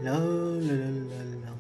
la la la la la.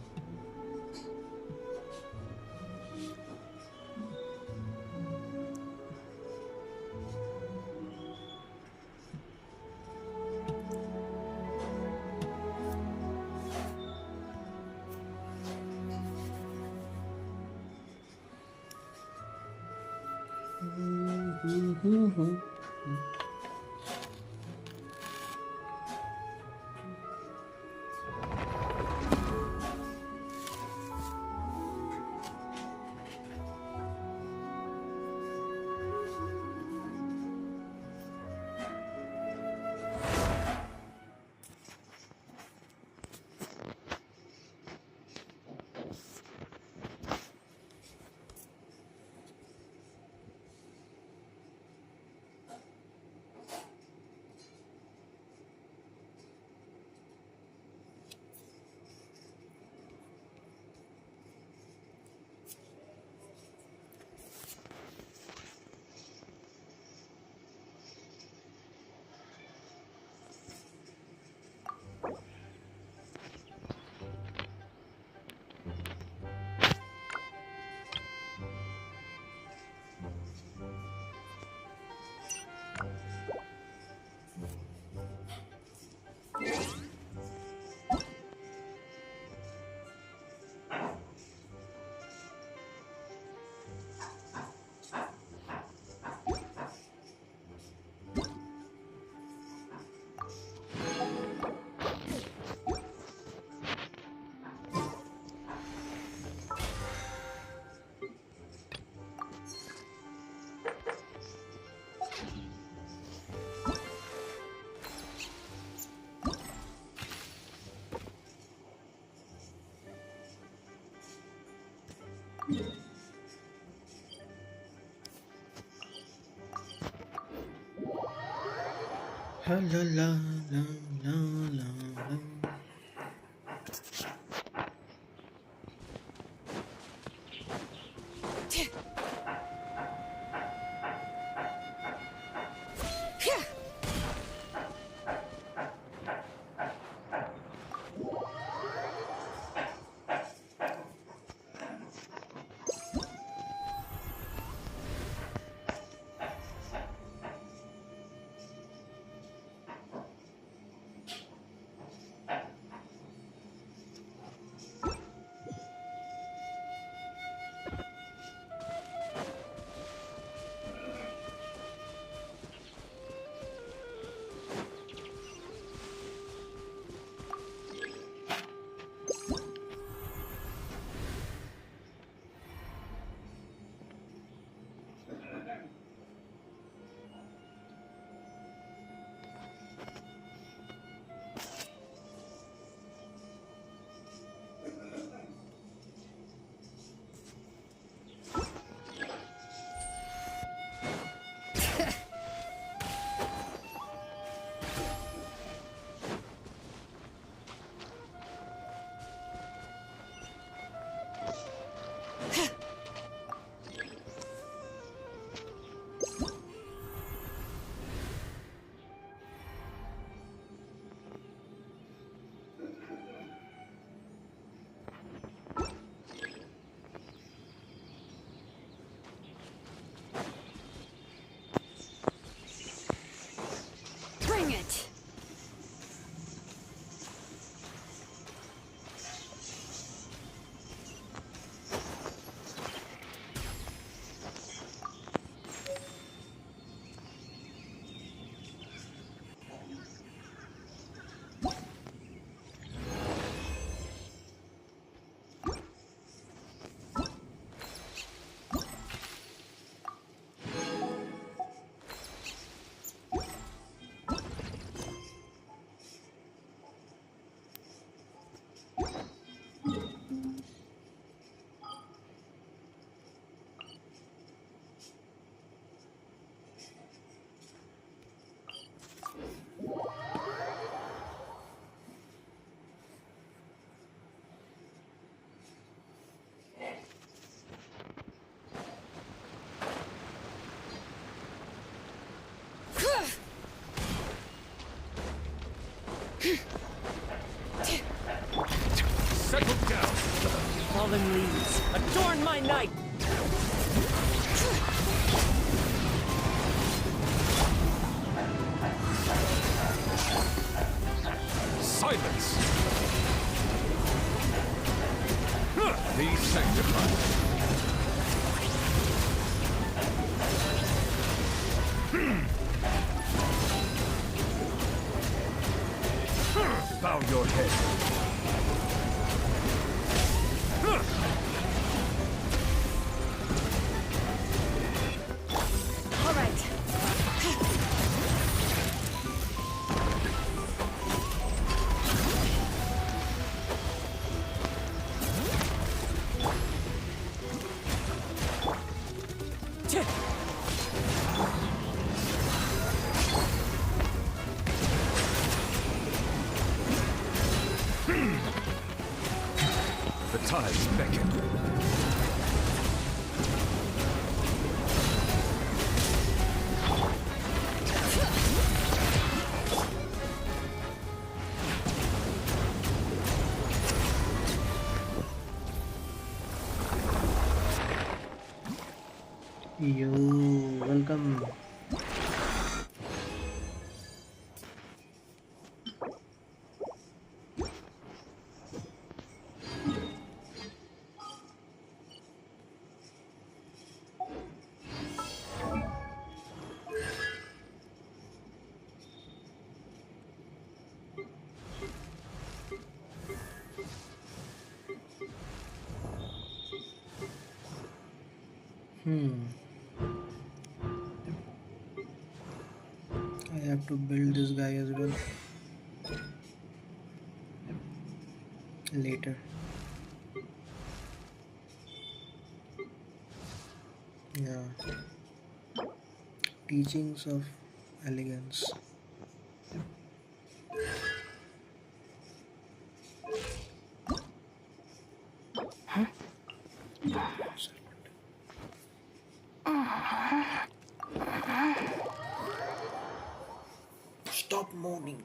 La la la la la la la. Bring it! fallen leaves, adorn my night! Silence! Be sanctified. Bow your head. All right. The tides beckon. Yo, welcome. I have to build this guy as well later. Yeah. Teachings of elegance. Stop moaning.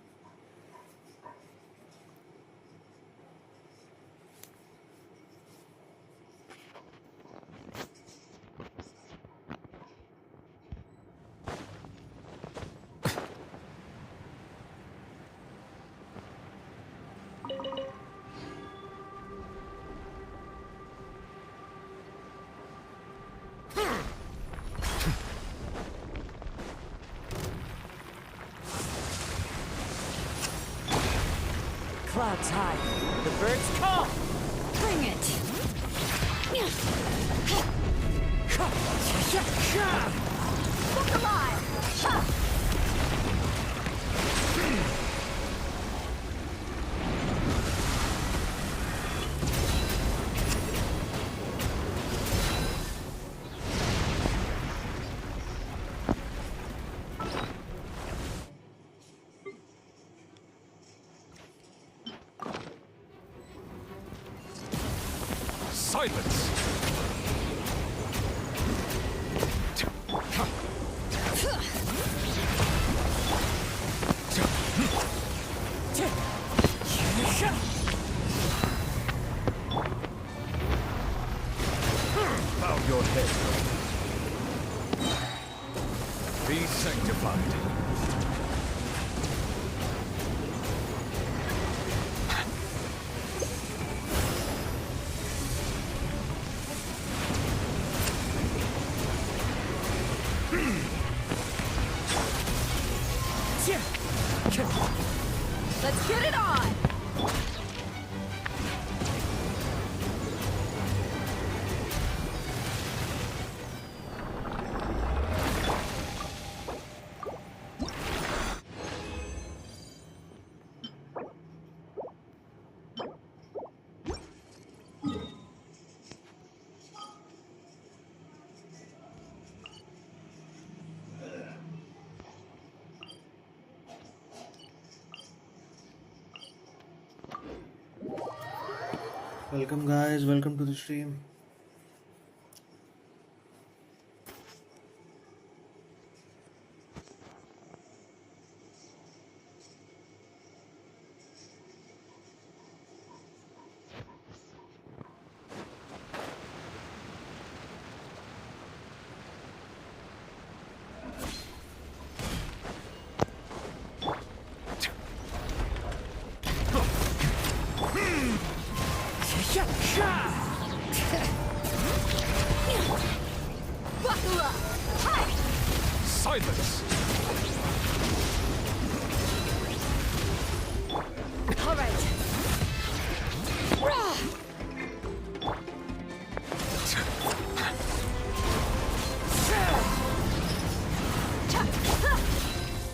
Clouds high, the birds call! Bring it! Look alive! Silence! Bow your head. Be sanctified. Let's get it on! Welcome, guys. Welcome to the stream. Silence! All right. Rah!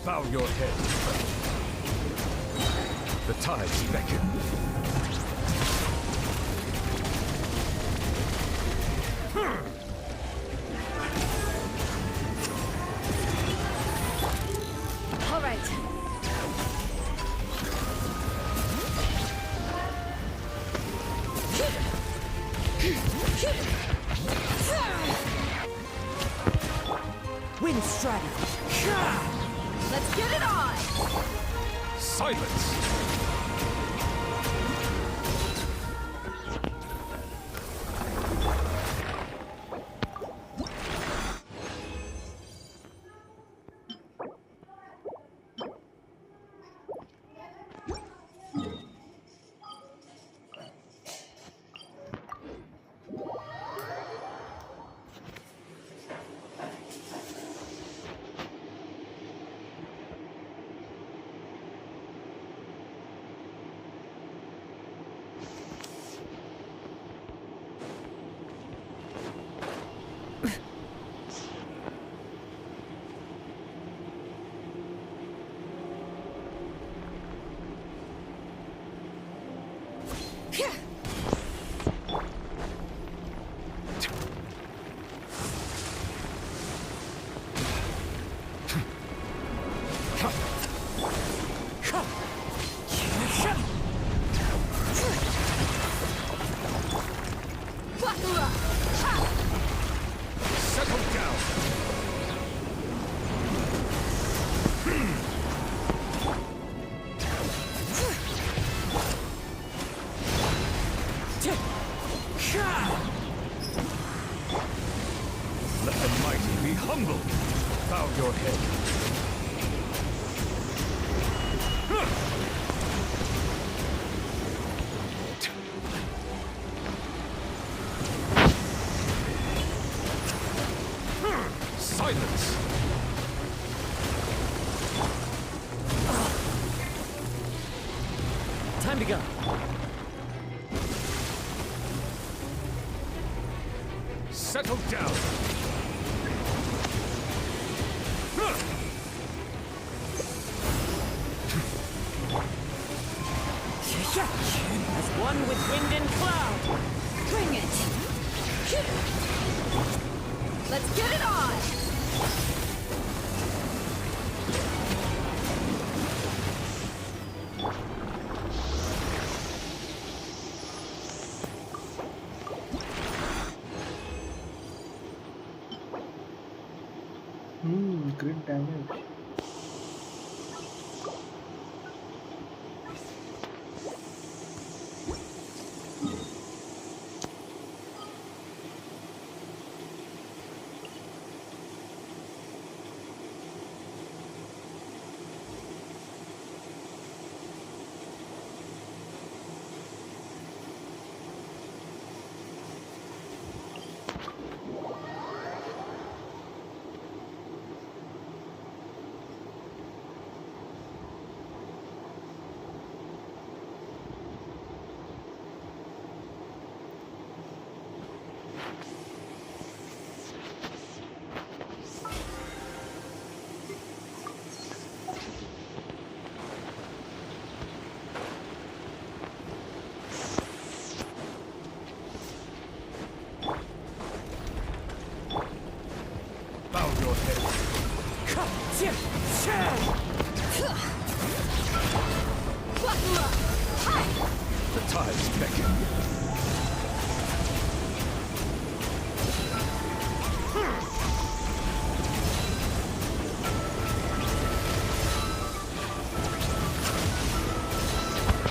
Bow your head. The tides beckon. All right. Wind strategy. Let's get it on! Silence! Buckle up! Settle down! Let the mighty be humble. Bow your head. Silence! Time to go. Settle down! As one with wind and cloud. Bring it! Let's get it on! Crit damage. Bow your head. Buckle up! The tides beckon.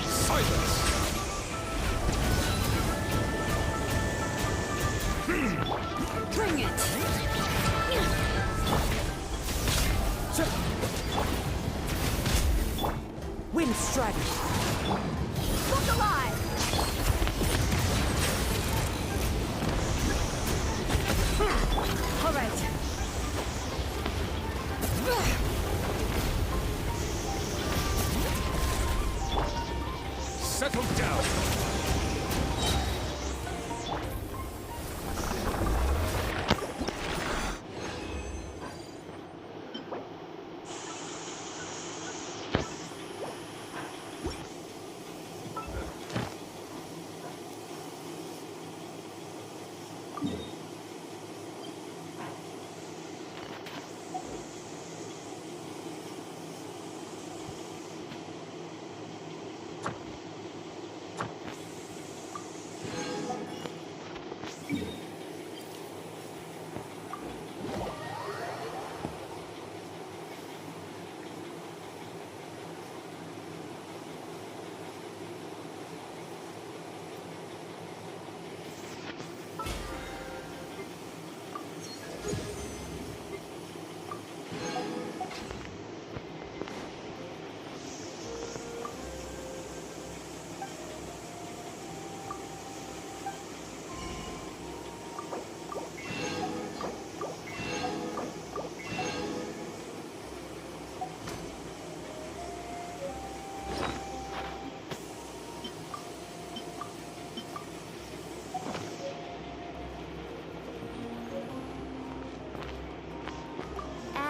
Silence! Bring it! Wind strategy. Look alive! All right. Settle down.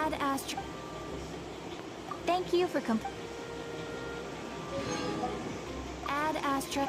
Add Astro. Thank you for Add Astra.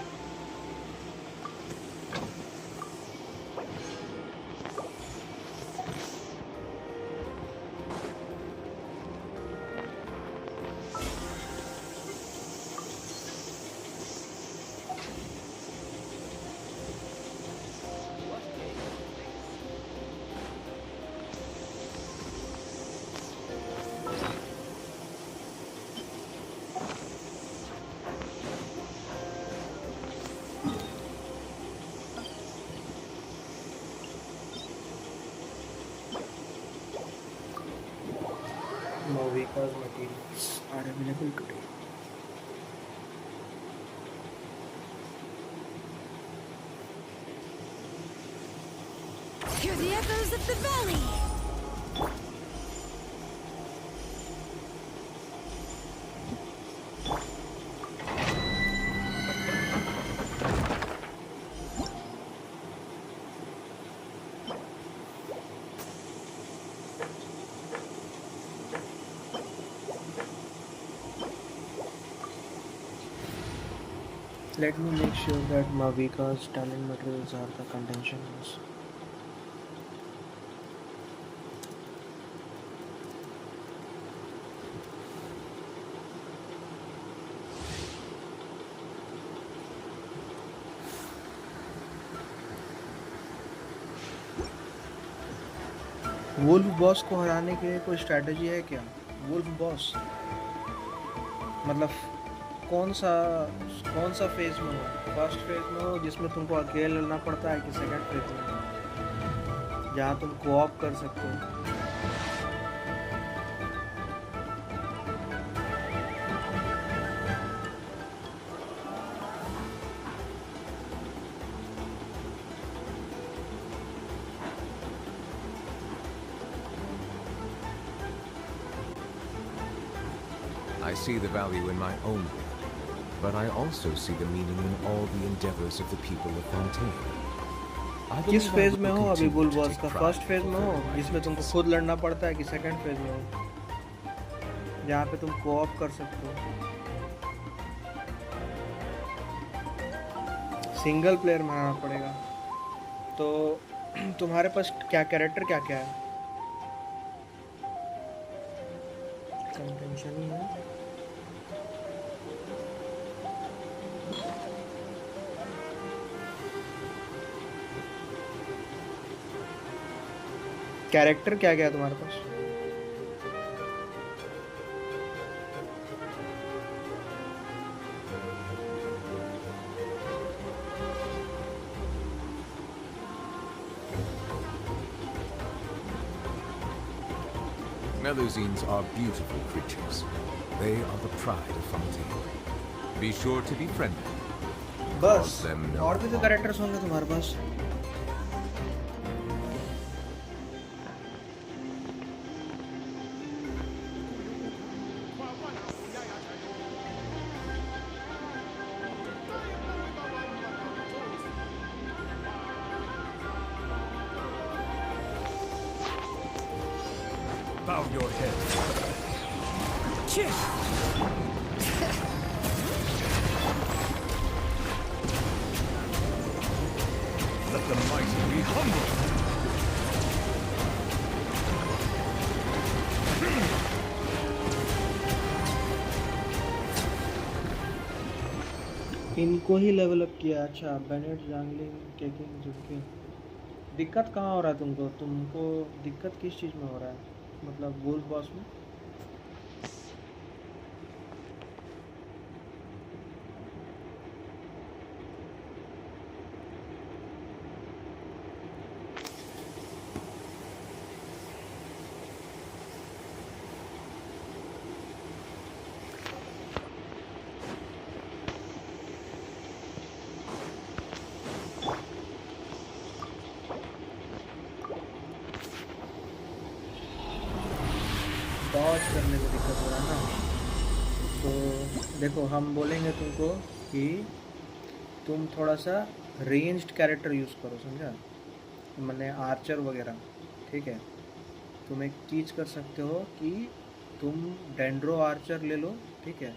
Mavika's materials are available today. Hear the echoes of the valley. Let me make sure that Mavika's talent materials are the contentions. Wolf boss को हराने के लिए कोई strategy है क्या? Wolf boss मतलब कौन सा फेज में हो? फर्स्ट फेज में हो जिसमें तुमको अकेले लड़ना पड़ता है कि सेकंड फेज में जहाँ तुम कोऑप कर सकते हो? I see the value in my own world, but I also see the meaning in all the endeavors of the people of Fontaine. I किस believe I फेज will में हो अभी continue wolf to boss take का? pride first phase in में हो fulfilling my जिसमें तुमको duties. खुद लड़ना पड़ता है कि सेकंड फेज में हो जहाँ पे तुम कोऑप कर सकते हो? सिंगल प्लेयर बनाना पड़ेगा। तो तुम्हारे पास क्या कैरेक्टर क्या क्या है? कंटेंशन ही है। कैरेक्टर क्या क्या है तुम्हारे पास? Melusines are beautiful creatures. They are the pride of Fontaine. Be sure to be friendly. बस Cause them no और भी तो harm. कैरेक्टर्स होंगे तुम्हारे पास। Let the mighty be humble. इनको ही लेवल अप किया। अच्छा, बेनेट, जंगलिंग, केकिंग, जुकिंग। दिक्कत कहाँ हो रहा है तुमको? तुमको दिक्कत किस चीज़ में हो रहा है? मतलब वुल्फ बॉस में? डॉज करने में दिक्कत हो रहा है ना? तो देखो, हम बोलेंगे तुमको कि तुम थोड़ा सा रेंज्ड कैरेक्टर यूज़ करो, समझा? मैंने आर्चर वगैरह, ठीक है? तुम एक चीज़ कर सकते हो कि तुम डेंड्रो आर्चर ले लो, ठीक है?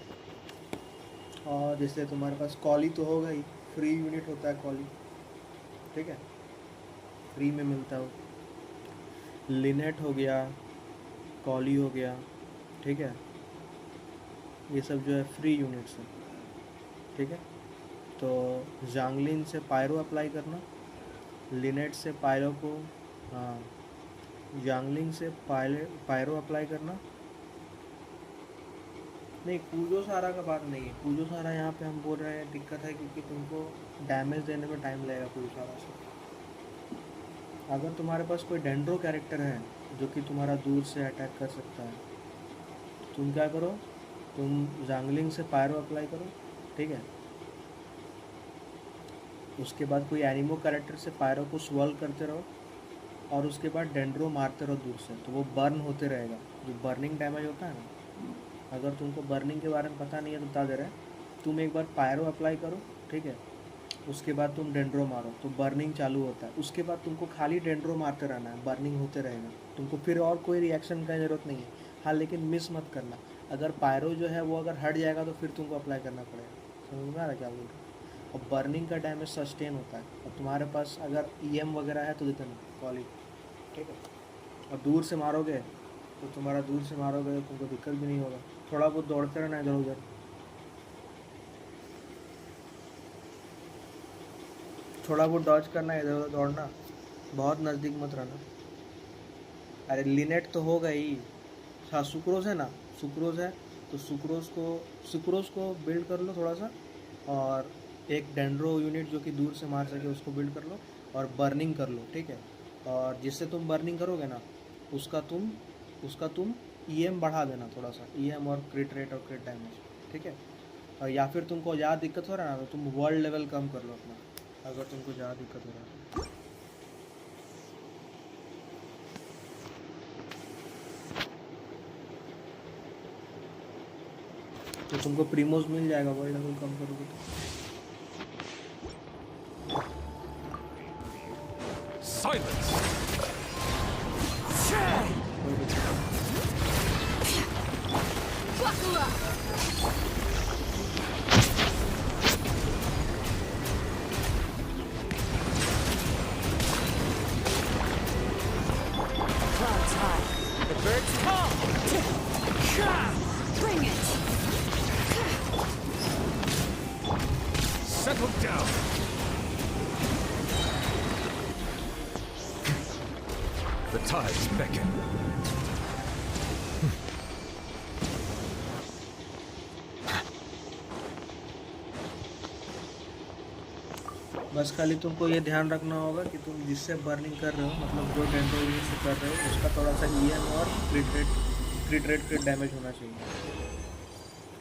और जैसे तुम्हारे पास कॉली तो होगा ही, फ्री यूनिट होता है कॉली, ठीक है? फ्री में मिलता है वो। लिनेट हो गया, कॉली हो गया, ठीक है? ये सब जो है फ्री यूनिट्स है, ठीक है? तो जांगलिन से पायरो अप्लाई करना, लिनेट से पायरो को, हाँ, जांगलिंग से पायरो अप्लाई करना। नहीं, कूजो सारा का बात नहीं है। कूजो सारा यहाँ पे हम बोल रहे हैं दिक्कत है क्योंकि तुमको डैमेज देने में टाइम लगेगा कूजो सारा से। अगर तुम्हारे पास कोई डेंड्रो कैरेक्टर है जो कि तुम्हारा दूर से अटैक कर सकता है, तुम क्या करो, तुम जांगलिंग से पायरो अप्लाई करो, ठीक है? उसके बाद कोई एनिमो कैरेक्टर से पायरो को स्वर्ल करते रहो और उसके बाद डेंड्रो मारते रहो दूर से, तो वो बर्न होते रहेगा। जो बर्निंग डैमेज होता है ना, अगर तुमको बर्निंग के बारे में पता नहीं है तो बता दे रहे हैं। तुम एक बार पायरो अप्लाई करो, ठीक है? उसके बाद तुम डेंड्रो मारो तो बर्निंग चालू होता है। उसके बाद तुमको खाली डेंड्रो मारते रहना है, बर्निंग होते रहेगा। तुमको फिर और कोई रिएक्शन का ज़रूरत नहीं है। हाँ, लेकिन मिस मत करना, अगर पायरो जो है वो अगर हट जाएगा तो फिर तुमको अप्लाई करना पड़ेगा। समझ में आ रहा है क्या बोल रहे हो? और बर्निंग का डैमेज सस्टेन होता है। और तुम्हारे पास अगर ईएम वगैरह है तो देते ना कॉली, ठीक है? और दूर से मारोगे तो तुम्हारा दूर से मारोगे तो तुमको दिक्कत भी नहीं होगा। थोड़ा बहुत दौड़ते रहना इधर उधर, थोड़ा बहुत डॉज करना, इधर उधर दौड़ना, बहुत नज़दीक मत रहना। अरे लिनेट तो होगा ही। हाँ, सुक्रोज है ना, सुक्रोज है तो सुक्रोज को बिल्ड कर लो थोड़ा सा, और एक डेंड्रो यूनिट जो कि दूर से मार सके उसको बिल्ड कर लो और बर्निंग कर लो, ठीक है? और जिससे तुम बर्निंग करोगे ना, उसका तुम ईएम बढ़ा देना थोड़ा सा, ईएम और क्रिट रेट और क्रिट डैमेज, ठीक है? और या फिर तुमको ज़्यादा दिक्कत हो रहा है ना तो तुम वर्ल्ड लेवल कम कर लो अपना, अगर तुमको ज़्यादा दिक्कत हो रहा है। तो तुमको प्रीमोस मिल जाएगा वर्ल्ड लेवल कम करोगे तो। Silence! कोई दिक्कत नहीं। Buckle up! Clouds high. The birds call. Bring it! Settle down! The tides beckon. बस खाली तुमको ये ध्यान रखना होगा कि तुम जिससे बर्निंग कर रहे हो, मतलब जो डेंड्रो यूनिट से कर रहे हो, उसका थोड़ा सा ईएम और क्रिट डैमेज होना चाहिए।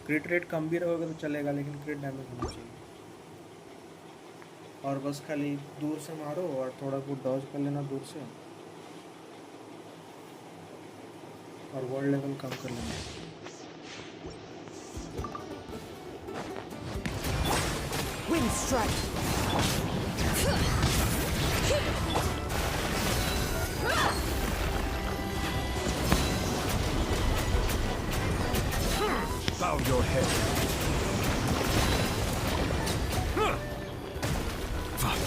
क्रिट रेट कम भी रहोगे तो चलेगा, लेकिन क्रिट डैमेज होना चाहिए। और बस खाली दूर से मारो और थोड़ा बहुत डॉज कर लेना दूर से, और वर्ल्ड लेवल कम कर लेना। Wind strike. Bow your head. Fight.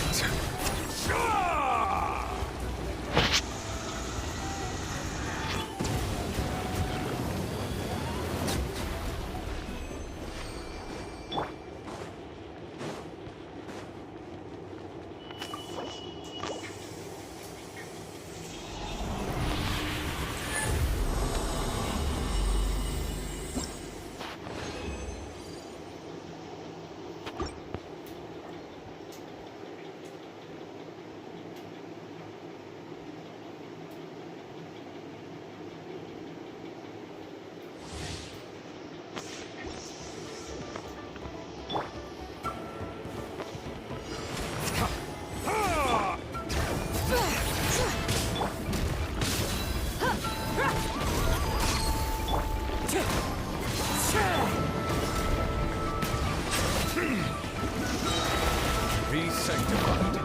Be sanctified.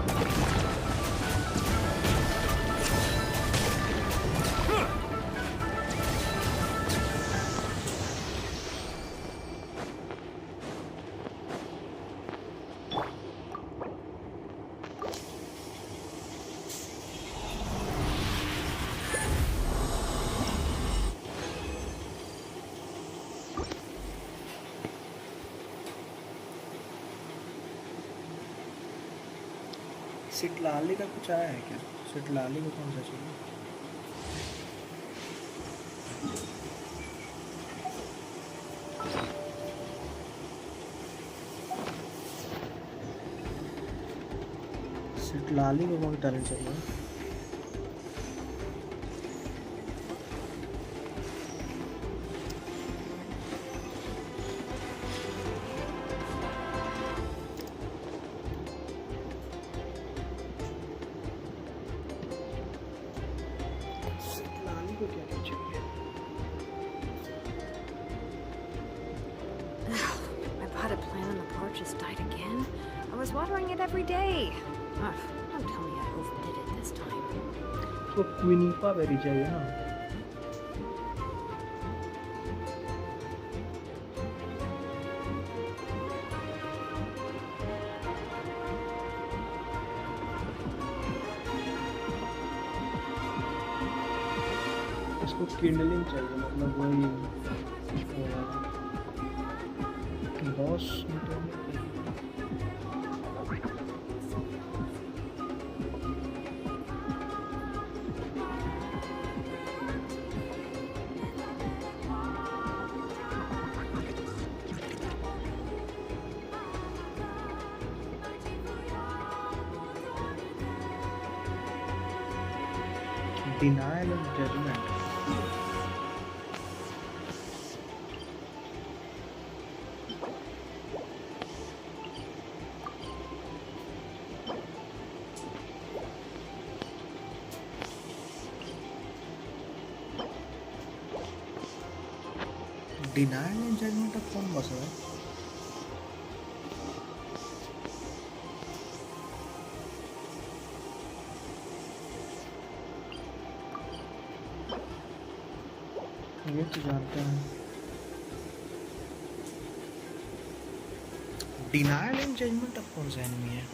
सिटलाली का कुछ आया है क्या? सिटलाली को कौन सा चाहिए? सिटलाली को कौन टैलेंट चाहिए? सिटलाली को क्या क्या चाहिए? My potted plant on the porch has died again. I was watering it every day. Ugh, don't tell me I overdid it this time. तो क्विनीपा बेरी चाहिए ना? इसको किंडलिंग चाहिए, मतलब वही boss denial of judgment. Denial and judgment of कौन बस है? ये तो जानते हैं। डिनायल एंड जजमेंट ऑफ कौन सा एनिमी है?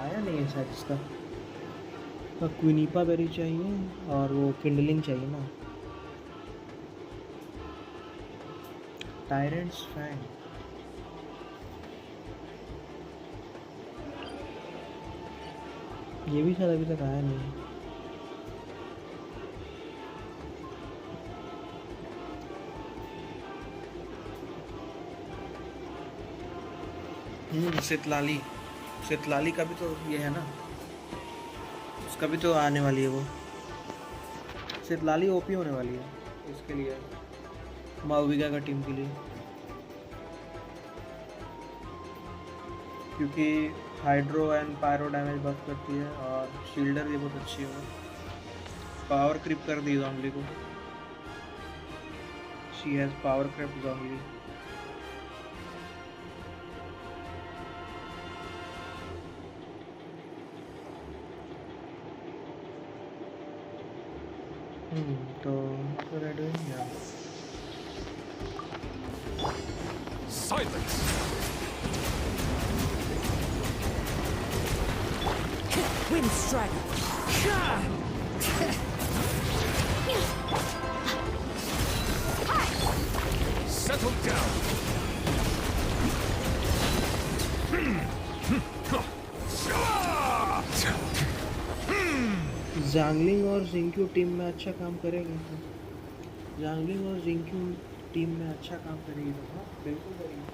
आया नहीं है शायद इसका। तो क्विनीपा बेरी चाहिए और वो किंडलिंग चाहिए ना। टायरेंट्स फैंग ये भी शायद अभी तक आया नहीं है। सितलाली सितलाली का भी तो ये है ना, उसका भी तो आने वाली है वो। सितलाली ओपी होने वाली है इसके लिए, माउविगा का टीम के लिए। क्योंकि हाइड्रो एंड पायरो डैमेज बहुत करती है और शील्डर भी बहुत अच्छी है। पावर क्रिप कर दी ज़ॉम्बी को। She has power creep zombie. तो रेडी हो गया। Silence! Wind Strider. Settle down! ज़ांगलिंग और जिंक्यू टीम में अच्छा काम करेगा तो ज़ांगलिंग और जिंक्यू टीम में अच्छा काम करेगी तो हाँ बिल्कुल करेगी।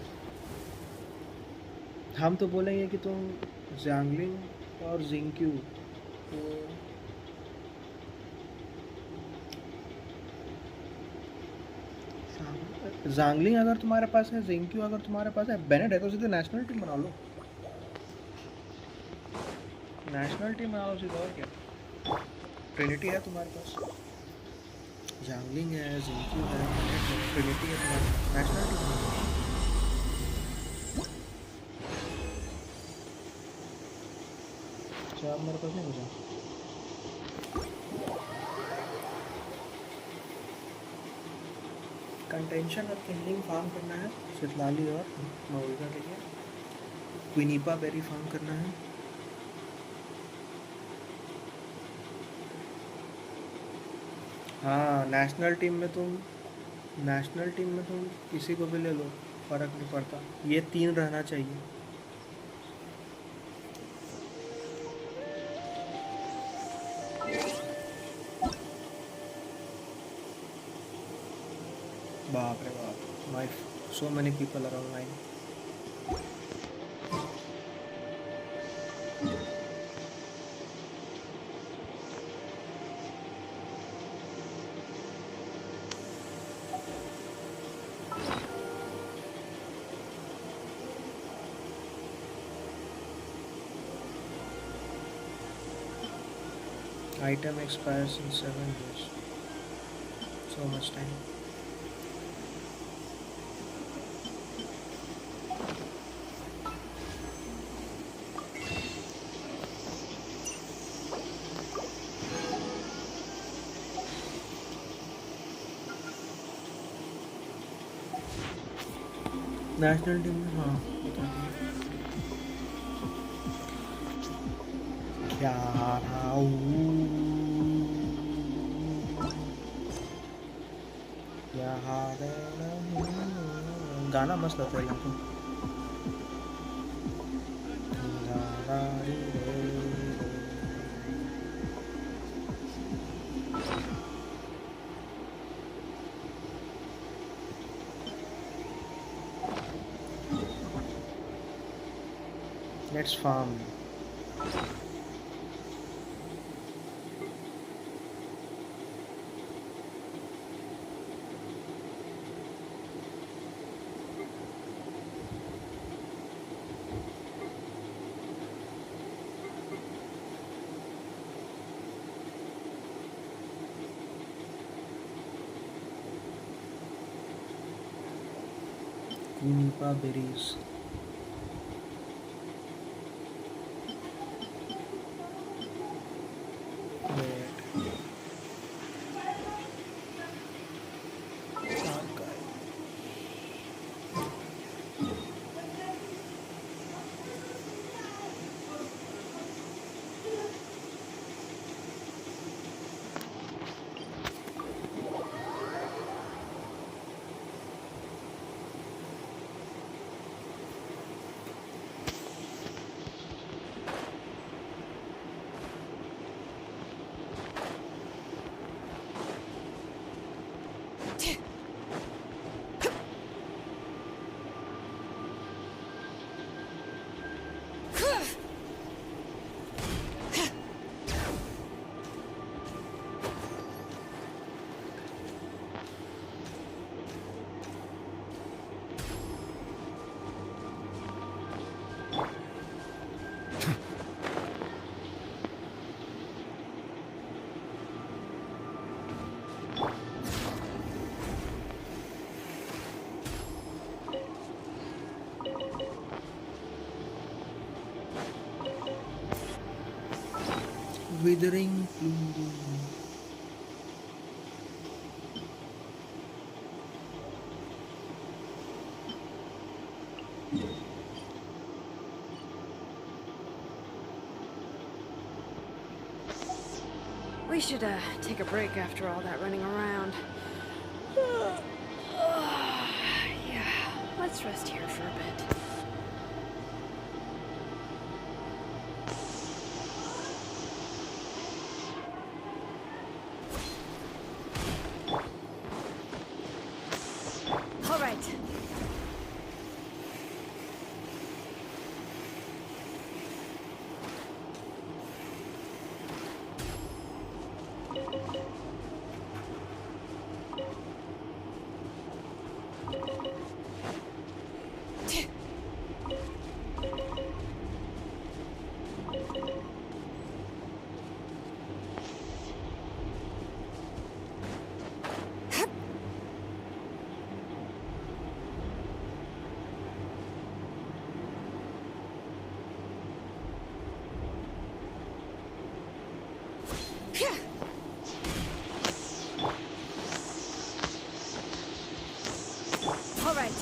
हम तो बोलेंगे कि तुम ज़ांगलिंग और जिंक्यू तो ज़ांगलिंग अगर तुम्हारे पास है, जिंक्यू अगर तुम्हारे पास है, बेनेट है तो सीधे नेशनल टीम बना लो। नेशनल टीम बना लो सीधे, और क्या। ट्रिनिटी है तुम्हारे पास, ज़ांगलिंग है, जिंक्यू है, बेनेट है, ट्रिनिटी है तुम्हारे, नेशनल टीम बना लो। अच्छा, अब मेरे पास नहीं बचा। कंटेंशन और किंगलिंग फार्म करना है, सितलाली और मौलिका के लिए। क्विनीपा बेरी फार्म करना है। हाँ, नेशनल टीम में तुम किसी को भी ले लो, फर्क नहीं पड़ता, ये 3 रहना चाहिए। बाप रे बाप, my so many people are online. Item expires in 7 days. So much time. National team में हाँ बता दिया। क्या गाना मस्त लगता है लेकिन। Let's farm. Kunipa berries. Withering plume. We should, take a break after all that running around. Yeah, let's rest here for a bit. All right. All right.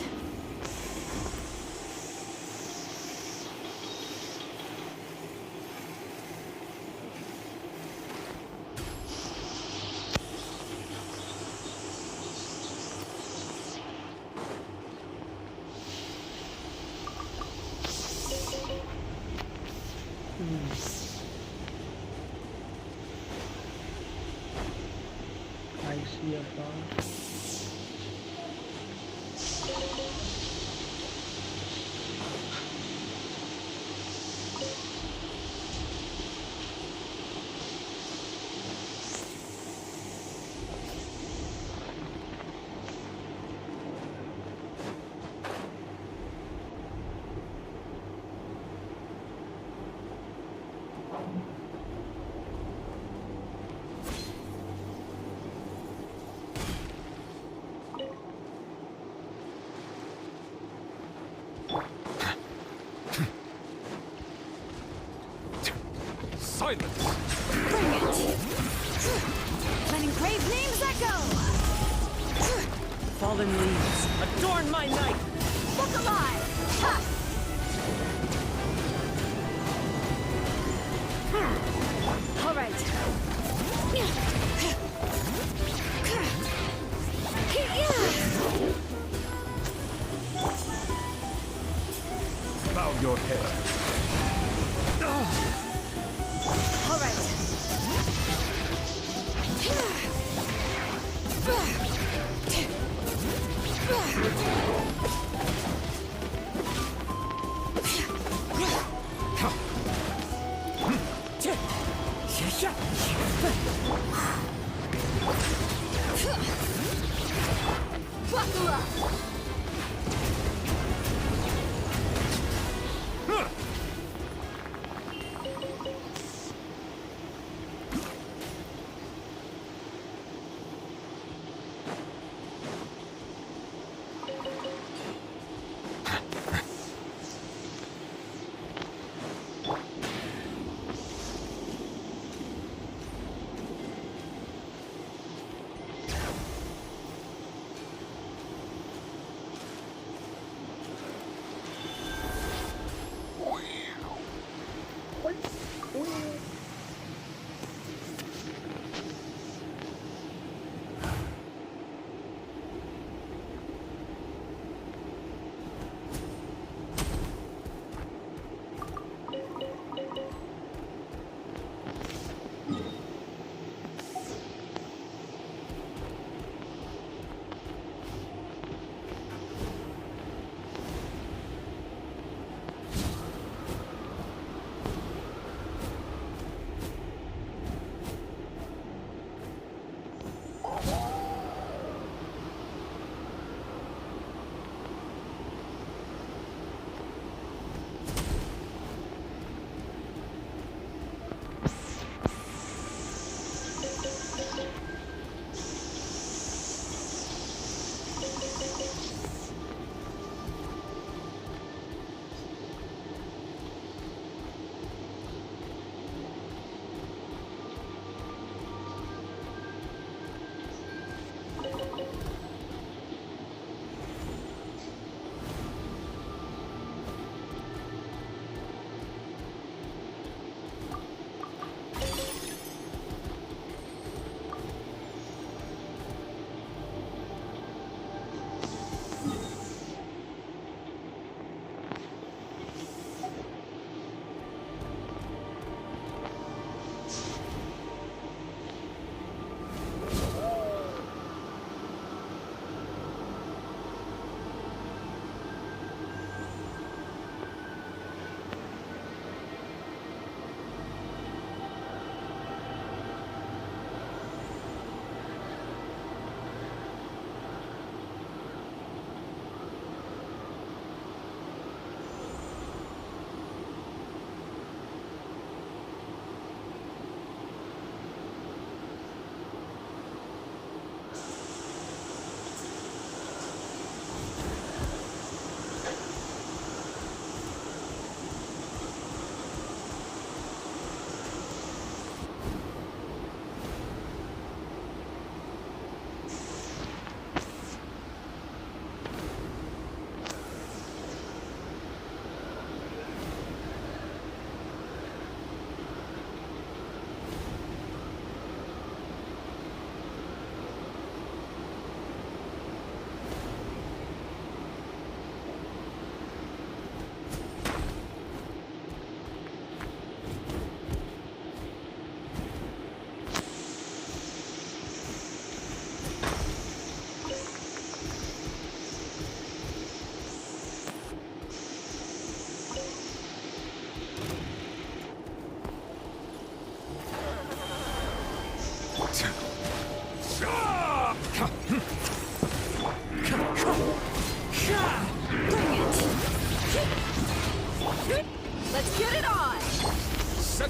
I see a path. Silence! Bring it! Letting brave names echo! Fallen leaves, adorn my night! Look alive! Ha! All right. Bow your head. All right. Buckle up!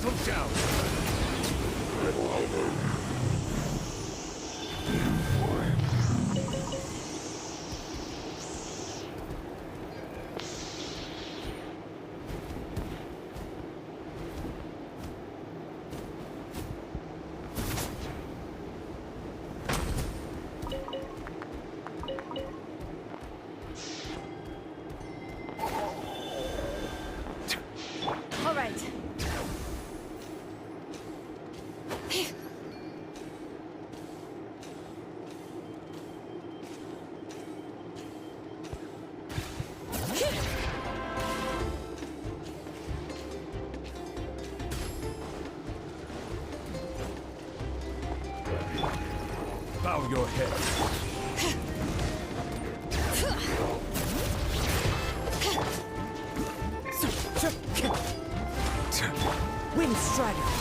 Settle down. All right. Bow your head. Wind Strider.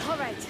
All right.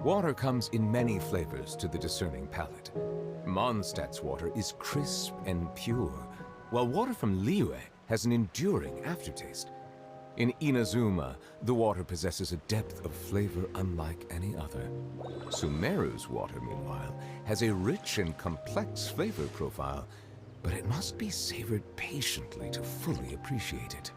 Water comes in many flavors to the discerning palate. Mondstadt's water is crisp and pure, while water from Liyue has an enduring aftertaste. In Inazuma, the water possesses a depth of flavor unlike any other. Sumeru's water, meanwhile, has a rich and complex flavor profile, but it must be savored patiently to fully appreciate it.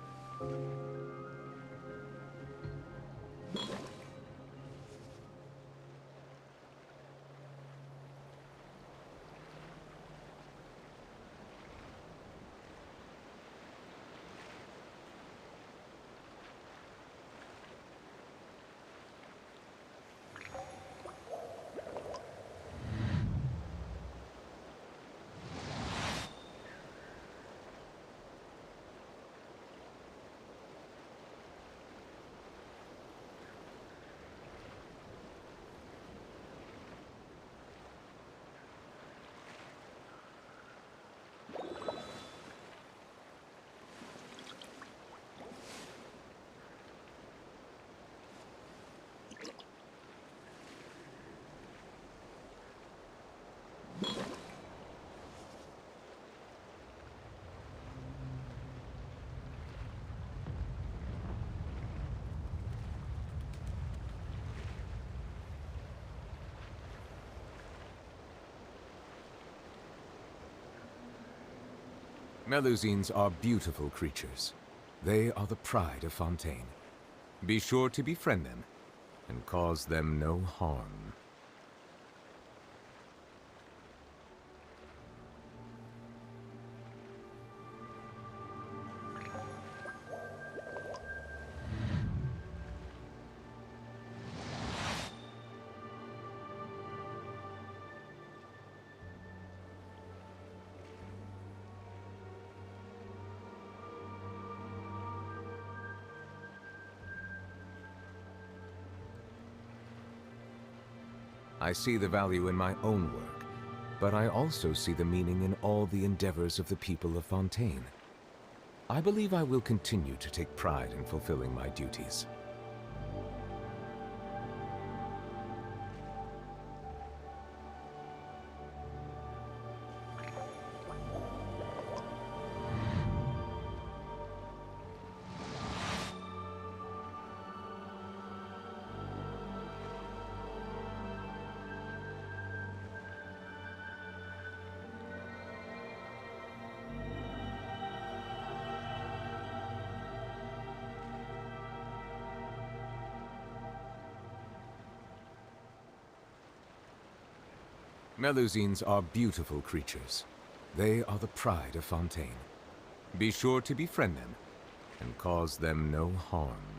Melusines are beautiful creatures. They are the pride of Fontaine. Be sure to befriend them and cause them no harm. I see the value in my own work, but I also see the meaning in all the endeavors of the people of Fontaine. I believe I will continue to take pride in fulfilling my duties. Melusines are beautiful creatures. They are the pride of Fontaine. Be sure to befriend them and cause them no harm.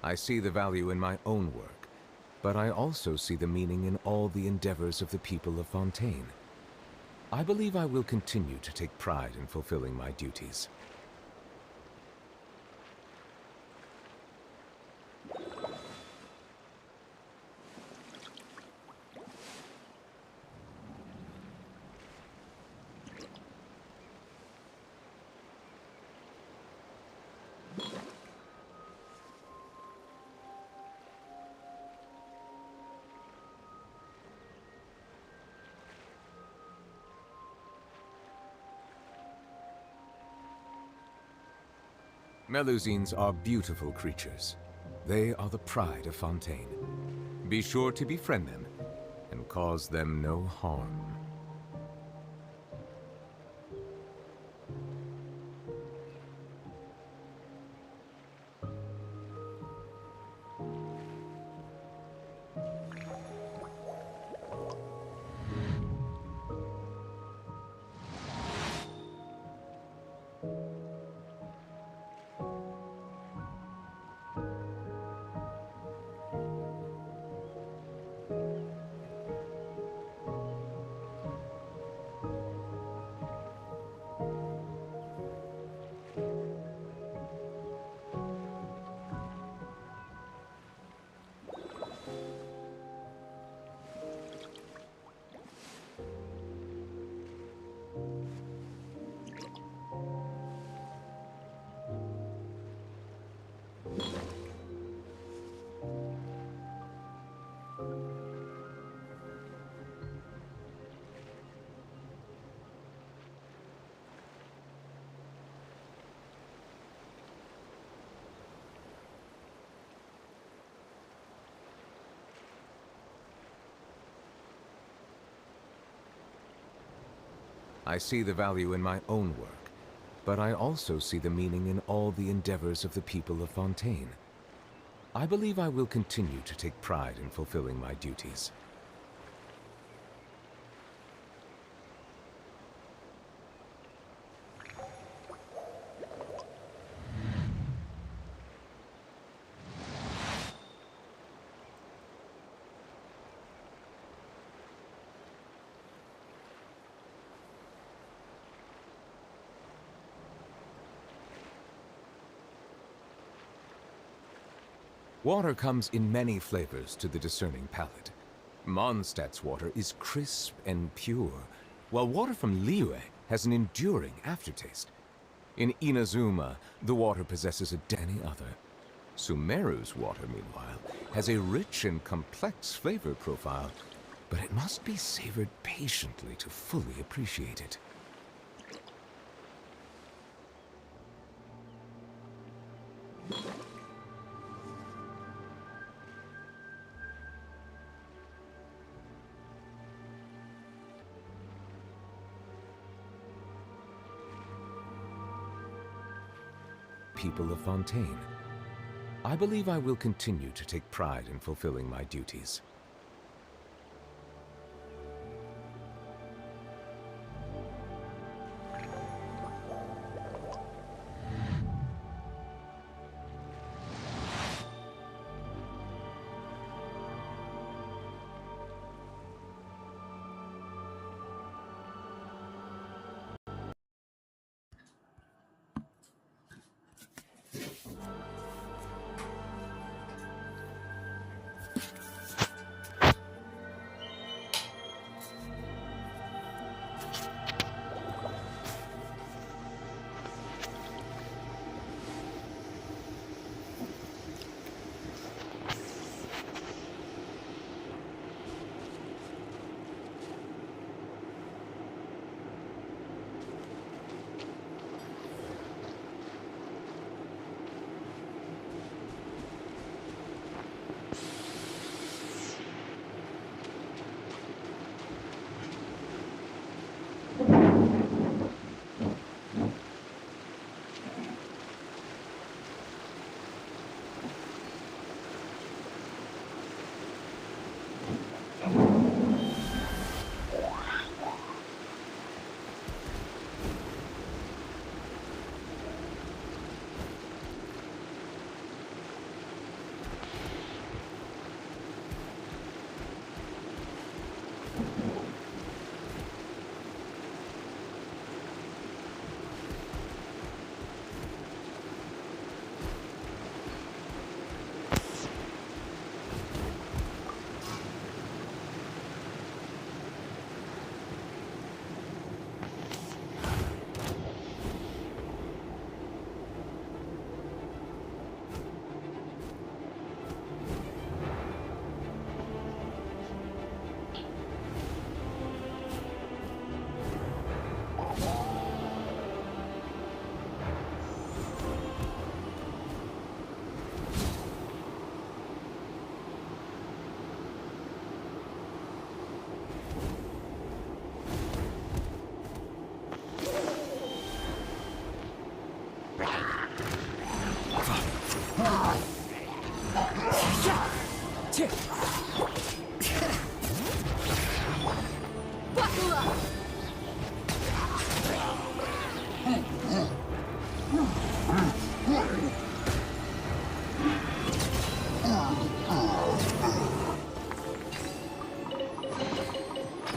I see the value in my own work, but I also see the meaning in all the endeavors of the people of Fontaine. I believe I will continue to take pride in fulfilling my duties. Melusines are beautiful creatures. They are the pride of Fontaine. Be sure to befriend them and cause them no harm. I see the value in my own work, but I also see the meaning in all the endeavors of the people of Fontaine. I believe I will continue to take pride in fulfilling my duties. Water comes in many flavors to the discerning palate. Mondstadt's water is crisp and pure, while water from Liyue has an enduring aftertaste. In Inazuma, the water possesses a any other. Sumeru's water, meanwhile, has a rich and complex flavor profile, but it must be savored patiently to fully appreciate it. People of Fontaine. I believe I will continue to take pride in fulfilling my duties.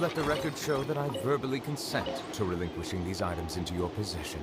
Let the record show that I verbally consent to relinquishing these items into your possession.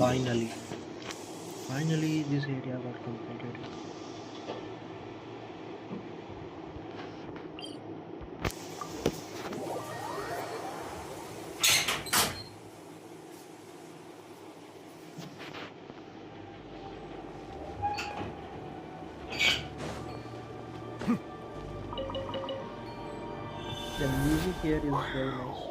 Finally, finally, this area got completed. The music here is very nice.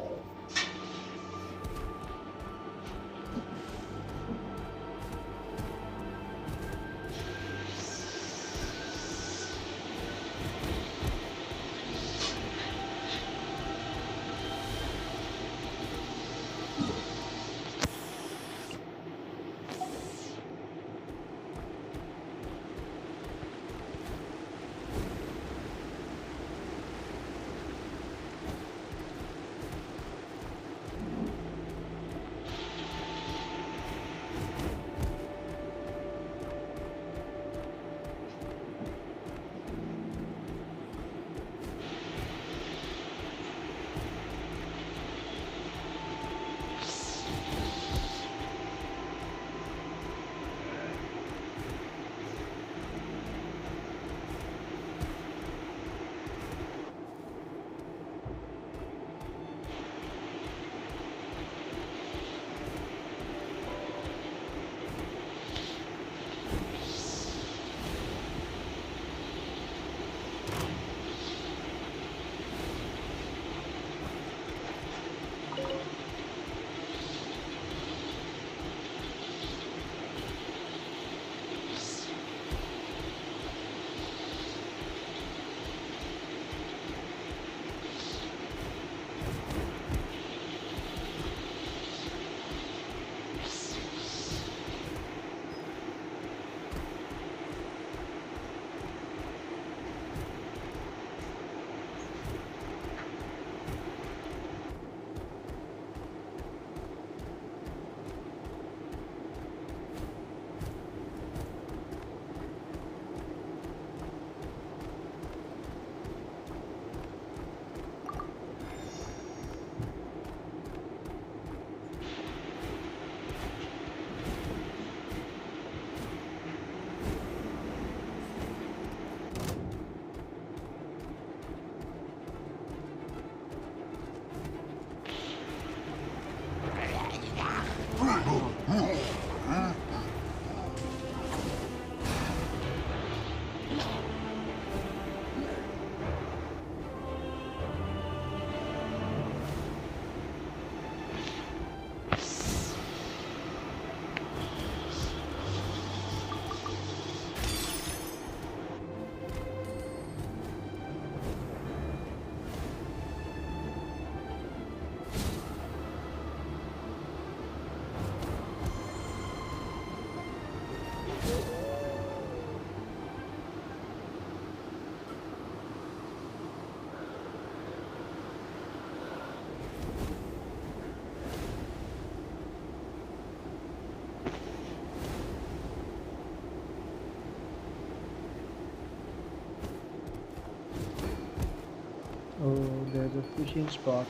Oh, there's a fishing spot.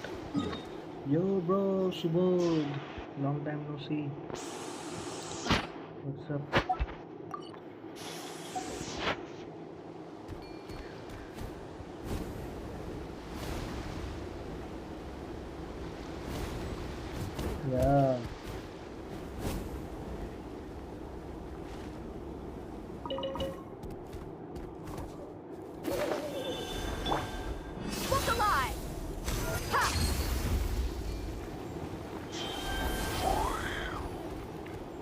Yo, bro, Subodh. Long time no see. What's up? Yeah. Look alive! Ha!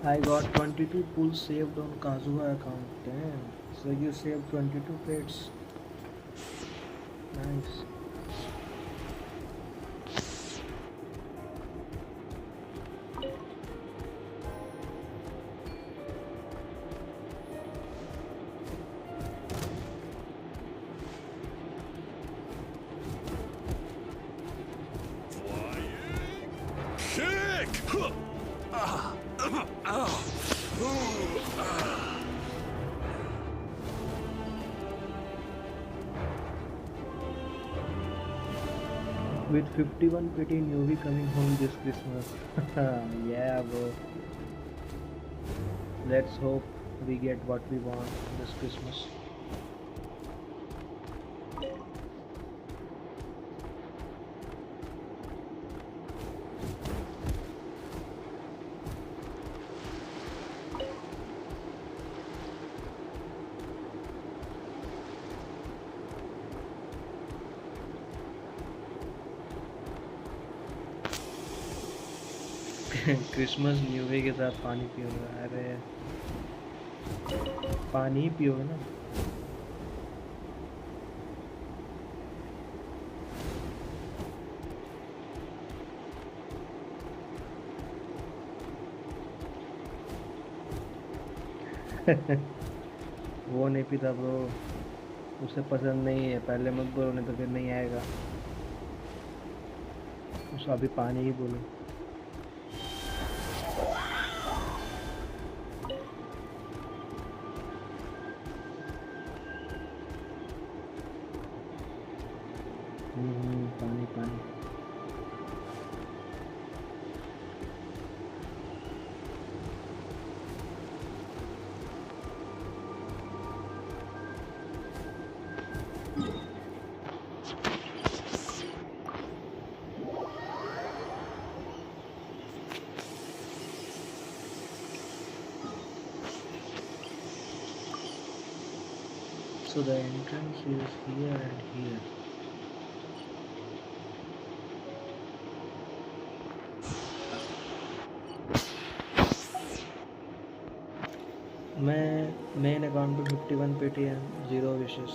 I got 22 pulls saved on Kazuha account. Damn. So you saved 22 pets. Nice. Kick! With 51 pretty newbie coming home this Christmas. Yeah, bro. Let's hope we get what we want this Christmas. Christmas new year के साथ पानी पियोगे? अरे पानी ही पियोगे ना। वो नहीं पीता ब्रो, उसे पसंद नहीं है। पहले मत बोलो नहीं तो फिर नहीं आएगा। उसे अभी पानी ही बोलो। पानी पानी। So the entrance is here and here. मैं मेन अकाउंट पे 51 पेटीएम 0 विशेस।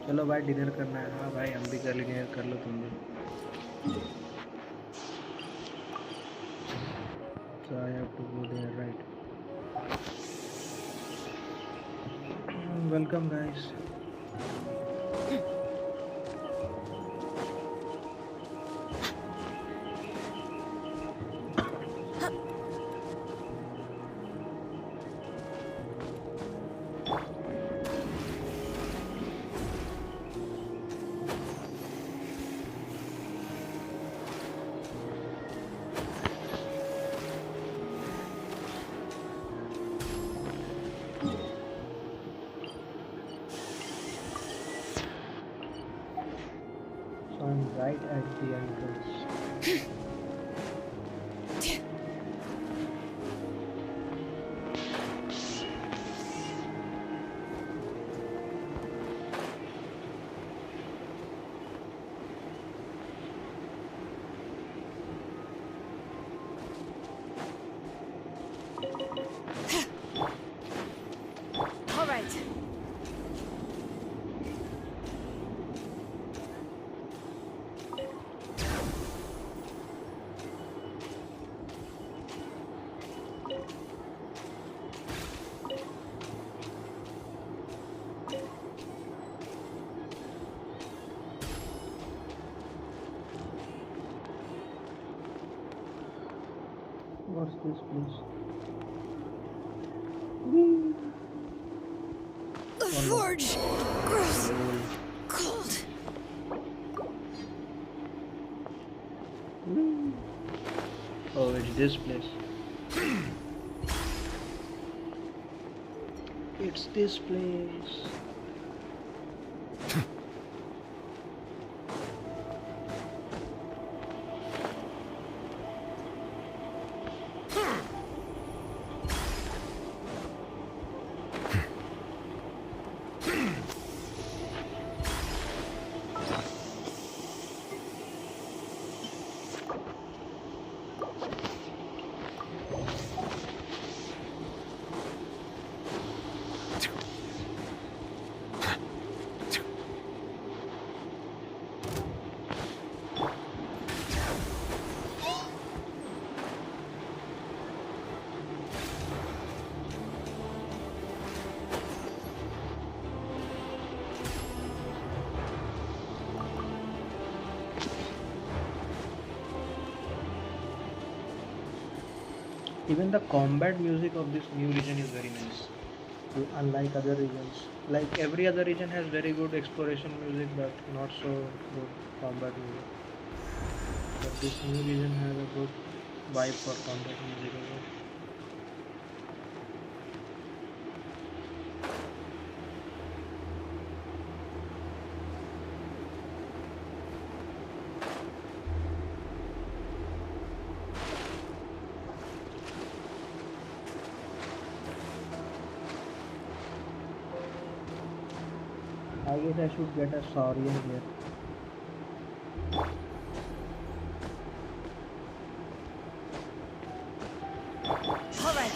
चलो भाई डिनर करना है। हाँ भाई हम भी कर लेंगे, कर लो तुम भी। So I have to go there, right? Welcome guys. So I'm right at the entrance. All right. What's this place? The forge! Gross! Cold! Oh, it's this place. It's this place. Even the combat music of this new region is very nice. Unlike other regions, like every other region has very good exploration music, but not so good combat music. But this new region has a good vibe for combat music as well. I guess I should get a Saurian here. All right.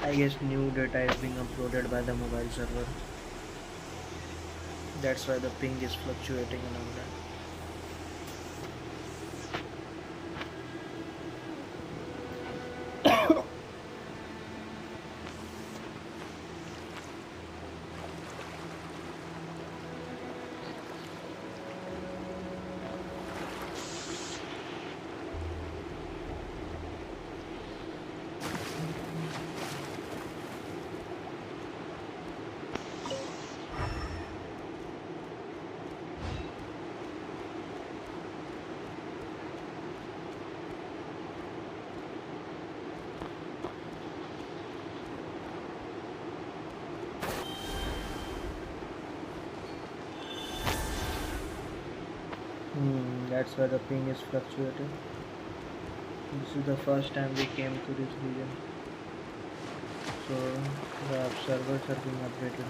I guess new data is being uploaded by the mobile server. That's why the ping is fluctuating and all that. That's why the ping is fluctuating. This is the first time we came to this region, so the servers are being updated.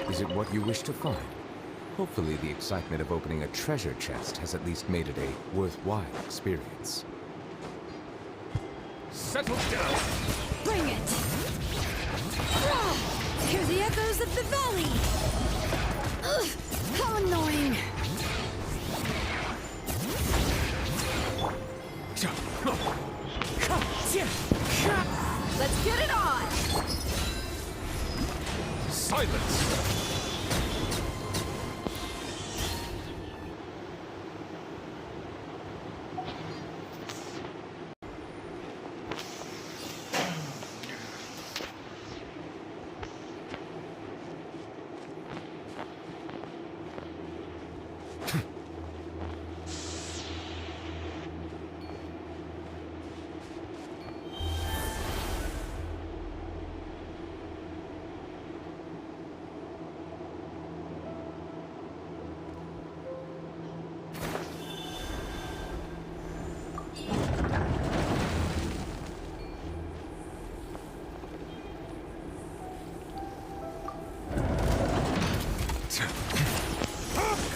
Is it what you wish to find? Hopefully the excitement of opening a treasure chest has at least made it a worthwhile experience. Settle down! Bring it! Hear the echoes of the valley! Ugh, how annoying! Let's get it on! Silence!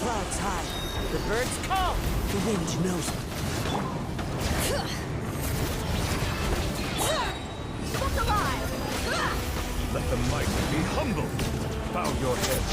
Clouds high. The birds call. The wind knows it. Look alive! Let the mighty be humble! Bow your head.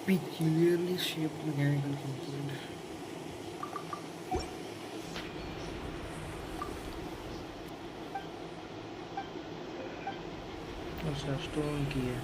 Peculiarly shaped mechanical component. अच्छा stone की है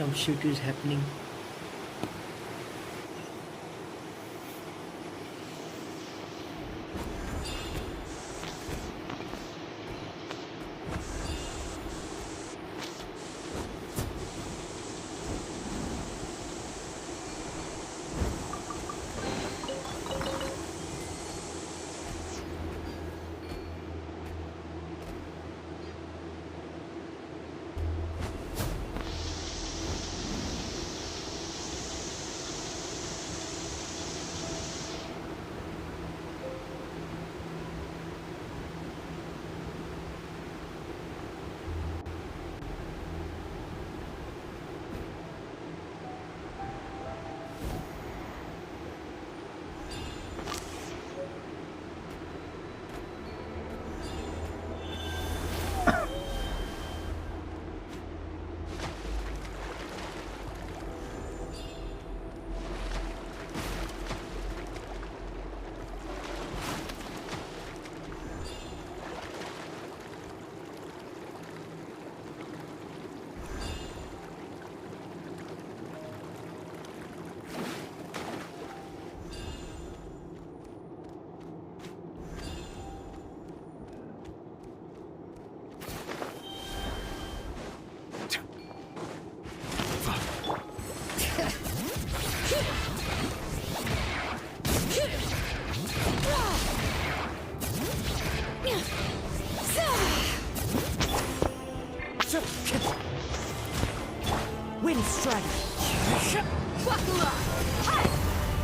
some shit is happening. Wind strike. Buckle up!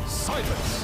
Silence!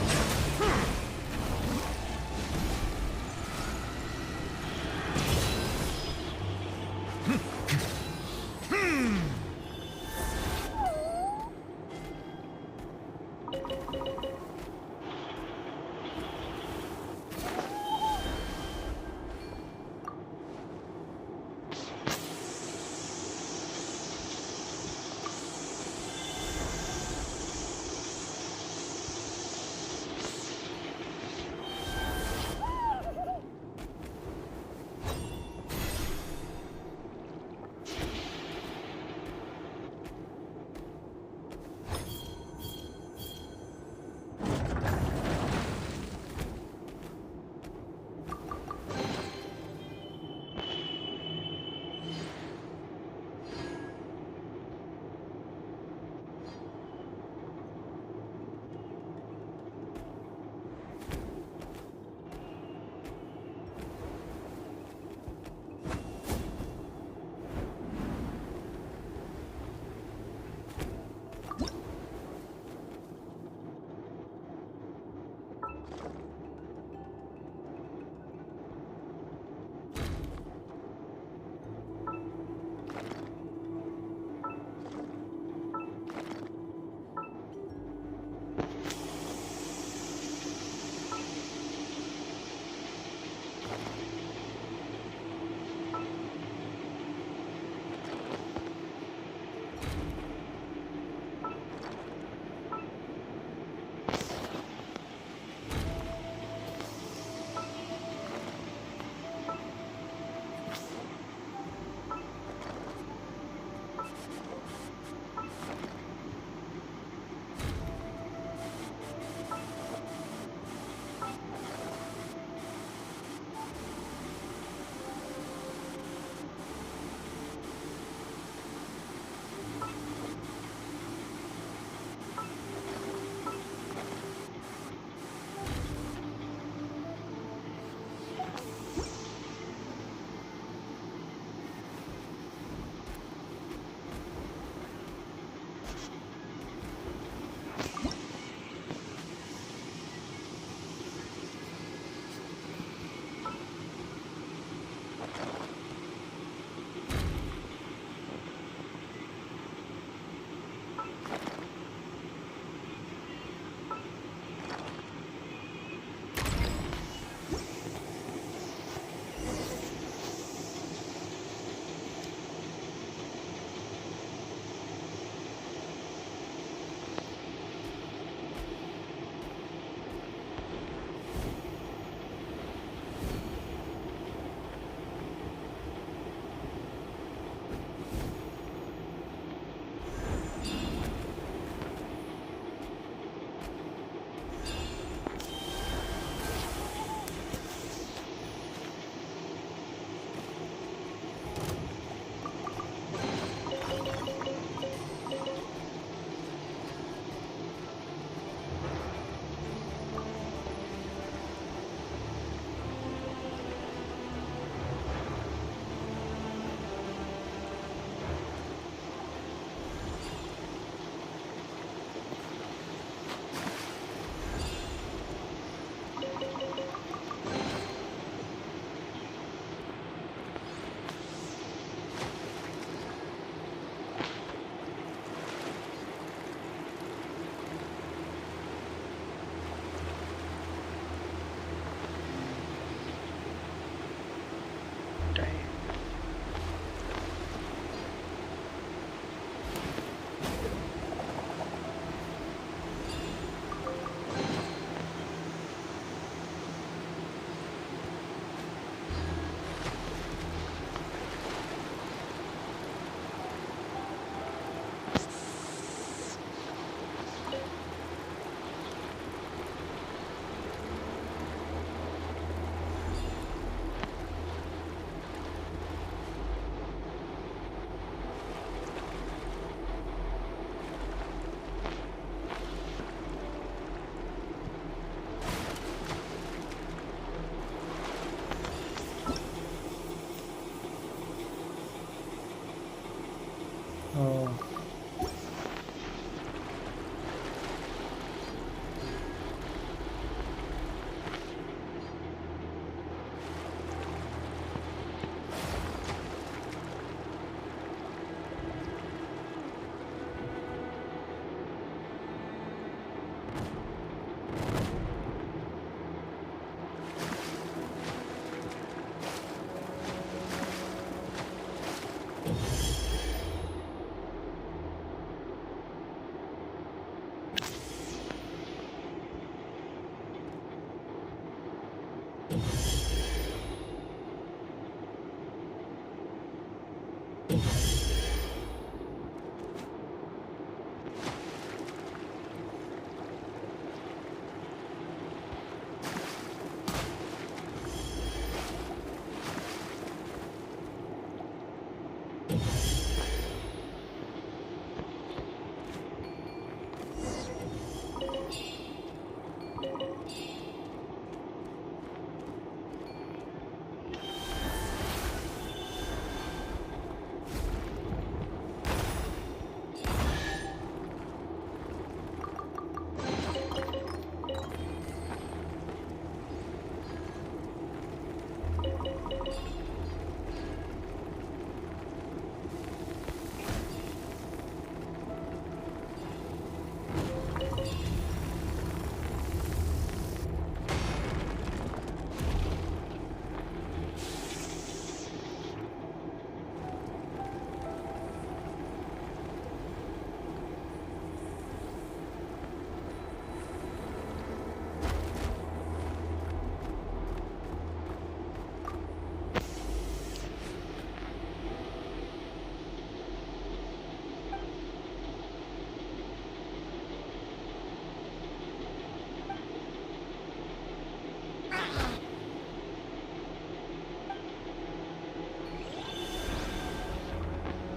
Oh.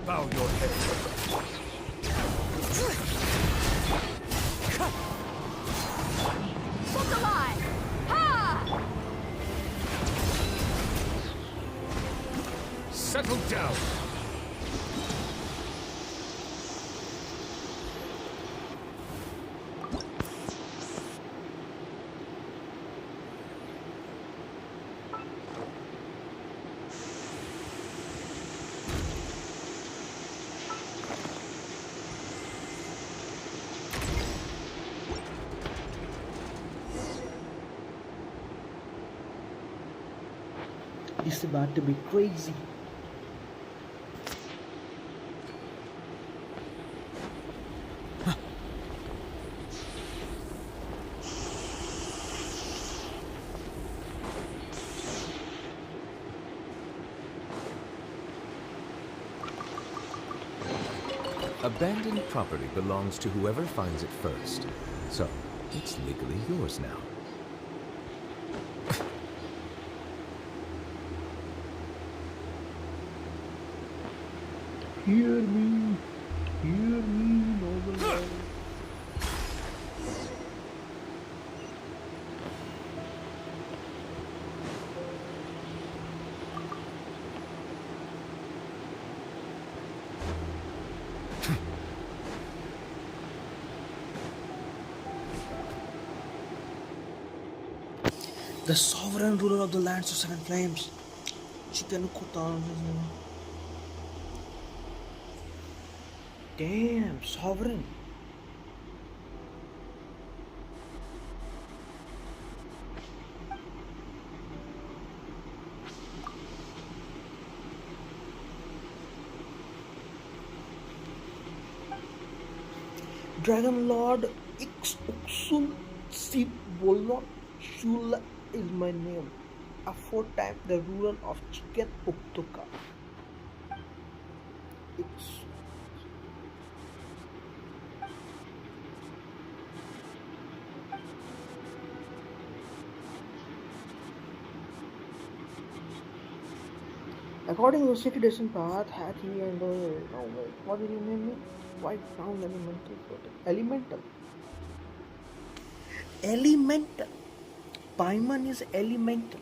Bow your head. Look alive! Ha! Settle down. It's about to be crazy. Abandoned property belongs to whoever finds it first. So, it's legally yours now. Hear me, noble lord. The sovereign ruler of the lands of seven flames. Chicken Kutan. Damn, sovereign. Dragon Lord Ixuxun Sibolon Shula is my name. Aforetime the ruler of Chicken Uktuka. According to the city descent path, Hattie and no wait, what did you name me? White brown elemental floating. Elemental. Elemental. Paimon is elemental.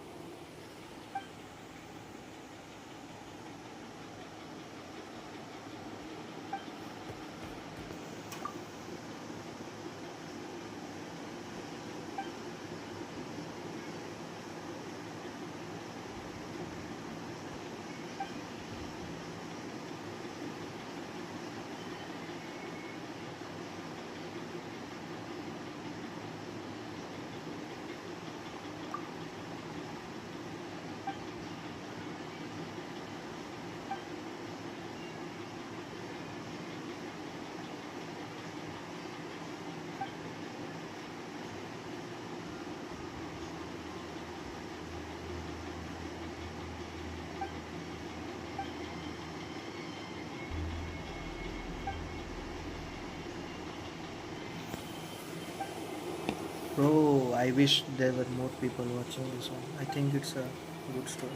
Bro, I wish there were more people watching this one. I think it's a good story.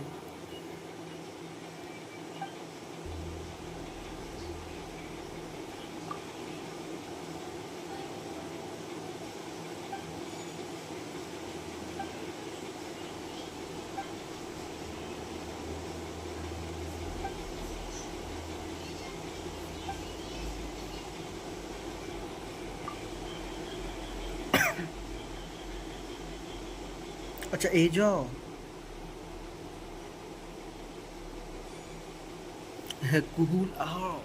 अच्छा ए जाओ cool आओ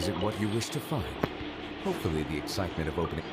Is it what you wish to find? Hopefully the excitement of opening...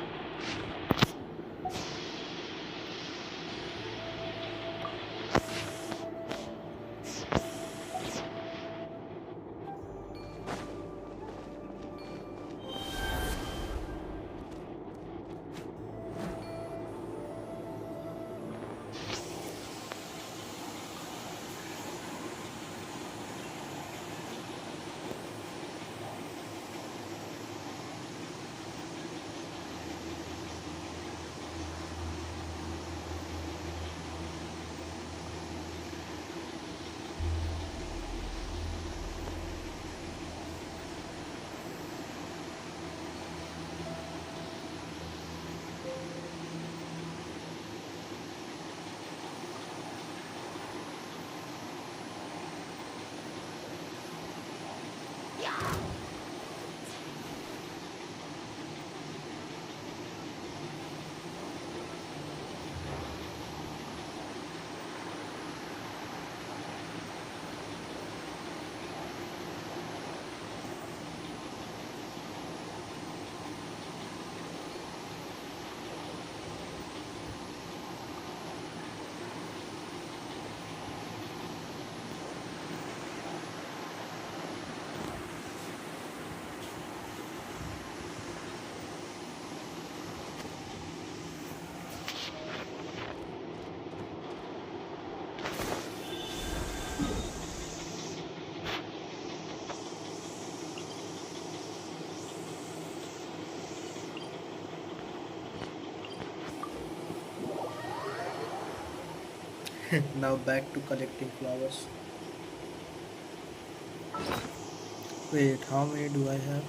Now back to collecting flowers. Wait, how many do I have?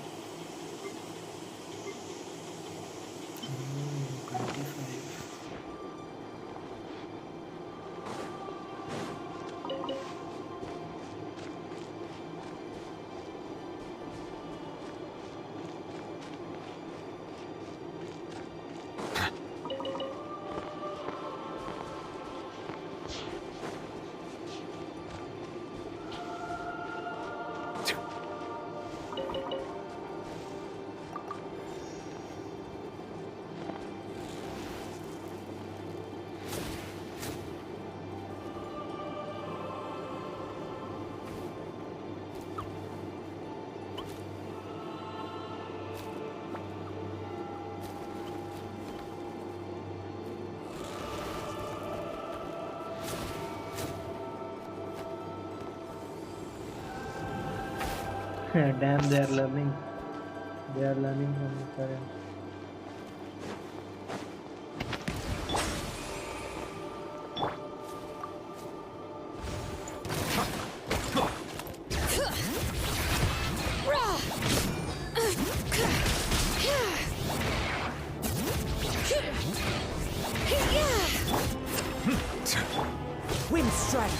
25. Damn, they are learning. They are learning from the parents. Wind strike.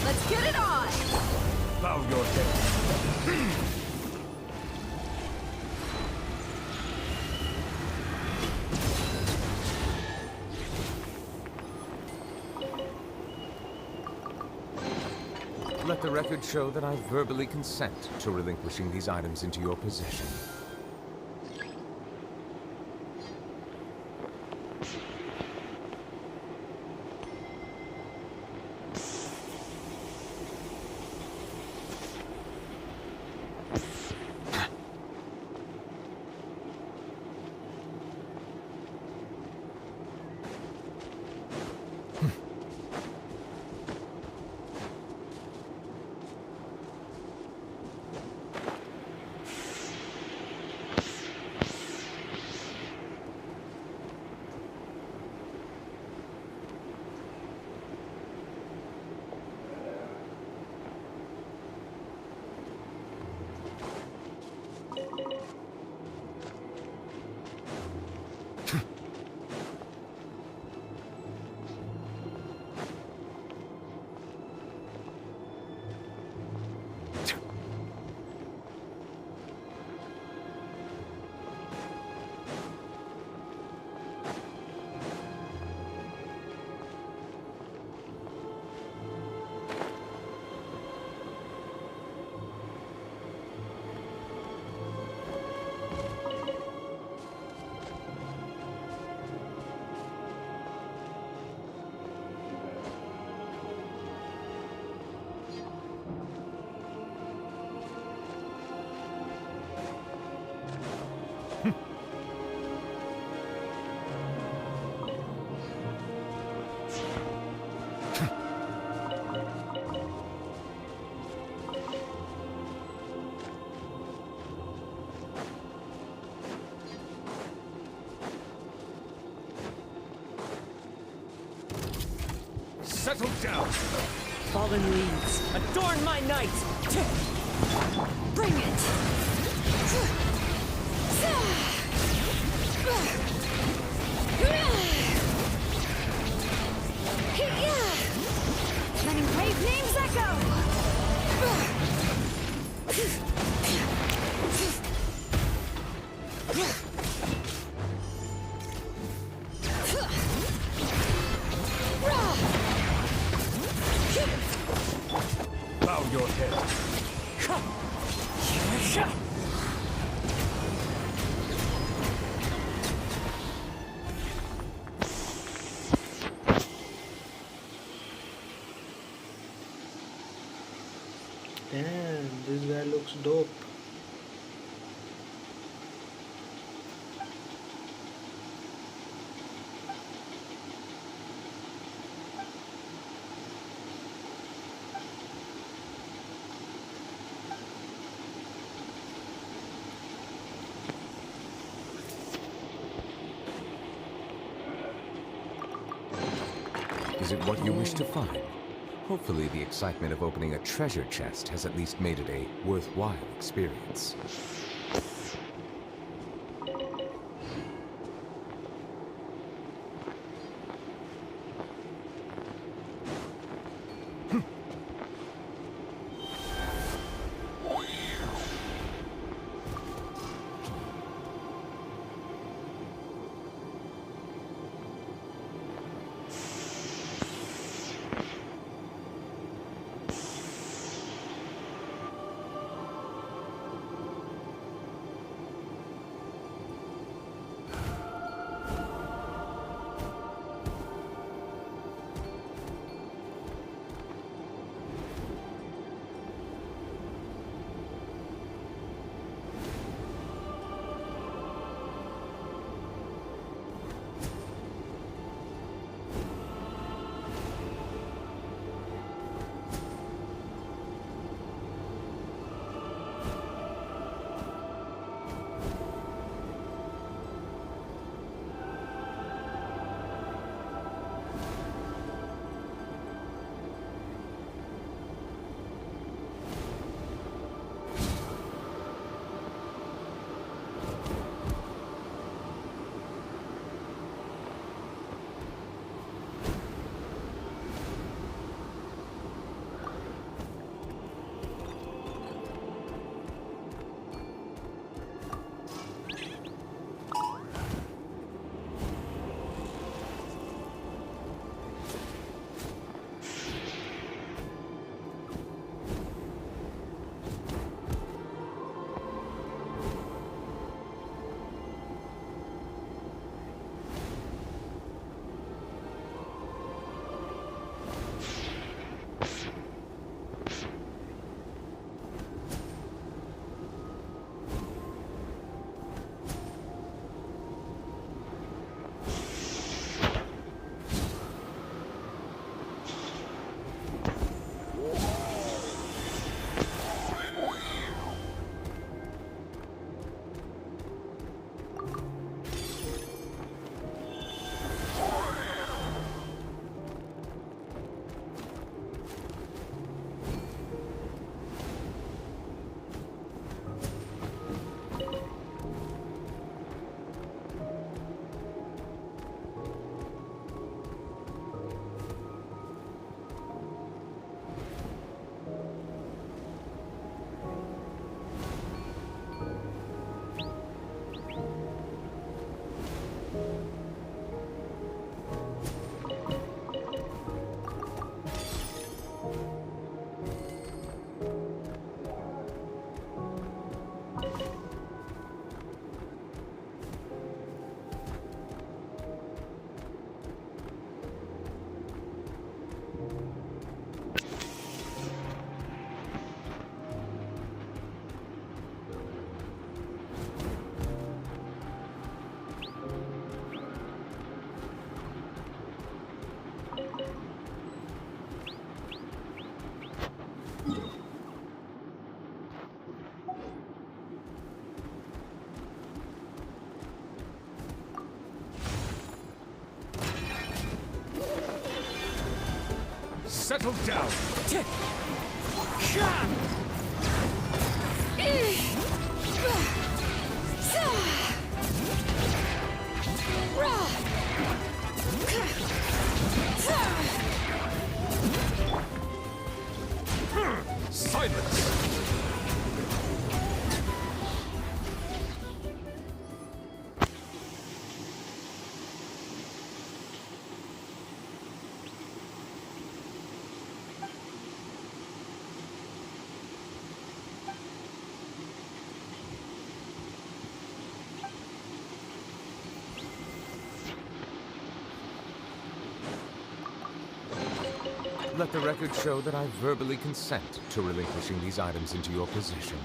Let's get it on. Bow your head. Let the record show that I verbally consent to relinquishing these items into your possession. Settle down. Fallen leaves, adorn my night! Bring it! Letting brave names echo! Bow your head. Damn, this guy looks dope. Is it what you wish to find? Hopefully the excitement of opening a treasure chest has at least made it a worthwhile experience. Settle down. Silence. Let the record show that I verbally consent to relinquishing these items into your possession.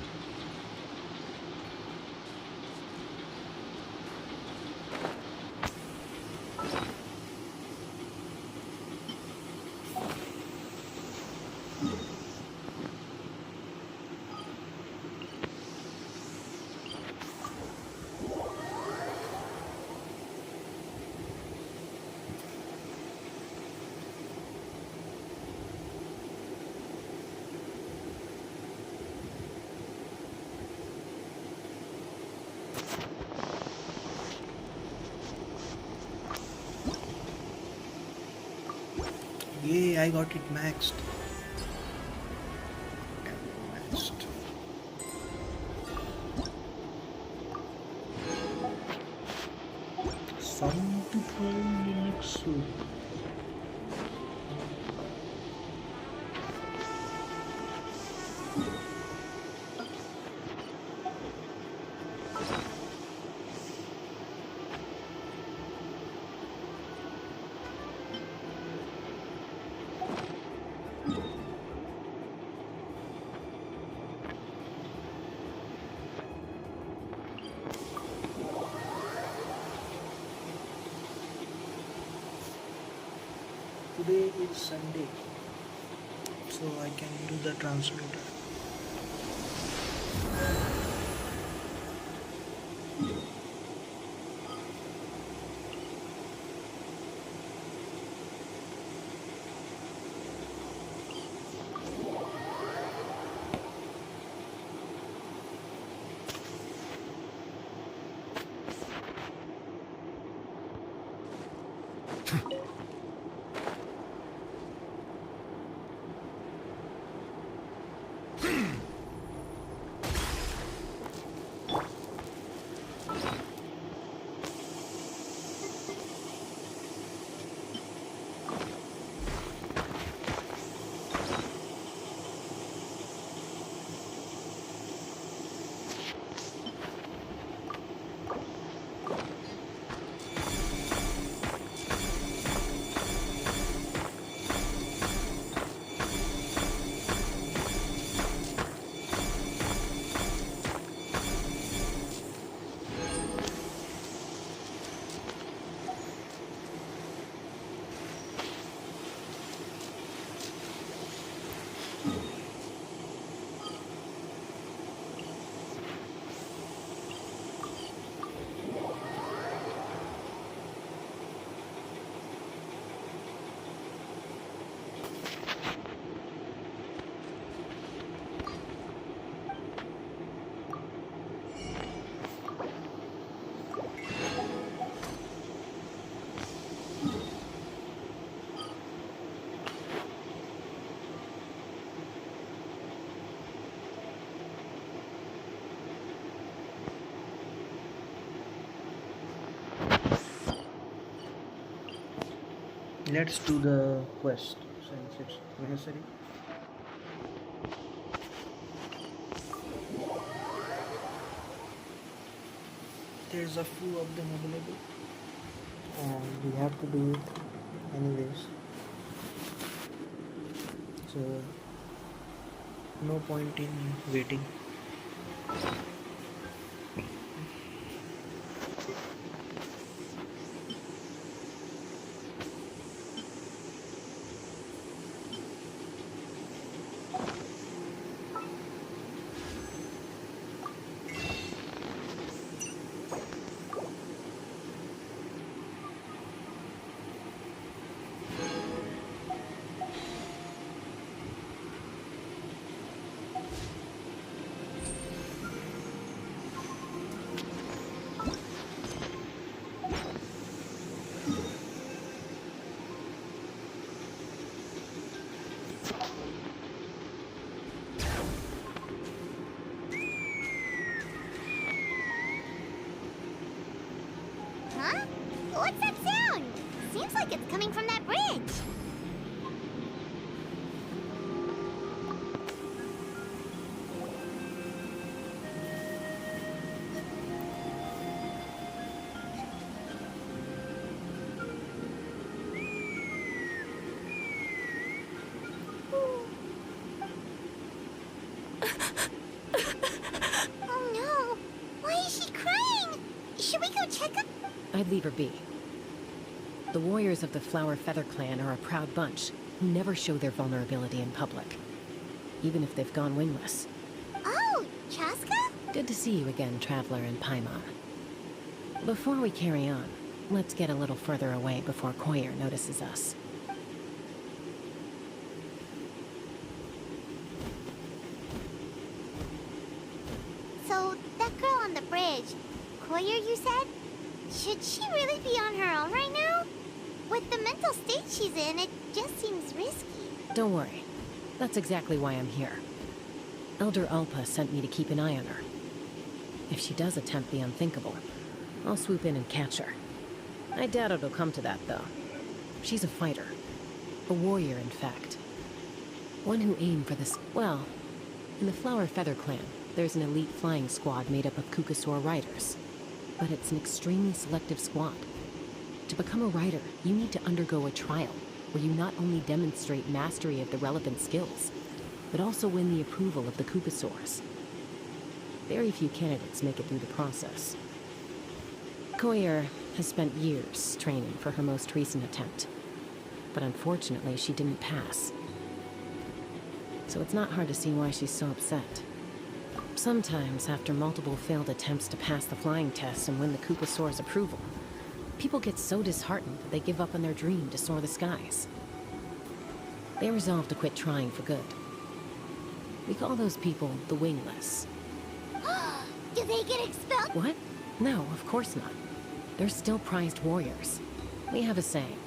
Yay, I got it maxed. Maxed. $75 minutes. Today is Sunday, so I can do the transmitter. Let's do the quest since it's necessary. There's a few of them available and we have to do it anyways, so no point in waiting. coming from that bridge. Oh no! Why is she crying? Should we go check up? I'd leave her be. The warriors of the Flower Feather clan are a proud bunch who never show their vulnerability in public, even if they've gone wingless. Oh, Chaska? Good to see you again, Traveler and Paimon. Before we carry on, let's get a little further away before Koyer notices us. So, that girl on the bridge, Koyer, you said? Should she really be on her own right now? With the mental state she's in, it just seems risky. Don't worry. That's exactly why I'm here. Elder Alpa sent me to keep an eye on her. If she does attempt the unthinkable, I'll swoop in and catch her. I doubt it'll come to that, though. She's a fighter. A warrior, in fact. One who aimed for this... Well, in the Flower Feather clan, there's an elite flying squad made up of Kukasaur riders. But it's an extremely selective squad. To become a rider, you need to undergo a trial, where you not only demonstrate mastery of the relevant skills, but also win the approval of the Kukasaurs. Very few candidates make it through the process. Koyer has spent years training for her most recent attempt, but unfortunately she didn't pass. So it's not hard to see why she's so upset. Sometimes, after multiple failed attempts to pass the flying test and win the Kukasaur's approval, people get so disheartened that they give up on their dream to soar the skies. They resolve to quit trying for good. We call those people the wingless. Do they get expelled? What? No, of course not. They're still prized warriors. We have a saying.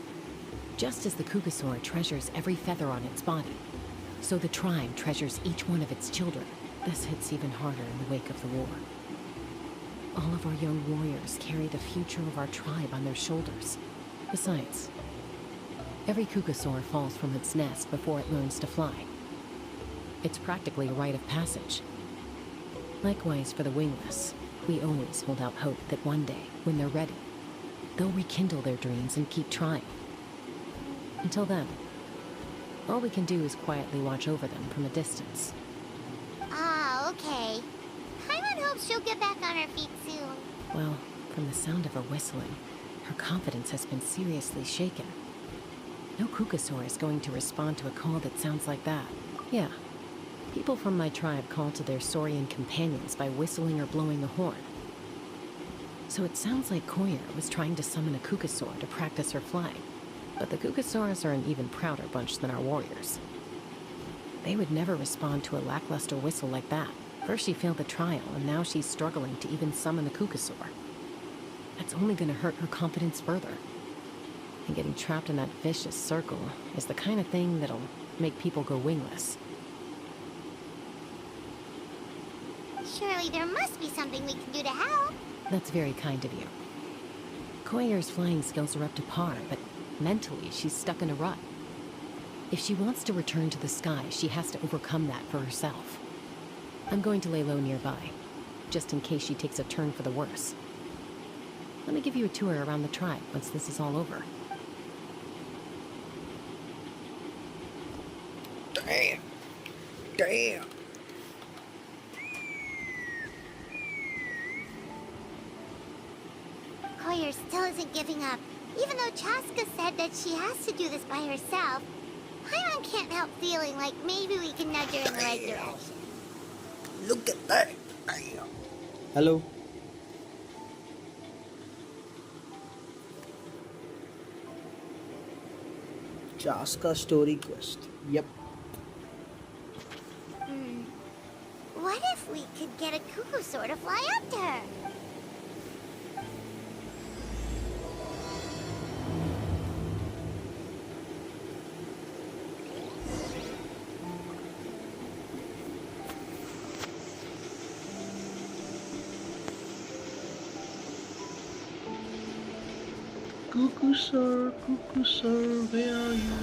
Just as the Kukasaur treasures every feather on its body, so the tribe treasures each one of its children. This hits even harder in the wake of the war. All of our young warriors carry the future of our tribe on their shoulders. Besides, every Kukasaur falls from its nest before it learns to fly. It's practically a rite of passage. Likewise for the wingless, we always hold out hope that one day, when they're ready, they'll rekindle their dreams and keep trying. Until then, all we can do is quietly watch over them from a distance. Ah, okay. Paimon hopes she'll get back on her feet soon. Well, from the sound of her whistling, her confidence has been seriously shaken. No Kukasaur is going to respond to a call that sounds like that. Yeah, people from my tribe call to their Saurian companions by whistling or blowing a horn. So it sounds like Koyer was trying to summon a Kukasaur to practice her flying. But the Kukasaurs are an even prouder bunch than our warriors. They would never respond to a lackluster whistle like that. First she failed the trial, and now she's struggling to even summon the Kukasaur. That's only gonna hurt her confidence further. And getting trapped in that vicious circle is the kind of thing that'll make people go wingless. Surely there must be something we can do to help. That's very kind of you. Koyer's flying skills are up to par, but mentally she's stuck in a rut. If she wants to return to the sky, she has to overcome that for herself. I'm going to lay low nearby, just in case she takes a turn for the worse. Let me give you a tour around the tribe once this is all over. Damn. Damn. Koyer still isn't giving up. Even though Chaska said that she has to do this by herself, Paimon can't help feeling like maybe we can nudge her in the right direction. Look at that. Damn. Hello. Chaska story quest. Yep. What if we could get a Kukasaur to fly up to her? Cuckoo sir, where are you?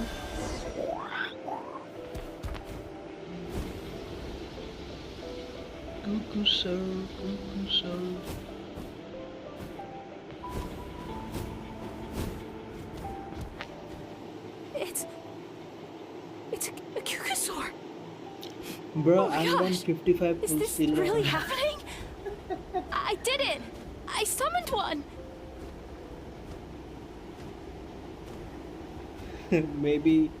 Cuckoo sir, cuckoo sir. It's a Kukusaur. Bro, Oh my I'm gosh. 155 Is full this still. really happening? I did it! I summoned one! maybe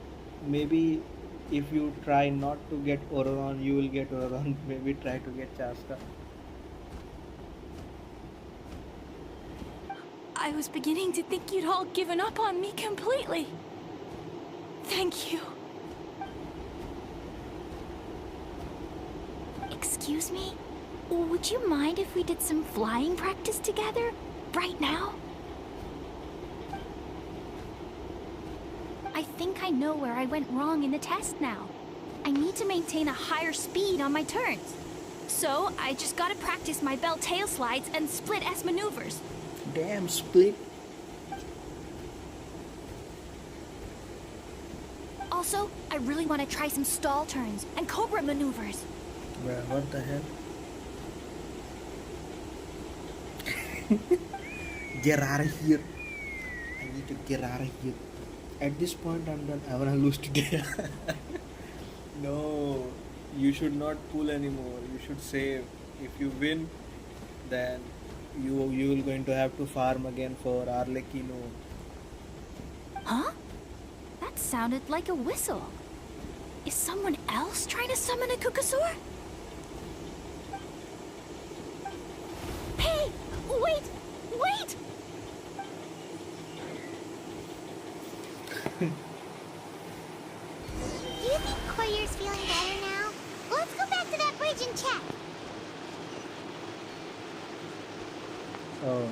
if you try not to get Ororon, you will get Ororon. Maybe try to get Chaska. I was beginning to think you'd all given up on me completely. Thank you. Excuse me? Would you mind if we did some flying practice together? Right now? I think I know where I went wrong in the test now. I need to maintain a higher speed on my turns. So, I just gotta practice my bell tail slides and split S maneuvers. Damn, split. Also, I really want to try some stall turns and cobra maneuvers. Bruh, what the hell? Get out of here. I need to get out of here. At this point, I'm done. I wanna lose today. No, you should not pull anymore. You should save. If you win, then you will going to have to farm again for Arlecchino. Huh? That sounded like a whistle. Is someone else trying to summon a Kukusaur? Hey! Wait! Wait! Do you think Koyer's feeling better now? Let's go back to that bridge and check. Oh.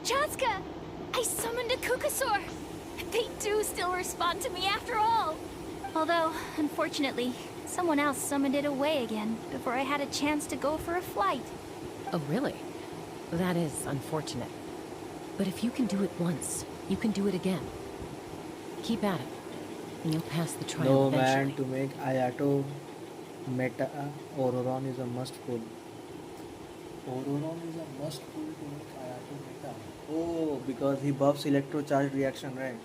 Chaska! I summoned a Kukusaur! They do still respond to me after all! Although, unfortunately, someone else summoned it away again before I had a chance to go for a flight. Oh, really? That is unfortunate. But if you can do it once, you can do it again. Keep at it, and you'll pass the trial No eventually. man, to make Ayato meta, Ororon is a must pull. Ororon is a must pull to make Ayato meta. Oh, because he buffs electro charge reaction, right?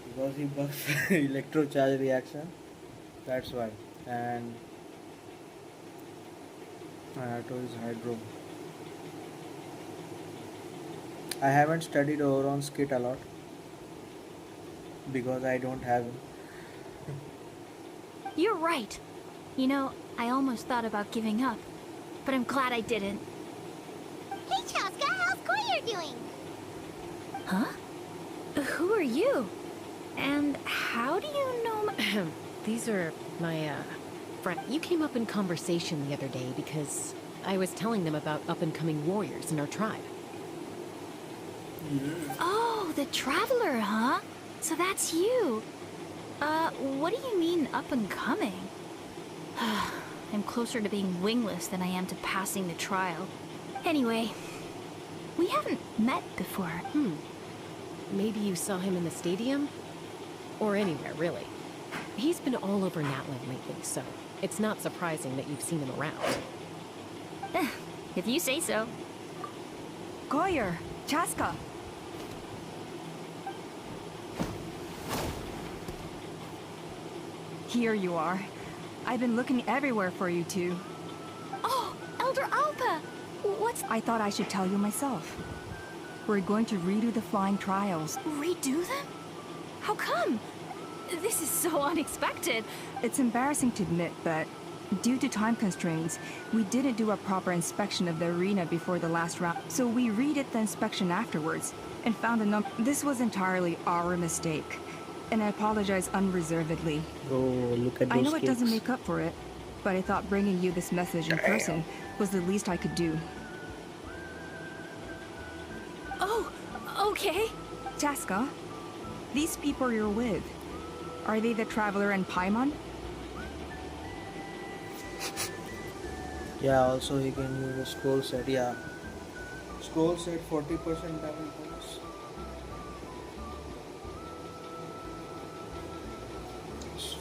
Because he buffs electro charge reaction. That's why. And Ayato is Hydro. I haven't studied Ororon's kit a lot because I don't have him. You're right. You know, I almost thought about giving up, but I'm glad I didn't. Hey, Chaska, how's Koyer doing? Huh? Who are you? And how do you know my... These are my, friend. You came up in conversation the other day because I was telling them about up-and-coming warriors in our tribe. Oh, the Traveler, huh? So that's you. What do you mean up and coming? I'm closer to being wingless than I am to passing the trial. Anyway, we haven't met before. Maybe you saw him in the stadium? Or anywhere, really. He's been all over Natlan lately, so it's not surprising that you've seen him around. If you say so. Koyer, Chaska. Here you are. I've been looking everywhere for you two. Oh, Elder Alpa! What's... I thought I should tell you myself. We're going to redo the flying trials. redo them? How come? This is so unexpected. It's embarrassing to admit, but due to time constraints, we didn't do a proper inspection of the arena before the last round. So we redid the inspection afterwards and found a number. This was entirely our mistake. and I apologize unreservedly. Oh, look at I those know it doesn't cakes. make up for it, but I thought bringing you this message in person was the least I could do. Oh, okay. Chaska, these people you're with, are they the Traveler and Paimon? Yeah, also he can use a scroll set. Yeah, scroll set 40% damage bonus.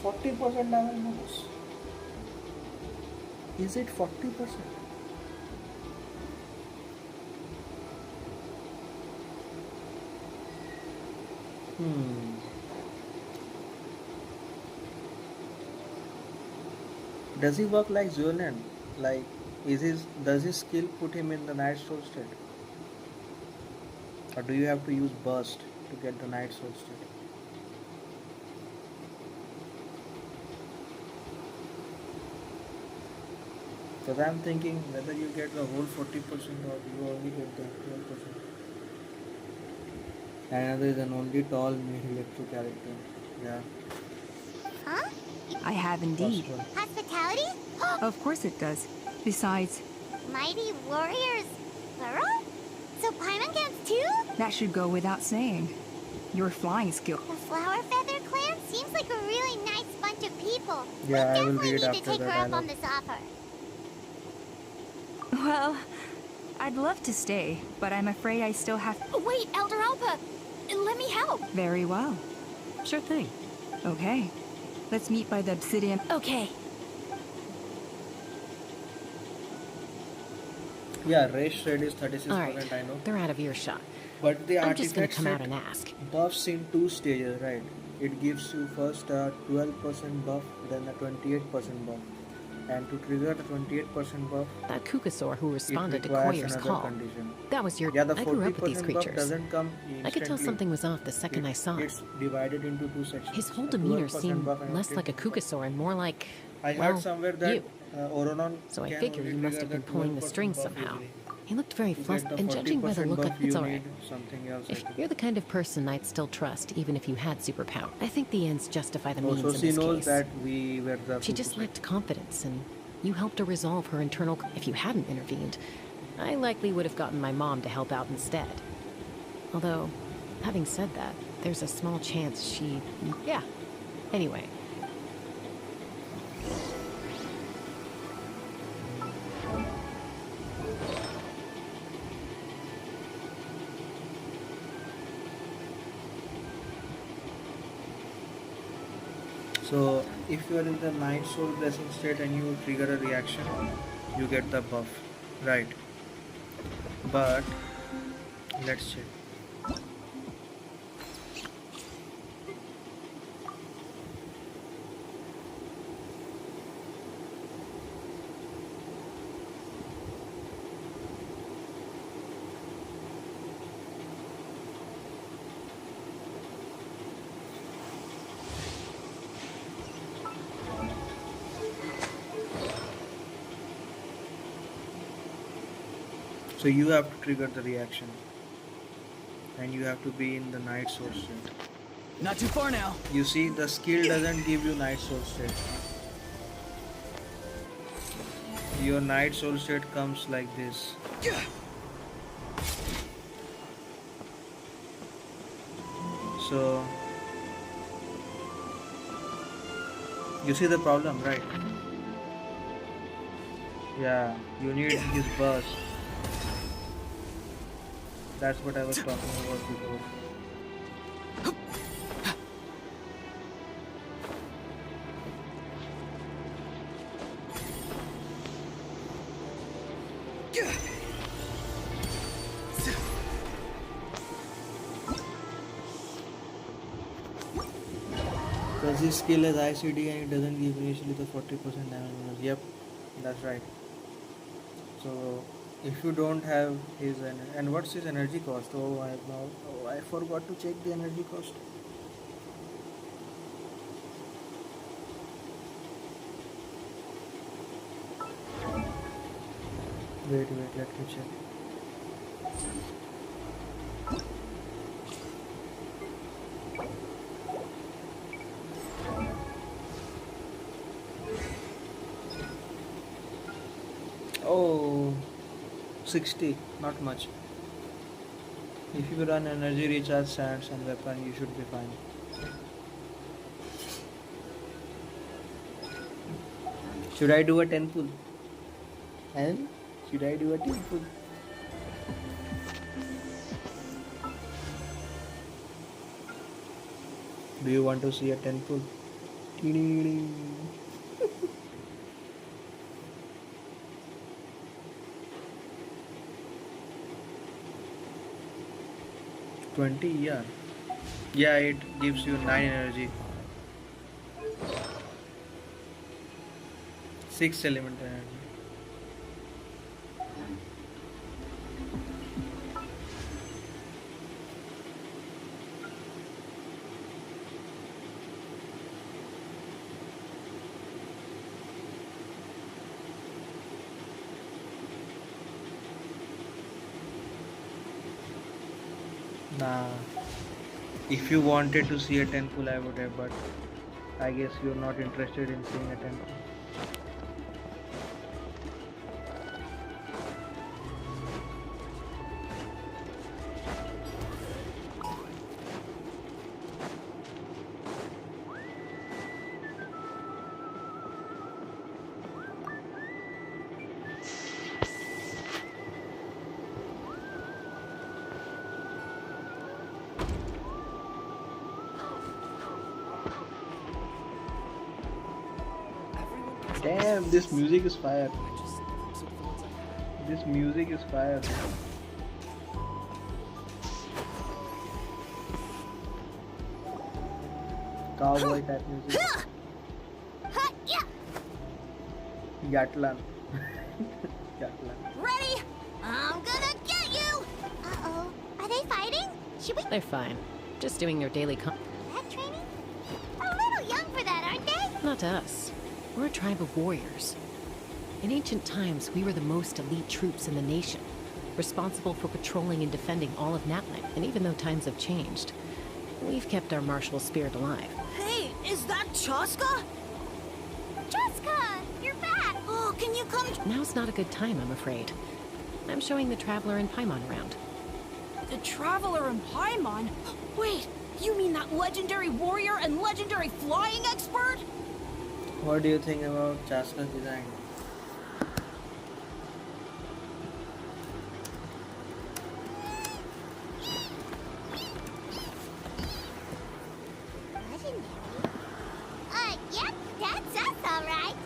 40% damage bonus. Is it 40%? Hmm. Does he work like Zunan? Like, does his skill put him in the Night Soul state? Or do you have to use burst to get the Night Soul state? Because I'm thinking whether you get the whole 40% or you only get the 12%. Another is an only tall male electro character. Yeah, Huh? I have indeed. possible. Hospitality? Of course it does. Besides, Mighty warriors, plural? So Paimon counts too? that should go without saying. Your flying skill. The Flower Feather clan seems like a really nice bunch of people. Yeah, we I will definitely read need to after take the her up on dialogue. this offer. Well, I'd love to stay, but I'm afraid I still have... Wait, Elder Alpa. Let me help. Very well. Sure thing. Okay. Let's meet by the obsidian... Okay. Yeah, race rate is 36%, Alright, I know. they're out of earshot. But the I'm just gonna artifact come out set and ask. buffs in two stages, right? It gives you first a 12% buff, then a 28% buff. And to trigger the 28% buff, That Kukasaur who it responded to requires Koyer's another call. condition. That was your... Yeah, the I grew up with these 40% buff creatures. doesn't come instantly. I could tell something was off the second I saw it. It's divided into two sections. His whole A demeanor 12% seemed buff and a less like a 15% buff. Kukasaur and more like... I heard well, somewhere that you. Oronon So I can figure only you must trigger have been the pulling the 12% strings buff somehow. easily. He looked very To get flustered, the and judging by the 40% look, buff, it's you alright. need something else, I If think. you're the kind of person I'd still trust, even if you had superpower, I think the ends justify the means Also, in she this knows case. that we were the She just Fukusa. lacked confidence, and you helped her resolve her internal... If you hadn't intervened, I likely would have gotten my mom to help out instead. Although, having said that, there's a small chance she... Yeah. Anyway. So, if you are in the Night Soul Blessing state and you trigger a reaction, you get the buff, right? But let's check. So you have to trigger the reaction, and you have to be in the Night Soul state. Not too far now. You see, the skill doesn't give you Night Soul state. Your Night Soul state comes like this. So you see the problem, right? Yeah, you need his burst. That's what I was talking about before. Because his skill is ICD and it doesn't give initially the 40% damage bonus. Yep, that's right. So if you don't have his and what's his energy cost? I forgot to check the energy cost. Wait, let me check. Oh, 60, not much. If you run energy recharge sands and weapon, you should be fine. Should I do a 10 pull? And should I do a 10 pull? Do you want to see a 10 pull? 20, yeah. Yeah, it gives you 9 energy. 6 element energy. Nah. If you wanted to see a 10 pull, I would have, but I guess you're not interested in seeing a 10 pull. Damn, this music is fire. This music is fire. Cowboy type music. Yatlan. Yatlan. Ready? I'm gonna get you! Uh-oh. Are they fighting? Should we... They're fine. Just doing their daily that training? A little young for that, aren't they? Not to us. We're a tribe of warriors. In ancient times, we were the most elite troops in the nation, responsible for patrolling and defending all of Natlan. And even though times have changed, we've kept our martial spirit alive. Hey, is that Chaska? Jessica, you're back! Oh, can you come? Now's not a good time, I'm afraid. I'm showing the Traveler and Paimon around. The Traveler and Paimon? Wait, you mean that legendary warrior and legendary flying expert? What do you think about Chaska's design? Legendary? Yep, that's us, alright.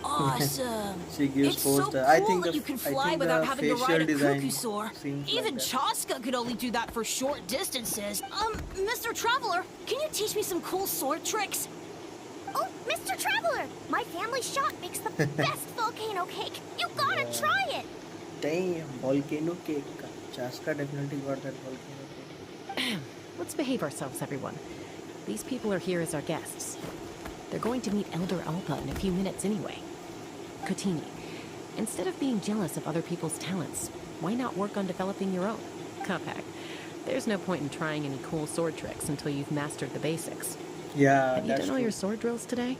Awesome. She gives It's force so the. cool I think that the. you can I fly think without the having to ride facial a design Kukusaur. seems Even like that. Chaska could only do that for short distances. Mr. Traveler, can you teach me some cool sword tricks? Oh, Mr. Traveler! My family shop makes the best volcano cake. You gotta try it! Damn, volcano cake. Chaska definitely got that volcano cake. Let's behave ourselves, everyone. These people are here as our guests. They're going to meet Elder Alpa in a few minutes anyway. Kotini, instead of being jealous of other people's talents, why not work on developing your own? Kapak, there's no point in trying any cool sword tricks until you've mastered the basics. Yeah, Have you that's done all true. your sword drills today?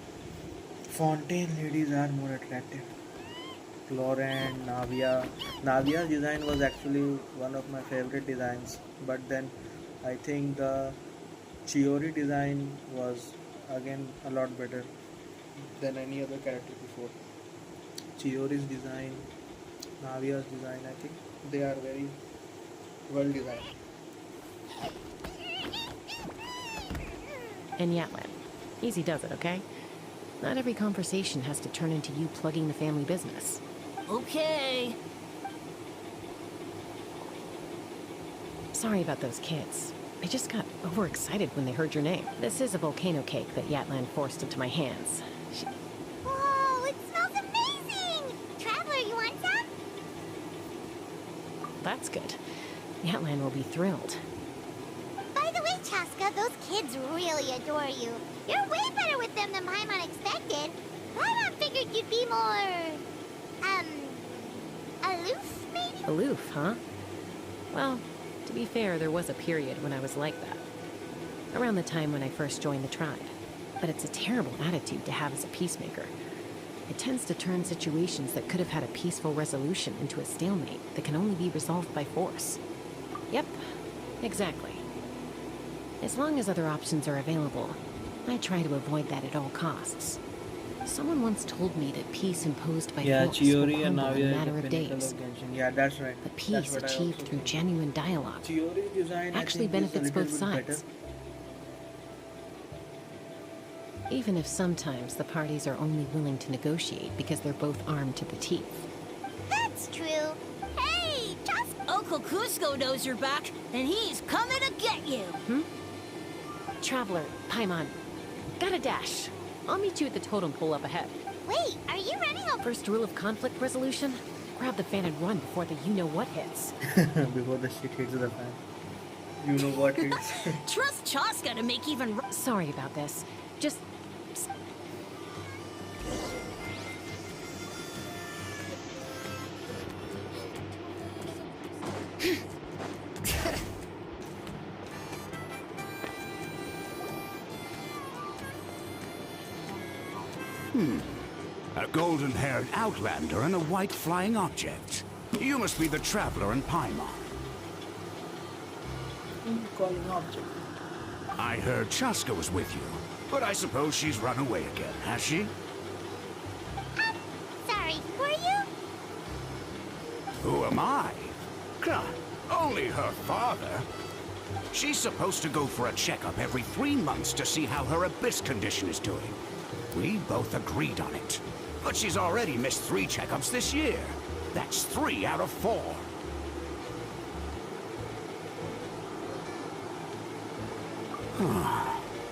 Fontaine ladies are more attractive. Flora and Navia. Navia's design was actually one of my favorite designs, but then I think the Chiori design was again a lot better than any other character before. Chiori's design, Navia's design, I think they are very well designed. And Yatlan. Easy does it, okay? Not every conversation has to turn into you plugging the family business. Okay. Sorry about those kids. They just got overexcited when they heard your name. This is a volcano cake that Yatlan forced into my hands. Whoa, it smells amazing! Traveler, you want some? That's good. Yatlan will be thrilled. By the way, Chaska, those kids really adore you. You're way better with them than Paimon expected. Paimon figured you'd be more... aloof, maybe? Aloof, huh? Well, to be fair, there was a period when I was like that. Around the time when I first joined the tribe. but it's a terrible attitude to have as a peacemaker. It tends to turn situations that could have had a peaceful resolution into a stalemate that can only be resolved by force. Yep, exactly. As long as other options are available, I try to avoid that at all costs. Someone once told me that peace imposed by Yeah, force will Chiori and crumble in a Navi are matter the of pinnacle days. of Genshin. Yeah, that's right. But That's peace what I achieved also through think. genuine dialogue Chiori's design, I actually think, is a benefits little both bit sides. better. Even if sometimes the parties are only willing to negotiate because they're both armed to the teeth. That's true. Hey, just Uncle Cusco knows you're back, and he's coming to get you. Traveler, Paimon, got a dash. I'll meet you at the totem pole up ahead. wait. Are you running over? First rule of conflict resolution? Grab the fan and run before the you-know-what hits. Before the shit hits the fan. You know what it is. Trust Chaska to make even. Sorry about this. Just... A golden-haired outlander and a white flying object. You must be the traveler in Paimon. Calling object. I heard Chaska was with you, but I suppose she's run away again, has she? Sorry, who are you? Who am I? God, only her father. She's supposed to go for a checkup every 3 months to see how her abyss condition is doing. We both agreed on it. But she's already missed 3 checkups this year. That's 3 out of 4.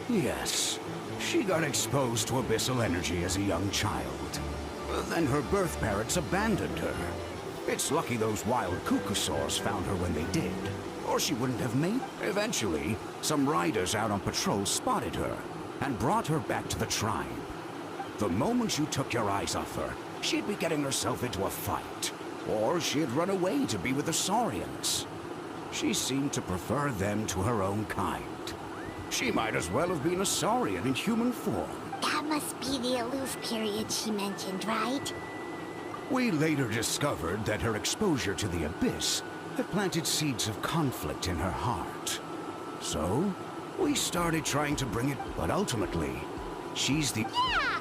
Yes. She got exposed to abyssal energy as a young child. Then her birth parents abandoned her. It's lucky those wild cuckoosaurs found her when they did, or she wouldn't have made. Eventually, some riders out on patrol spotted her and brought her back to the tribe. The moment you took your eyes off her, she'd be getting herself into a fight, or she'd run away to be with the Saurians. She seemed to prefer them to her own kind. She might as well have been a Saurian in human form. That must be the aloof period she mentioned, right? We later discovered that her exposure to the Abyss had planted seeds of conflict in her heart. So, we started trying to bring it, but ultimately, she's the... Yeah,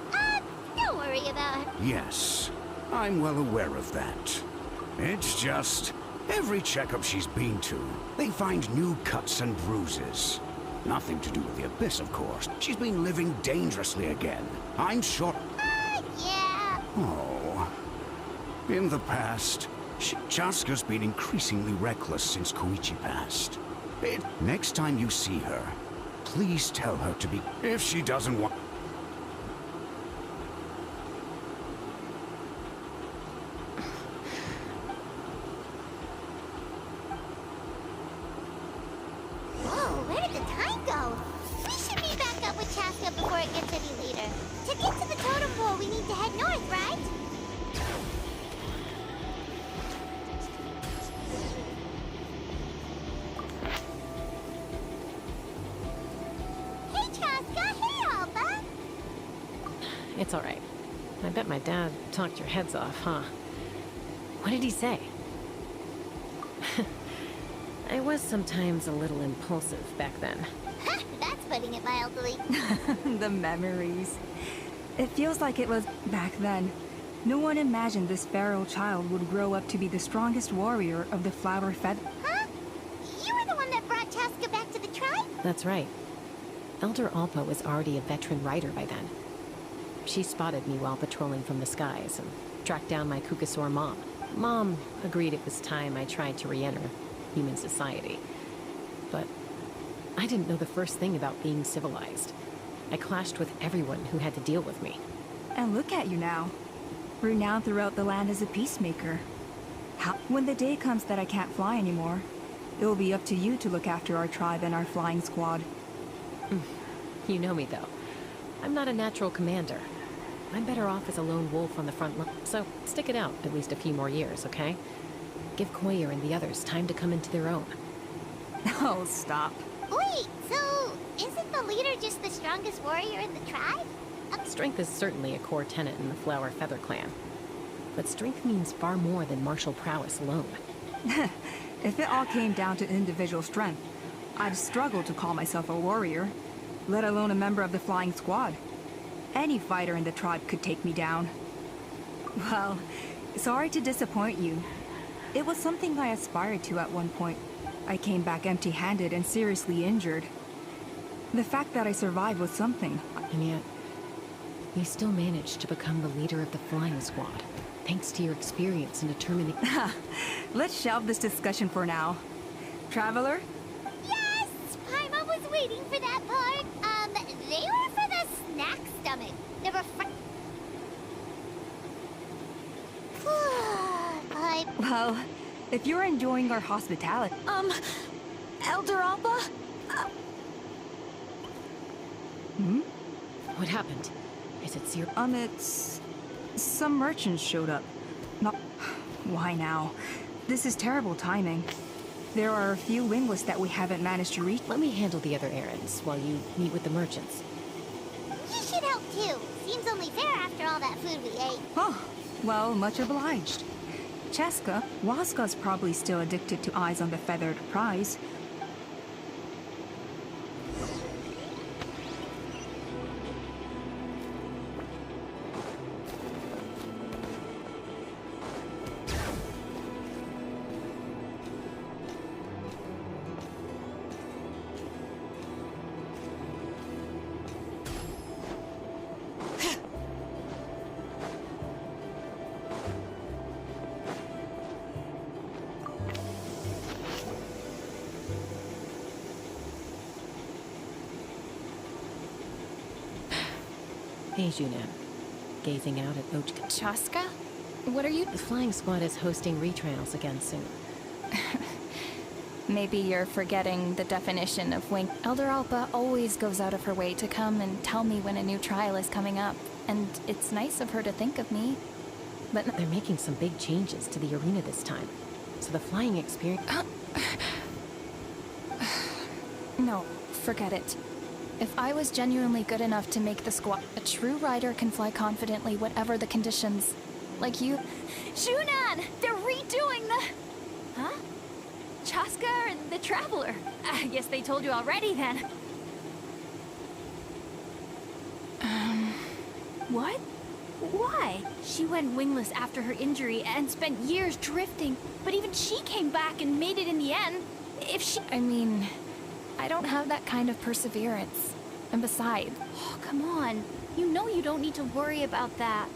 don't worry about her. Yes, I'm well aware of that. It's just, every checkup she's been to, they find new cuts and bruises. Nothing to do with the Abyss, of course. She's been living dangerously again. I'm sure... Yeah. Oh. In the past, Chaska's been increasingly reckless since Koichi passed. Next time you see her, please tell her to be... If she doesn't want... Whoa, where did the time go? We should meet back up with Chaska before it gets any later. To get to the totem pole, we need to head north, right? Hey, Chaska. Hey, Alba. It's all right. I bet my dad talked your heads off, huh? What did he say? I was sometimes a little impulsive back then. That's putting it mildly. The memories. It feels like it was back then. No one imagined this feral child would grow up to be the strongest warrior of the flower feather. Huh? You were the one that brought Chaska back to the tribe? That's right. Elder Alpa was already a veteran rider by then. She spotted me while patrolling from the skies and tracked down my Kukasaur mom. Mom agreed it was time I tried to re-enter human society. But I didn't know the first thing about being civilized. I clashed with everyone who had to deal with me. And look at you now. Renowned throughout the land as a peacemaker. When the day comes that I can't fly anymore, it will be up to you to look after our tribe and our flying squad. You know me, though. I'm not a natural commander. I'm better off as a lone wolf on the front line. So, stick it out at least a few more years, okay? Give Koyer and the others time to come into their own. Oh, stop. Wait, so isn't the leader just the strongest warrior in the tribe? Strength is certainly a core tenet in the Flower Feather clan. But strength means far more than martial prowess alone. If it all came down to individual strength, I'd struggle to call myself a warrior, let alone a member of the flying squad. Any fighter in the tribe could take me down. Well, sorry to disappoint you. It was something I aspired to at one point. I came back empty-handed and seriously injured. The fact that I survived was something. And yet, you still managed to become the leader of the flying squad, thanks to your experience and determination. Let's shelve this discussion for now. Traveler? Yes! Paimon was waiting for that part. They were for the snack stomach. They were but... Well, if you're enjoying our hospitality... Elder Alpa? What happened? Is it serious? It's... Some merchants showed up. Not... Why now? This is terrible timing. There are a few wingless that we haven't managed to reach. Let me handle the other errands while you meet with the merchants. You should help too. Seems only fair after all that food we ate. Oh, well, much obliged. Cheska, Waska's probably still addicted to Eyes on the Feathered Prize. Hey, Junan. Gazing out at Ochka. Chaska? What are you... The flying squad is hosting retrials again soon. Maybe you're forgetting the definition of wink. Elder Alpa always goes out of her way to come and tell me when a new trial is coming up. And it's nice of her to think of me. But They're making some big changes to the arena this time. So the flying experience... no, forget it. If I was genuinely good enough to make the squad, a true rider can fly confidently whatever the conditions. Like you. Shunan! They're redoing the... Huh? Chaska or the Traveler? I guess they told you already then. What? Why? She went wingless after her injury and spent years drifting, but even she came back and made it in the end. If she... I mean... I don't have that kind of perseverance. And besides... Oh, come on. You know you don't need to worry about that.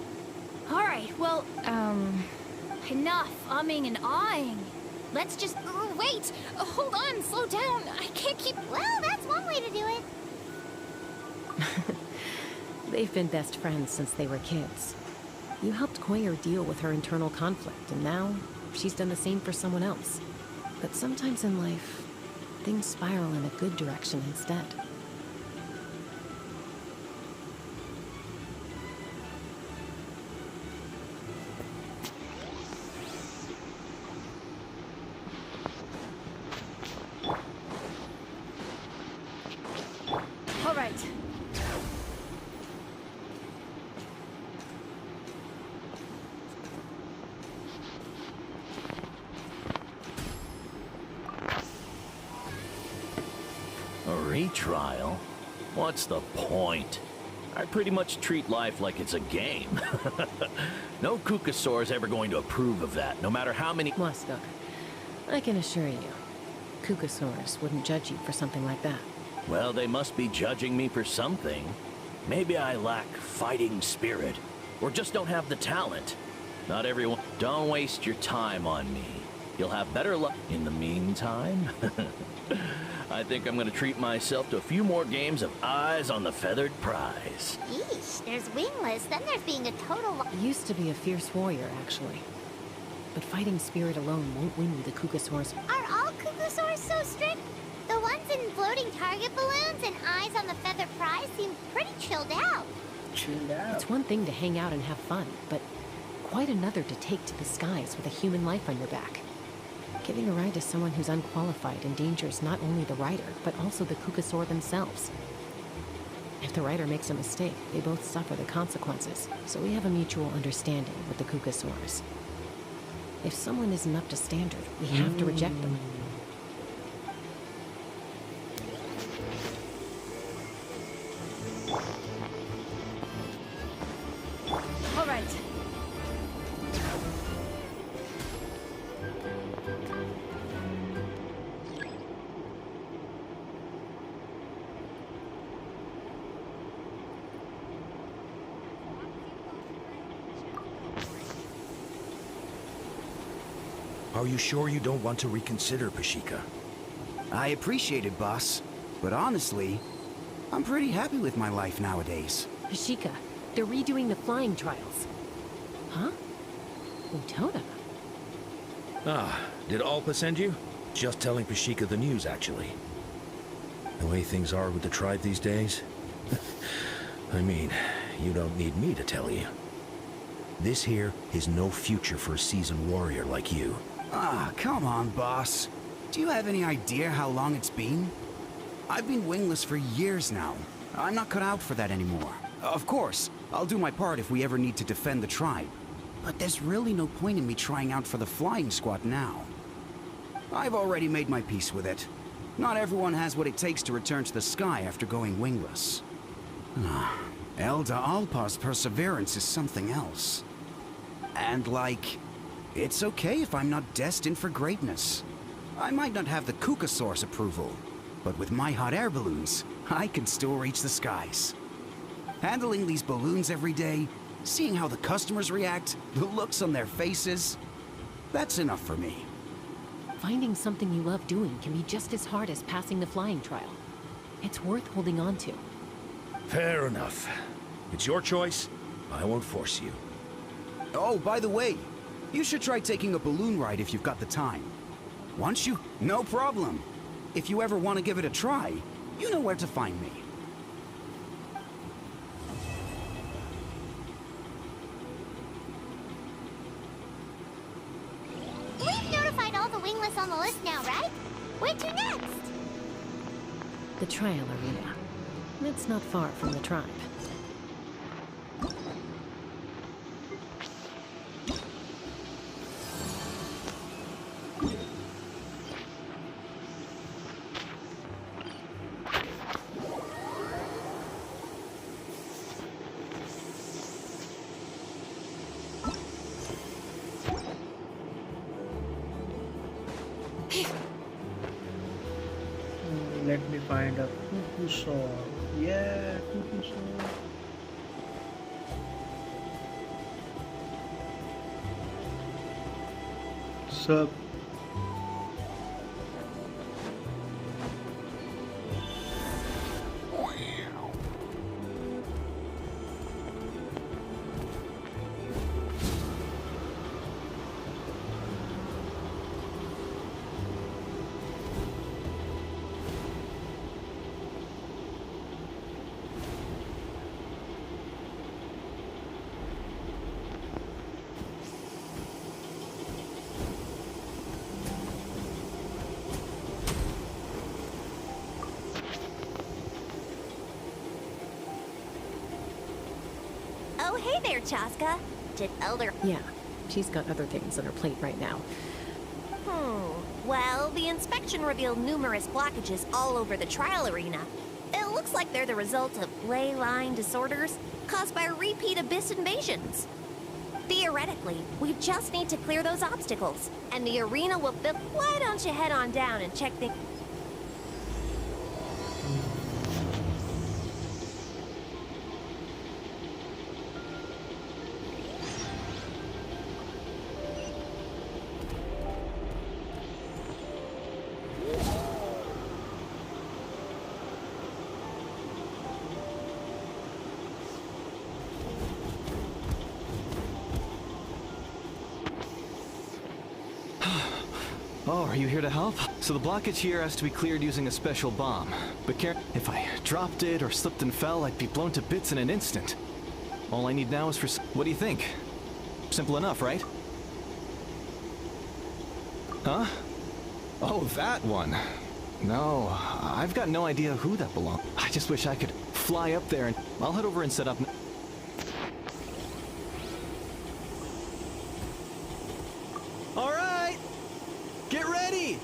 Alright, well, enough umming and ahhing. Let's just... wait! Hold on, slow down. I can't keep... Well, that's one way to do it. They've been best friends since they were kids. You helped Koyer deal with her internal conflict, and now she's done the same for someone else. But sometimes in life, things spiral in a good direction instead. All right. A retrial? What's the point? I pretty much treat life like it's a game. No Kukasaur is ever going to approve of that, no matter how many... Waska, I can assure you, Kukasaurus wouldn't judge you for something like that. Well, they must be judging me for something. Maybe I lack fighting spirit, or just don't have the talent. Not everyone... Don't waste your time on me. You'll have better luck. In the meantime, I think I'm gonna treat myself to a few more games of Eyes on the Feathered Prize. Yeesh, there's wingless, then there's being a total... You used to be a fierce warrior, actually. But fighting spirit alone won't win you the Kukasaurus. Are all Kukusaurs so strict? The ones in floating target balloons and Eyes on the Feathered Prize seem pretty chilled out. Chilled out. It's one thing to hang out and have fun, but quite another to take to the skies with a human life on your back. Giving a ride to someone who's unqualified endangers not only the rider, but also the Kukasaur themselves. If the writer makes a mistake, they both suffer the consequences. So we have a mutual understanding with the Kukasaurs. If someone isn't up to standard, we have to reject them. All right. Are you sure you don't want to reconsider, Pashika? I appreciate it, boss. But honestly, I'm pretty happy with my life nowadays. Hashika, they're redoing the flying trials. Huh? Utona? Ah, did Alpa send you? Just telling Pashika the news, actually. The way things are with the tribe these days? I mean, you don't need me to tell you. This here is no future for a seasoned warrior like you. Ah, come on, boss. Do you have any idea how long it's been? I've been wingless for years now. I'm not cut out for that anymore. Of course, I'll do my part if we ever need to defend the tribe. But there's really no point in me trying out for the flying squad now. I've already made my peace with it. Not everyone has what it takes to return to the sky after going wingless. Elder Alpa's perseverance is something else. And like, it's okay if I'm not destined for greatness. I might not have the Kukasaur's approval, but with my hot air balloons, I can still reach the skies. Handling these balloons every day, seeing how the customers react, the looks on their faces, that's enough for me. Finding something you love doing can be just as hard as passing the flying trial. It's worth holding on to. Fair enough. It's your choice. I won't force you. Oh, by the way, you should try taking a balloon ride if you've got the time. Once you... No problem. If you ever want to give it a try, you know where to find me. We've notified all the wingless on the list now, right? Where to next? The trial arena. It's not far from the tribe. Let me find a Kukusaur. Yeah, Kukusaur. Sup? Oh, hey there, Chaska. Did Elder... Yeah, she's got other things on her plate right now. Well, the inspection revealed numerous blockages all over the trial arena. It looks like they're the result of ley line disorders caused by repeat abyss invasions. Theoretically, we just need to clear those obstacles, and the arena will fill... Why don't you head on down and check the... Oh, are you here to help? So the blockage here has to be cleared using a special bomb. But if I dropped it or slipped and fell, I'd be blown to bits in an instant. All I need now is for... What do you think? Simple enough, right? Huh? Oh, that one. No, I've got no idea who that belongs. I just wish I could fly up there and I'll head over and set up. All right, get ready.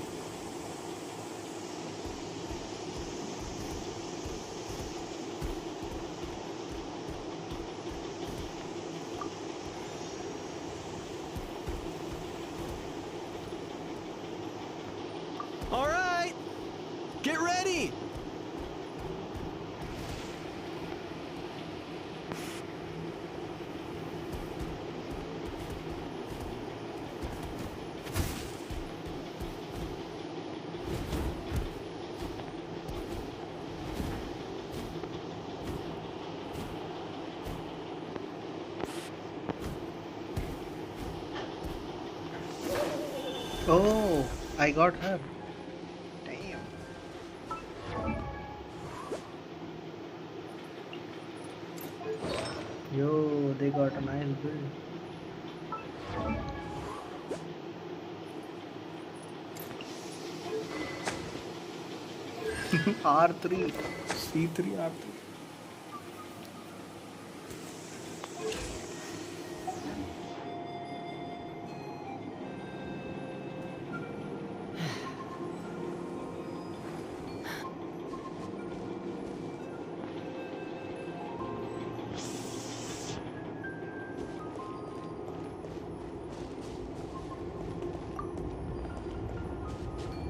All right, get ready. Oh, I got her. Damn. Yo, they got a nice build. R3, C3, R3.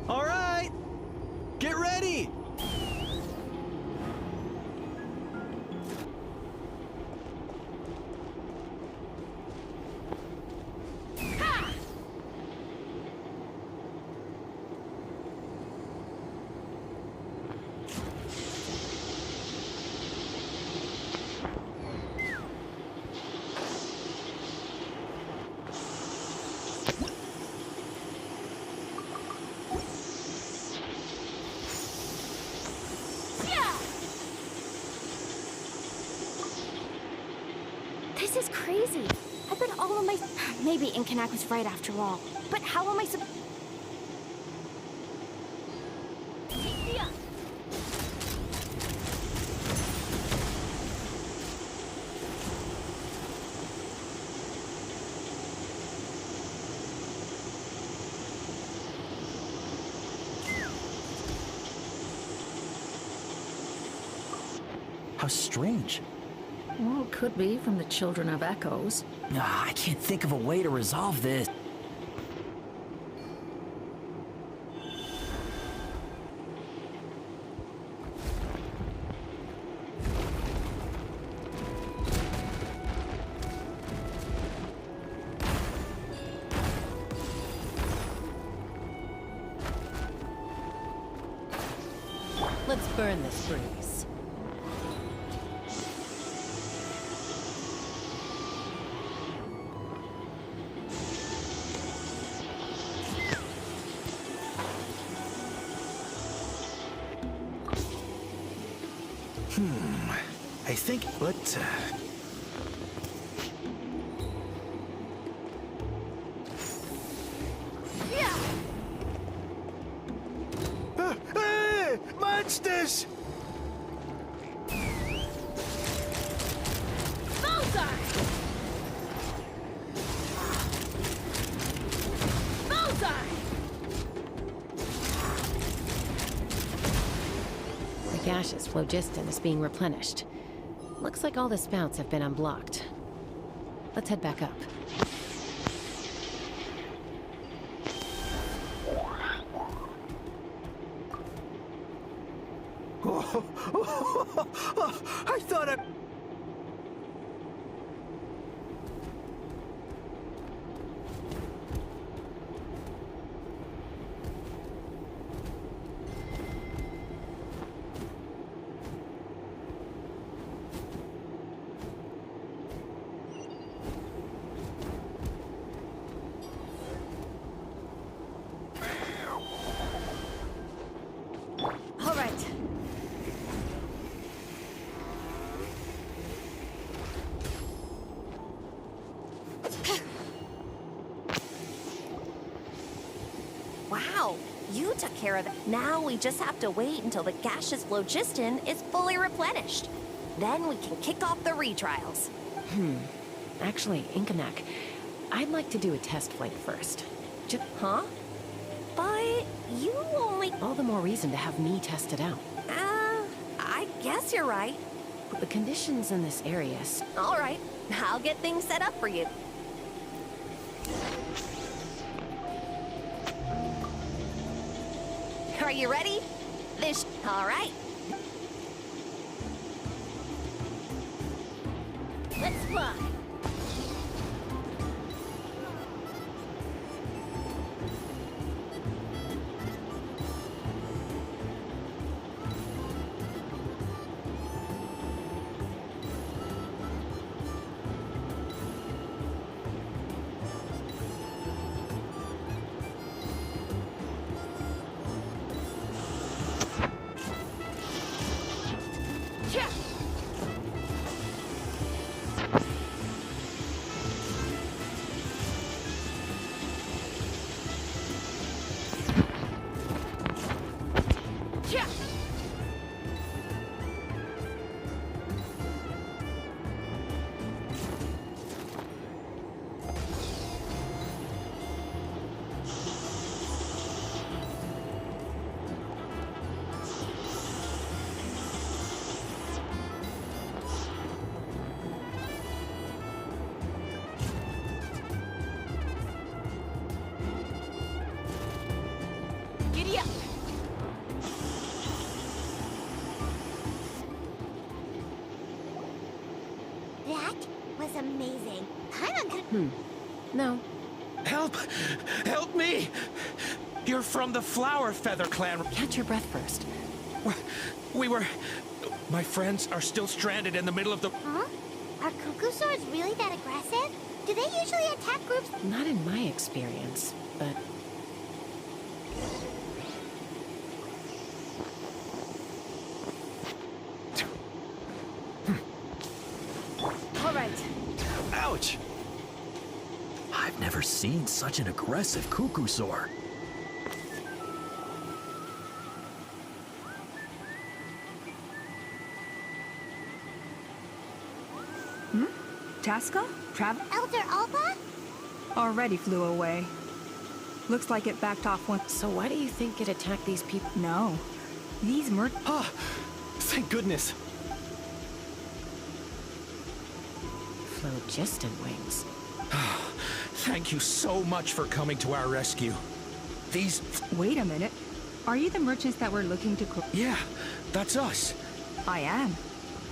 All right, get ready. This is crazy. I bet all of my... Maybe Inkanak was right after all. But how am I How strange. Well, it could be from the Children of Echoes. I can't think of a way to resolve this. Let's burn this breeze. I think, but, monsters! The gaseous phlogiston is being replenished. Looks like all the spouts have been unblocked. Let's head back up. I thought I... All right. Wow, you took care of it. Now we just have to wait until the gaseous phlogiston is fully replenished. Then we can kick off the retrials. Actually, Inkanak, I'd like to do a test flight first. Huh? But you only... All the more reason to have me test it out. I guess you're right. The conditions in this area... All right, I'll get things set up for you. Are you ready? All right. Let's fly. Giddy up! That was amazing. Paimon could... No. Help! Help me! You're from the Flower Feather clan. Catch your breath first. We were... My friends are still stranded in the middle of the... Huh? Are cuckoo swords really that aggressive? Do they usually attack groups? Not in my experience, but... All right. Ouch! I've never seen such an aggressive cuckoo soar. Tasca? Elder Alba? Already flew away. Looks like it backed off once. So why do you think it attacked these people? No. These Ah! Thank goodness! Phlogiston wings. Thank you so much for coming to our rescue. These... Wait a minute. Are you the merchants that were looking to... Yeah, that's us. I am.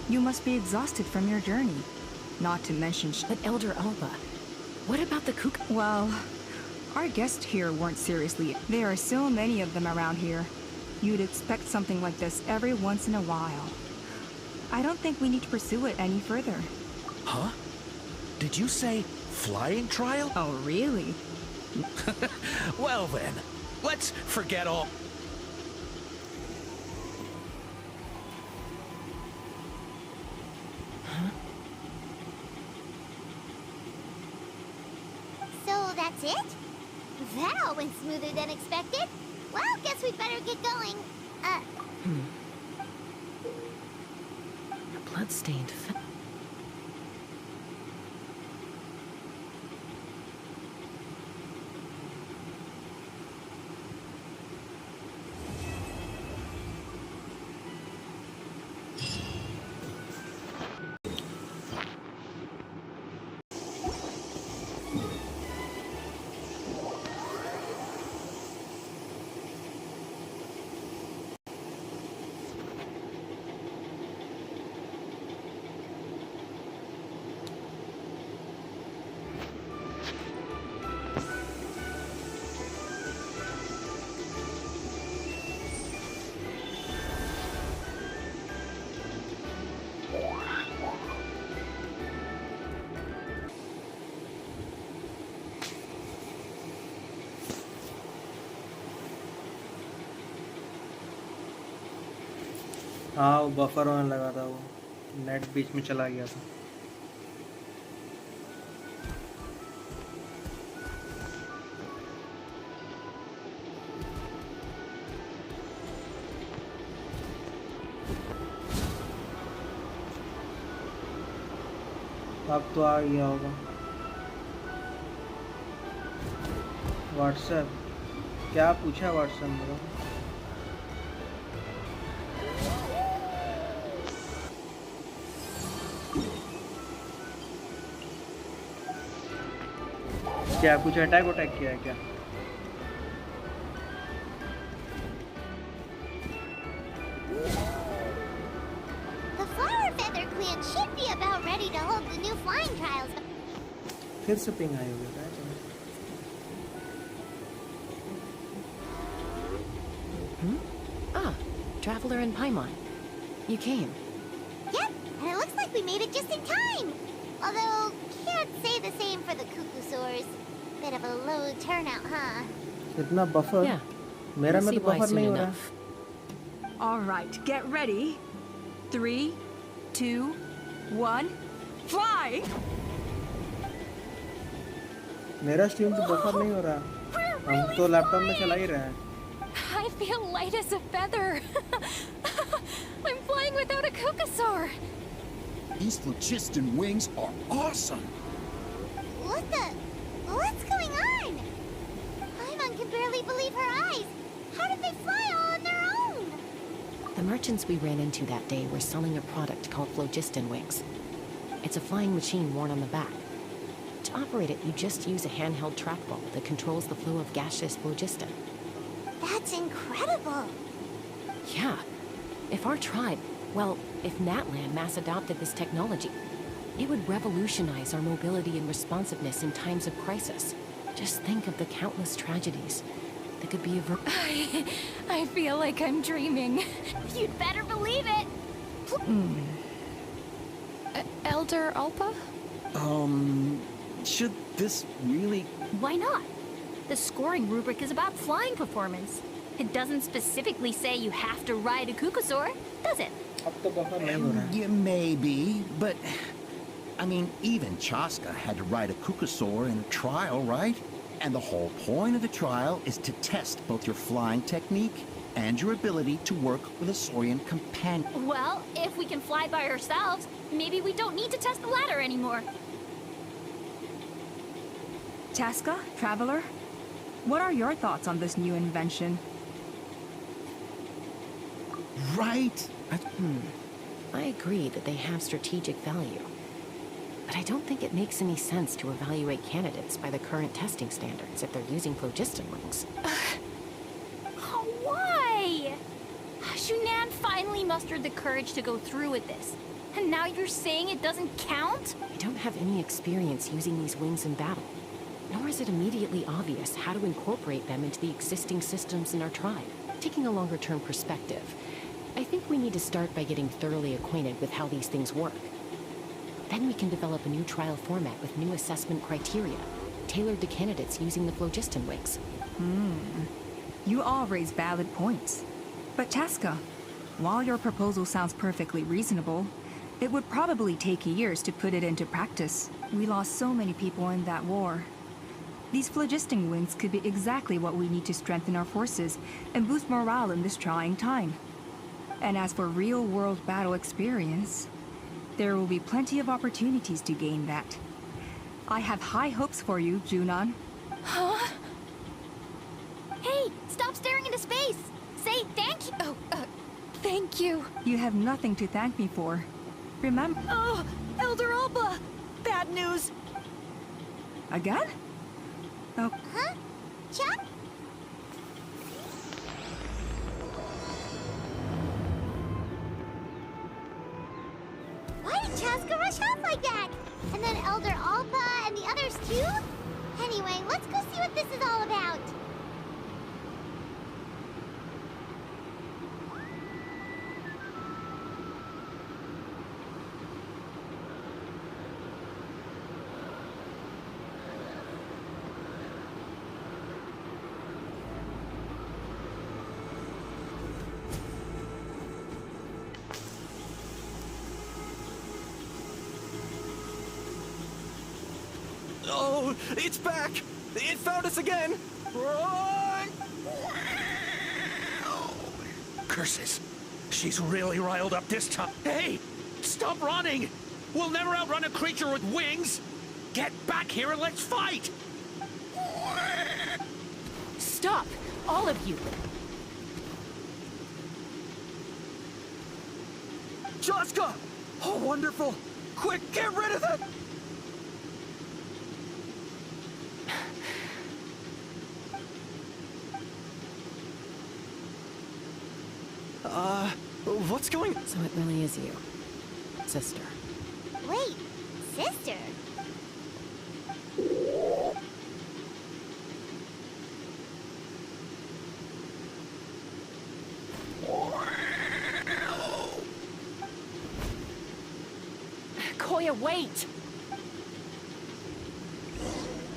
You must be exhausted from your journey. Not to mention... But Elder Alba, what about the kook? Well, our guests here weren't seriously... There are so many of them around here. You'd expect something like this every once in a while. I don't think we need to pursue it any further. Huh? Did you say flying trial? Oh, really? Well then, let's forget all... So that's it? That all went smoother than expected. Well, guess we'd better get going. A blood-stained... हाँ वो buffer होने लगा था, वो net बीच में चला गया था। अब तो आ गया होगा। व्हाट्सएप क्या पूछा व्हाट्सएप में? क्या कुछ अटैक किया है क्या? The Flower Feather Clan should be about ready to hold the new flying trials. फिर से पिंग आई होगी क्या? Ah, Traveler and Paimon. You came. Yep, and it looks like we made it just in time. Although, can't say the same for the Cuckoosaurs. Bit of a low turnout, huh? इतना buffer? Yeah. मेरा We'll में see तो why buffer soon नहीं हो रहा। enough. All right, get ready. 3, 2, 1, fly! मेरा stream तो buffer नहीं हो रहा। हम तो लैपटॉप में चला ही रहे हैं। I feel light as a feather. I'm flying without a Cuckoosaur. These phlogiston wings are awesome. What's going on? Paimon can barely believe her eyes. How did they fly all on their own? The merchants we ran into that day were selling a product called phlogiston wings. It's a flying machine worn on the back. To operate it, you just use a handheld trackball that controls the flow of gaseous phlogiston. That's incredible. Yeah. If our tribe, well, if Natlan mass adopted this technology, it would revolutionize our mobility and responsiveness in times of crisis. Just think of the countless tragedies that could be averted. I feel like I'm dreaming. You'd better believe it. Elder Alpa? Should this really... Why not? The scoring rubric is about flying performance. It doesn't specifically say you have to ride a Cuckoosaur, does it? अब तो buffer नहीं हो रहा है। Yeah, maybe, but I mean, even Chaska had to ride a Cuckoosaur in a trial, right? And the whole point of the trial is to test both your flying technique and your ability to work with a Saurian companion. Well, if we can fly by ourselves, maybe we don't need to test the ladder anymore. Chaska, Traveler, what are your thoughts on this new invention? Right? I agree that they have strategic value. But I don't think it makes any sense to evaluate candidates by the current testing standards if they're using phlogiston wings. Why? Shunan finally mustered the courage to go through with this. And now you're saying it doesn't count? I don't have any experience using these wings in battle. Nor is it immediately obvious how to incorporate them into the existing systems in our tribe. Taking a longer-term perspective, I think we need to start by getting thoroughly acquainted with how these things work. Then we can develop a new trial format with new assessment criteria, tailored to candidates using the phlogiston wings. You all raise valid points. But Chaska, while your proposal sounds perfectly reasonable, it would probably take years to put it into practice. We lost so many people in that war. These phlogiston wings could be exactly what we need to strengthen our forces and boost morale in this trying time. And as for real-world battle experience, there will be plenty of opportunities to gain that. I have high hopes for you, Junon. Huh? Hey, stop staring into space! Say thank you! Thank you. You have nothing to thank me for. Remember... Oh, Elder Alba! Bad news! Again? Oh, Huh? Chuck? Why did Chaska rush off like that? And then Elder Alpa and the others too? Anyway, let's go see what this is all about. Oh, it's back! It found us again! Run! Curses. She's really riled up this time. Hey! Stop running! We'll never outrun a creature with wings! Get back here and let's fight! Stop! All of you! Chaska! Oh, wonderful! Quick, get rid of it! What's going on? So it really is you, sister. Wait, sister? Koya, wait!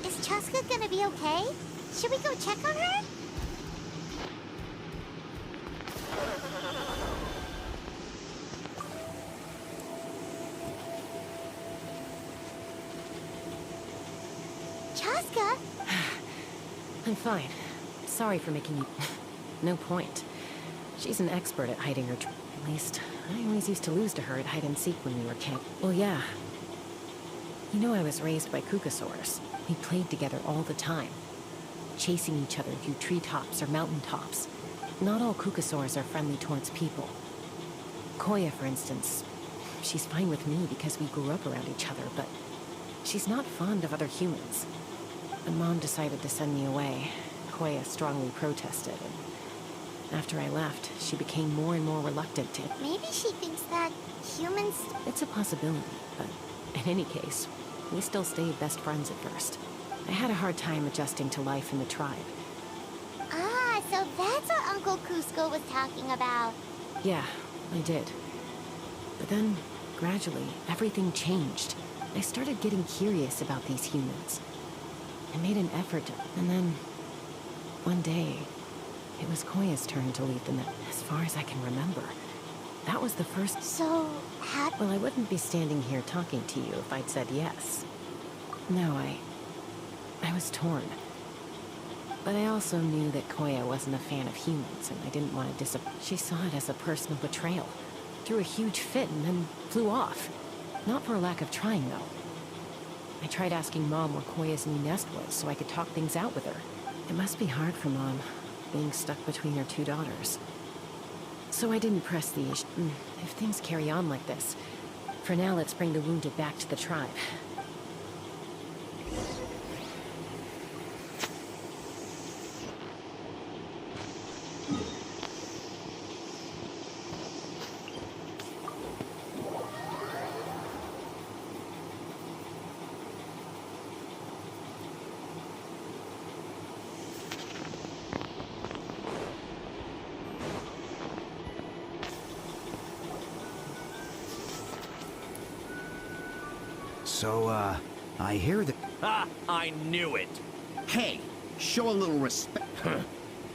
Is Chaska gonna be okay? Should we go check on her? Chaska? I'm fine. Sorry for making you... No point. She's an expert at hiding her... At least, I always used to lose to her at hide-and-seek when we were kids. Well, yeah. You know, I was raised by Kukasaurs. We played together all the time, chasing each other through treetops or mountaintops. Not all Kukasaurs are friendly towards people. Koya, for instance, she's fine with me because we grew up around each other, but she's not fond of other humans. When Mom decided to send me away, Koya strongly protested, and after I left, she became more and more reluctant to... Maybe she thinks that humans... It's a possibility, but in any case, we still stayed best friends at first. I had a hard time adjusting to life in the tribe. Ah, so that's what Uncle Cusco was talking about. Yeah, I did. But then, gradually, everything changed. I started getting curious about these humans. I made an effort to... And then, one day, it was Koya's turn to lead the net, as far as I can remember. That was the first... So, how... Well, I wouldn't be standing here talking to you if I'd said yes. No, I was torn. But I also knew that Koya wasn't a fan of humans, and I didn't want to disappoint. She saw it as a personal betrayal. Threw a huge fit and then flew off. Not for a lack of trying, though. I tried asking Mom where Koya's new nest was so I could talk things out with her. It must be hard for Mom, being stuck between her two daughters. So I didn't press the issue. If things carry on like this, for now let's bring the wounded back to the tribe. So, I hear that... Ha! I knew it! Hey, show a little respect.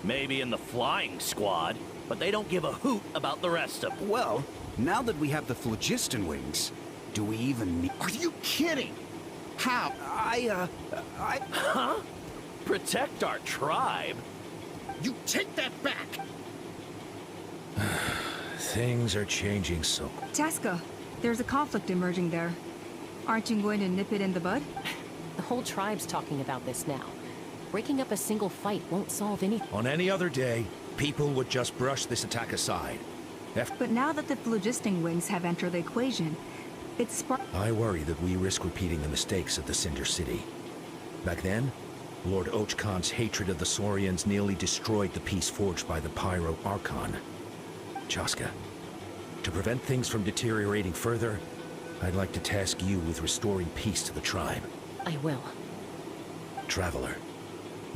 Maybe in the flying squad, but they don't give a hoot about the rest of them. Well, now that we have the phlogiston wings, do we even need... Are you kidding? How? Huh? Protect our tribe? You take that back! Things are changing so... Chaska, there's a conflict emerging there. Aren't you going to nip it in the bud? The whole tribe's talking about this now. Breaking up a single fight won't solve anything. On any other day, people would just brush this attack aside. But now that the phlogisting wings have entered the equation, it's I worry that we risk repeating the mistakes of the Cinder City. Back then, Lord Ochkon's hatred of the Saurians nearly destroyed the peace forged by the Pyro Archon. Chaska, to prevent things from deteriorating further, I'd like to task you with restoring peace to the tribe. I will. Traveler,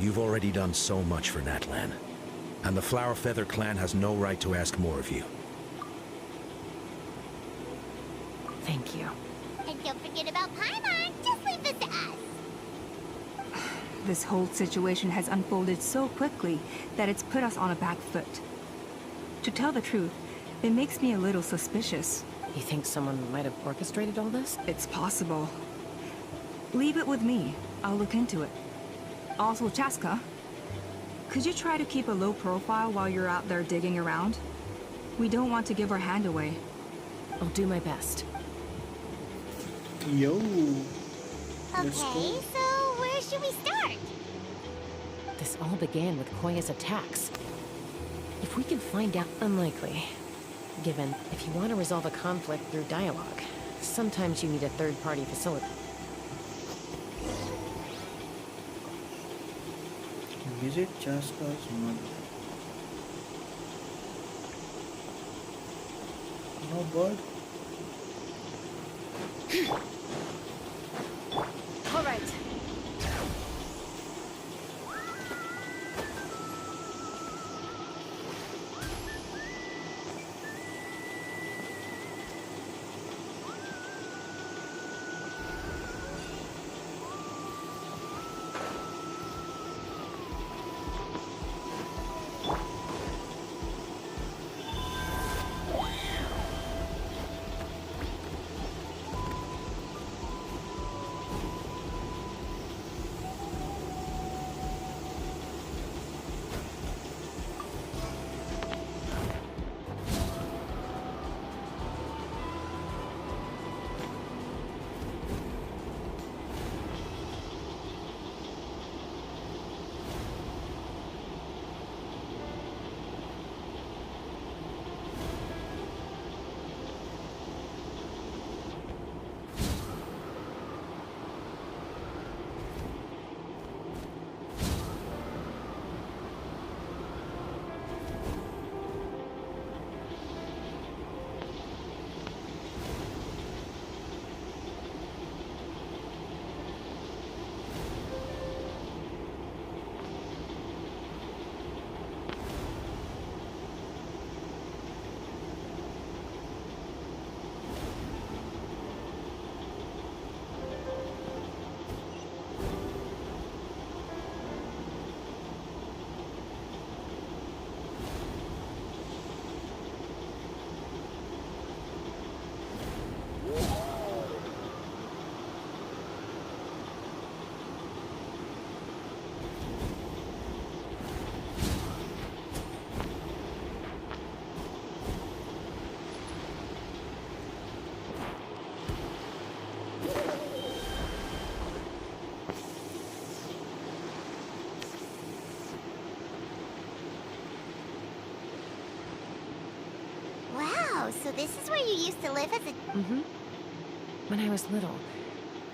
you've already done so much for Natlan, and the Flower Feather clan has no right to ask more of you. Thank you. And don't forget about Paimon. Just leave this to us. This whole situation has unfolded so quickly that it's put us on a back foot. To tell the truth, it makes me a little suspicious. You think someone might have orchestrated all this? It's possible. Leave it with me. I'll look into it. Also, Chaska, could you try to keep a low profile while you're out there digging around? We don't want to give our hand away. I'll do my best. Yo, let's Okay, go. so where should we start? This all began with Koya's attacks. If we can find out, unlikely. Given, if you want to resolve a conflict through dialogue, sometimes you need a third-party facility. Visit Chaska's mother. No bird. All right. Wow, so this is where you used to live as a... Mm-hmm. When I was little,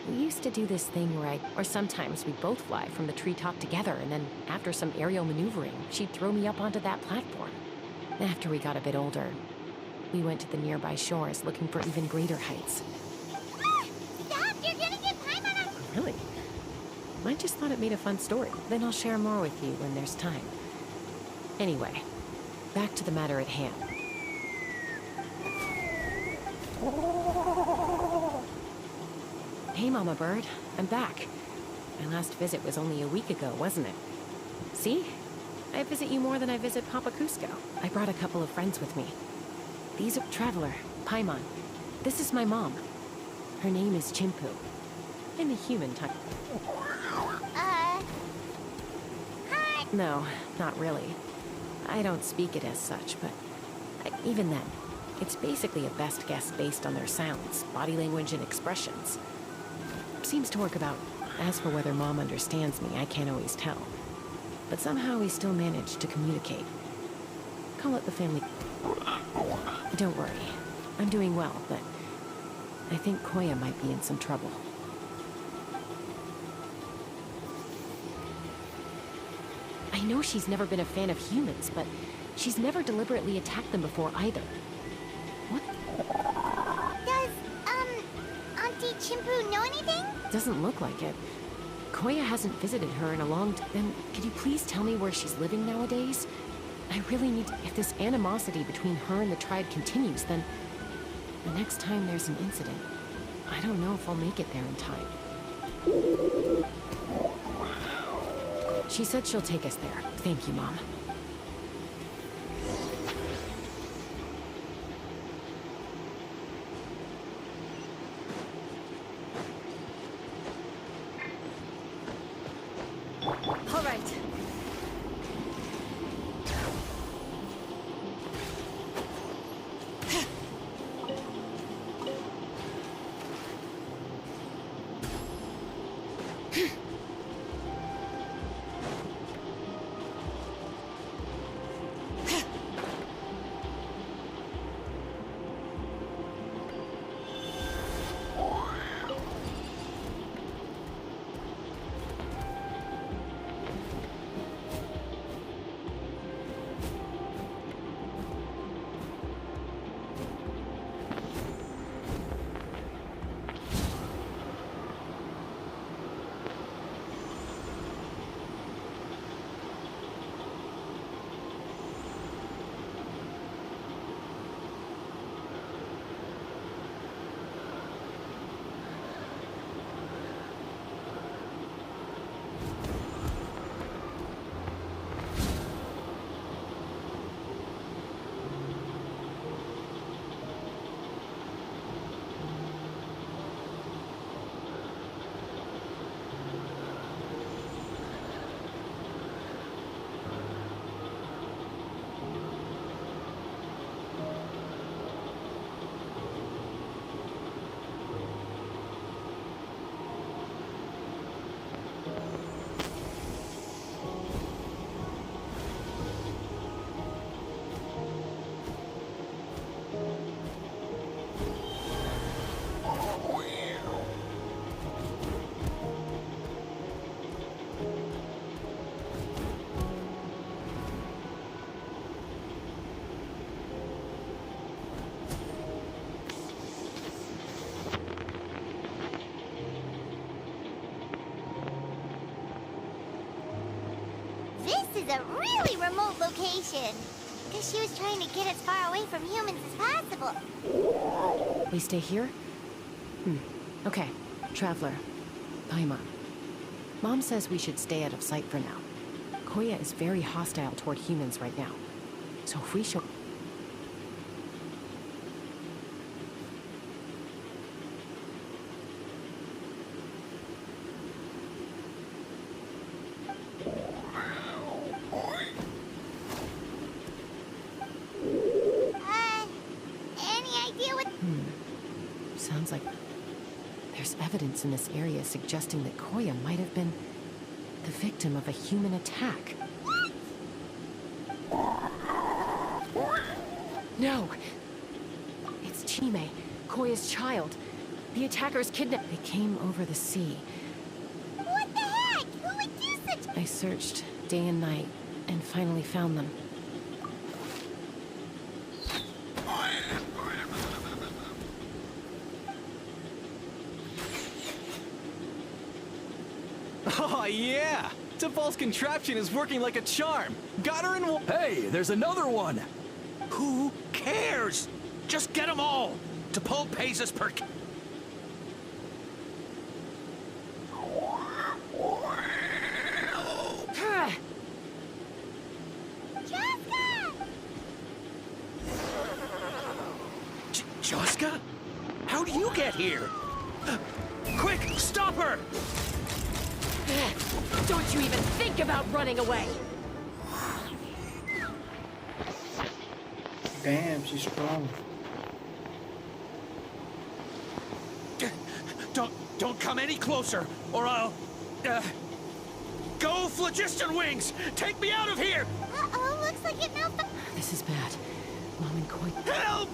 we used to do this thing where or sometimes we'd both fly from the treetop together, and then after some aerial maneuvering, she'd throw me up onto that platform. After we got a bit older, we went to the nearby shores looking for even greater heights. Stop! You're gonna get Paimon on... Really? I just thought it made a fun story. Then I'll share more with you when there's time. Anyway, back to the matter at hand. Hey, Mama Bird. I'm back. My last visit was only a week ago, wasn't it? See? I visit you more than I visit Papa Cusco. I brought a couple of friends with me. These are Traveler, Paimon. This is my mom. Her name is Chimpu. I'm a human type. Hi. No, not really. I don't speak it as such, but even then, it's basically a best guess based on their sounds, body language, and expressions. Seems to work about. As for whether Mom understands me, I can't always tell. But somehow we still manage to communicate. Call it the family. Don't worry. I'm doing well, but I think Koya might be in some trouble. I know she's never been a fan of humans, but she's never deliberately attacked them before either. What? Does, Auntie Chimpu know anything? Doesn't look like it. Koya hasn't visited her in a long time. Then, could you please tell me where she's living nowadays? I really need to... If this animosity between her and the tribe continues, then... The next time there's an incident, I don't know if I'll make it there in time. She said she'll take us there. Thank you, Mom. All right. This is a really remote location. Guess she was trying to get as far away from humans as possible. We stay here? Okay. Traveler. Paimon. Mom says we should stay out of sight for now. Koya is very hostile toward humans right now. So if we show... Any idea what... Sounds like there's evidence in this area suggesting that Koya might have been the victim of a human attack. No! It's Chime, Koya's child. The attackers kidnapped... They came over the sea. What the heck? Who would do such... I searched day and night and finally found them. Oh, yeah! T'Pol's contraption is working like a charm. Got her in one. Hey, there's another one! Who cares? Just get them all. T'Pol pays us per... Joska? How do you get here? Quick, stop her! Don't you even think about running away! Damn, she's strong. Don't come any closer, or I'll... Go, Phlogiston Wings! Take me out of here! Uh-oh, looks like it malfunctioned. This is bad. Mom and Koya... Help!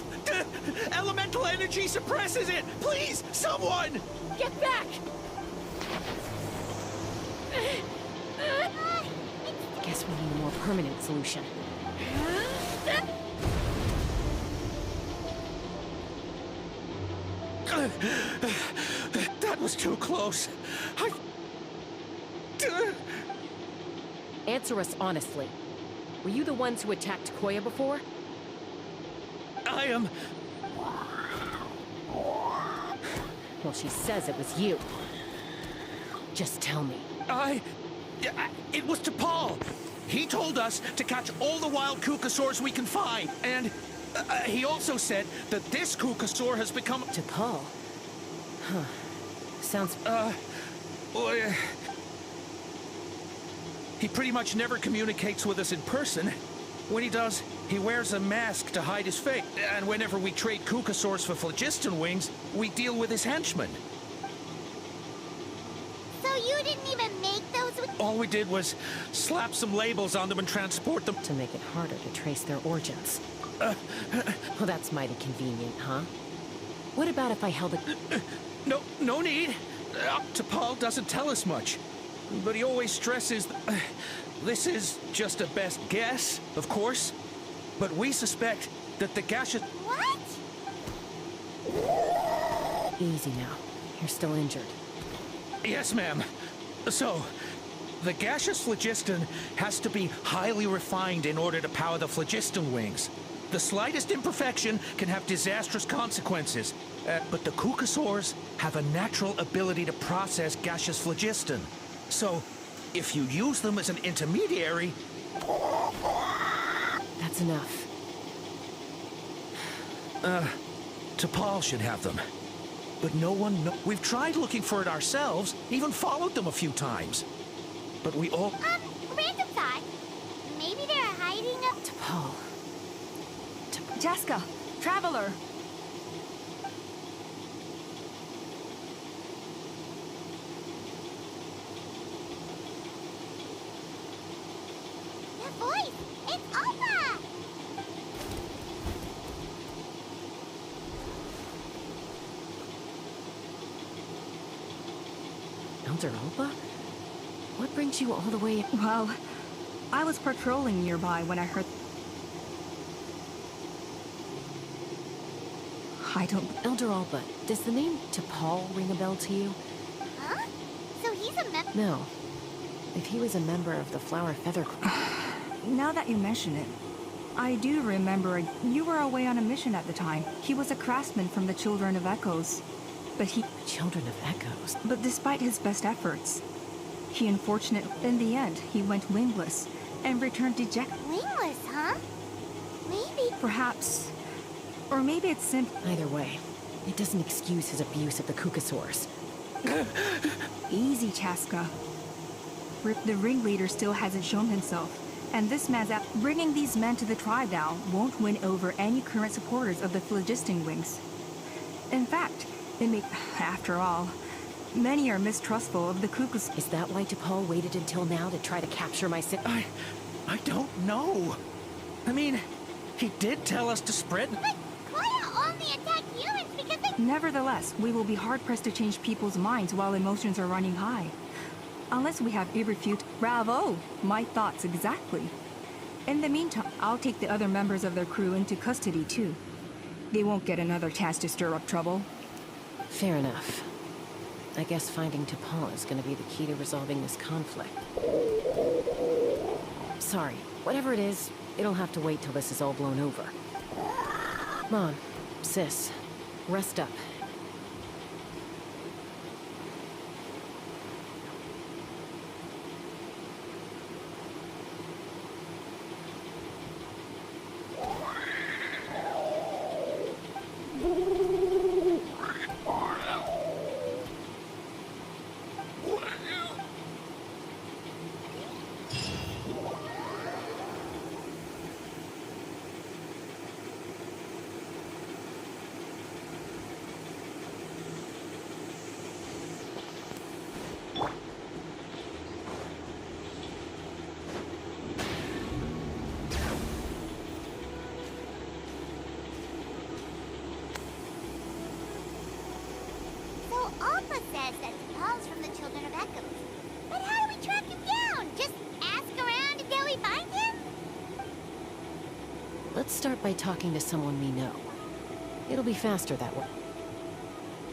Elemental energy suppresses it! Please, someone! Get back! Guess we need a more permanent solution. That was too close. Answer us honestly. Were you the ones who attacked Koya before? I am... Well, she says it was you. Just tell me. It was T'Pol. He told us to catch all the wild Kukasaurs we can find, and he also said that this Kukasaur has become... T'Pol? Huh. Sounds... He pretty much never communicates with us in person. When he does, he wears a mask to hide his face. And whenever we trade Kukasaurs for Phlogiston Wings, we deal with his henchmen. So you didn't even make those with... All we did was slap some labels on them and transport them. To make it harder to trace their origins. Well, that's mighty convenient, huh? What about if I held a... No need. T'Pol doesn't tell us much. But he always stresses... this is just a best guess, of course. But we suspect that the gaseous... What? Easy now. You're still injured. Yes, ma'am. So, the gaseous phlogiston has to be highly refined in order to power the phlogiston wings. The slightest imperfection can have disastrous consequences. But the Kukasaurs have a natural ability to process gaseous phlogiston. So, if you use them as an intermediary... That's enough. T'Pol should have them. But no one We've tried looking for it ourselves, even followed them a few times. But we all... Random thought. Maybe they're hiding up... T'Pol. Jessica, Traveler. That voice! It's Alpha! Elder Alba? What brings you all the way... Well, I was patrolling nearby when I heard... I don't... Elder Alba, does the name T'Pol ring a bell to you? Huh? So he's a member... No. If he was a member of the Flower Feather... Now that you mention it, I do remember you were away on a mission at the time. He was a craftsman from the Children of Echoes. But he... Children of Echoes? But despite his best efforts, he unfortunately... In the end, he went wingless and returned dejected. Wingless, huh? Maybe... Perhaps... Or maybe it's simple. Either way, it doesn't excuse his abuse of the Kukasaurs. Easy, Chaska. The ringleader still hasn't shown himself. And this man's out. Bringing these men to the tribe now won't win over any current supporters of the phlogiston wings. In fact, after all, many are mistrustful of the Kukas. Is that why T'Pol waited until now to try to capture my I don't know. I mean, he did tell us to spread... But Koya only attack humans because they... Nevertheless, we will be hard-pressed to change people's minds while emotions are running high. Unless we have irrefutable... Bravo! My thoughts exactly. In the meantime, I'll take the other members of their crew into custody too. They won't get another chance to stir up trouble. Fair enough. I guess finding T'Pol is going to be the key to resolving this conflict. Sorry, whatever it is, it'll have to wait till this is all blown over. Come on, sis. Rest up. So Alpha says that T'Pol's from the Children of Echoes. But how do we track him down? Just ask around until we find him? Let's start by talking to someone we know. It'll be faster that way.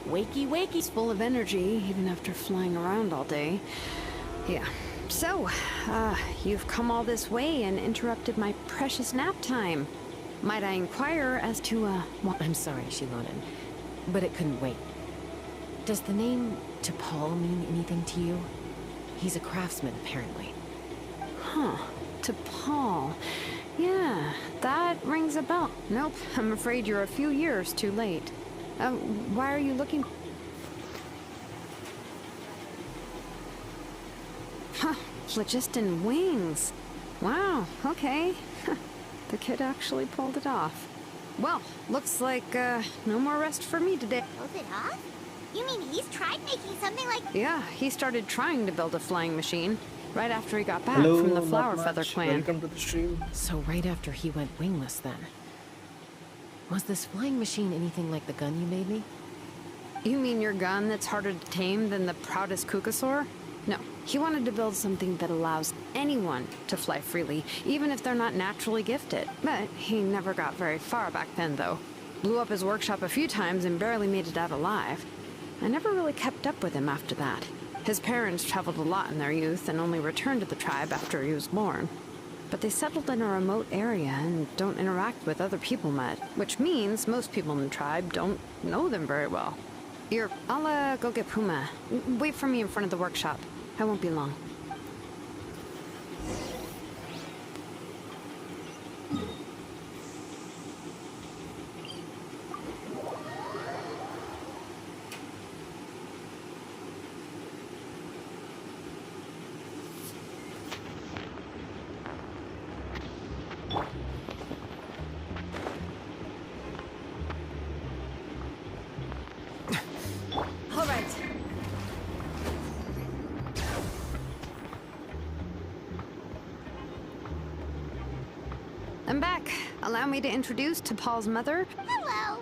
Wakey wakey's full of energy, even after flying around all day. Yeah. So, you've come all this way and interrupted my precious nap time. Might I inquire as to, I'm sorry, Shilonen, but it couldn't wait. Does the name T'Pol mean anything to you? He's a craftsman, apparently. Huh. T'Pol. Yeah, that rings a bell. Nope, I'm afraid you're a few years too late. Why are you looking... Huh, phlogiston wings. Wow, okay. The kid actually pulled it off. Well, looks like, no more rest for me today. Pulled it off? You mean he's tried making something like... Yeah, he started trying to build a flying machine right after he got back Hello, from the not Flower Feather much. clan. Welcome to the stream. So right after he went wingless then. Was this flying machine anything like the gun you made me? You mean your gun that's harder to tame than the proudest Kukasaur? No, he wanted to build something that allows anyone to fly freely, even if they're not naturally gifted. But he never got very far back then, though. Blew up his workshop a few times and barely made it out alive. I never really kept up with him after that. His parents traveled a lot in their youth and only returned to the tribe after he was born. But they settled in a remote area and don't interact with other people much, which means most people in the tribe don't know them very well. I'll go get Puma. Wait for me in front of the workshop. I won't be long. All right. I'm back. Allow me to introduce to Paul's mother. Hello,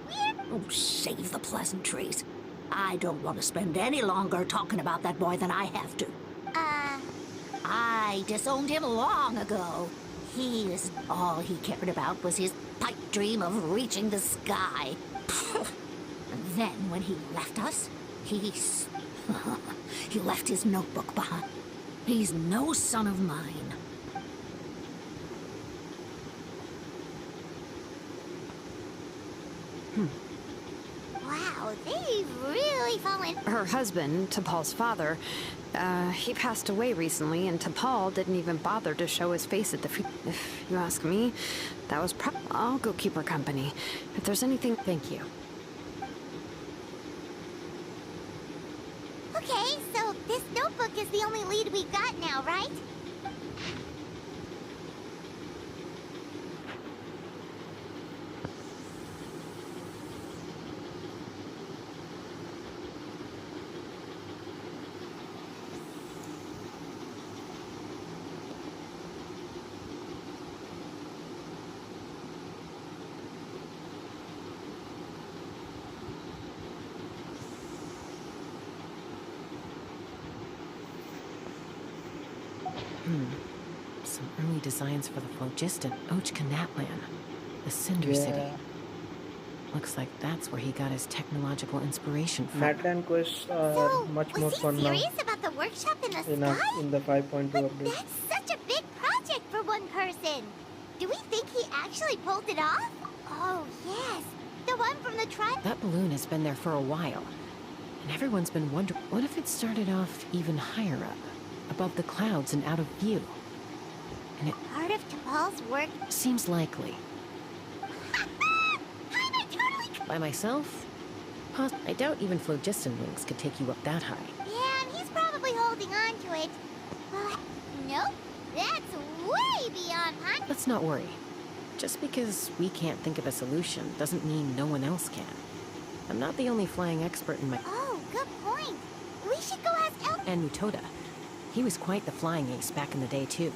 Oh, save the pleasantries. I don't want to spend any longer talking about that boy than I have to. I disowned him long ago. All he cared about was his pipe dream of reaching the sky. And then when he left us, he left his notebook behind. He's no son of mine. Wow, they've really fallen... Her husband, T'Pol's father, he passed away recently, and T'Pol didn't even bother to show his face at the If you ask me, that was I'll go keep her company. If there's anything... Thank you. Okay, so this notebook is the only lead we got now, right? Some early designs for the phlogiston, Ochkanatlan, the Cinder City. Looks like that's where he got his technological inspiration from. Natlan quests are much more fun now Serious about the workshop in the sky? in the 5.2 But update. that's such a big project for one person. Do we think he actually pulled it off? Oh, yes. The one from the tribe. That balloon has been there for a while, and everyone's been wondering, what if it started off even higher up, above the clouds and out of view? And it Part of T'Pol's work. seems likely. By myself? I doubt even phlogiston wings could take you up that high. Yeah, and he's probably holding on to it. Nope. That's way beyond Hunt. Let's not worry. Just because we can't think of a solution doesn't mean no one else can. I'm not the only flying expert in my... Oh, good point. We should go ask El... And Mutoda. He was quite the flying ace back in the day, too.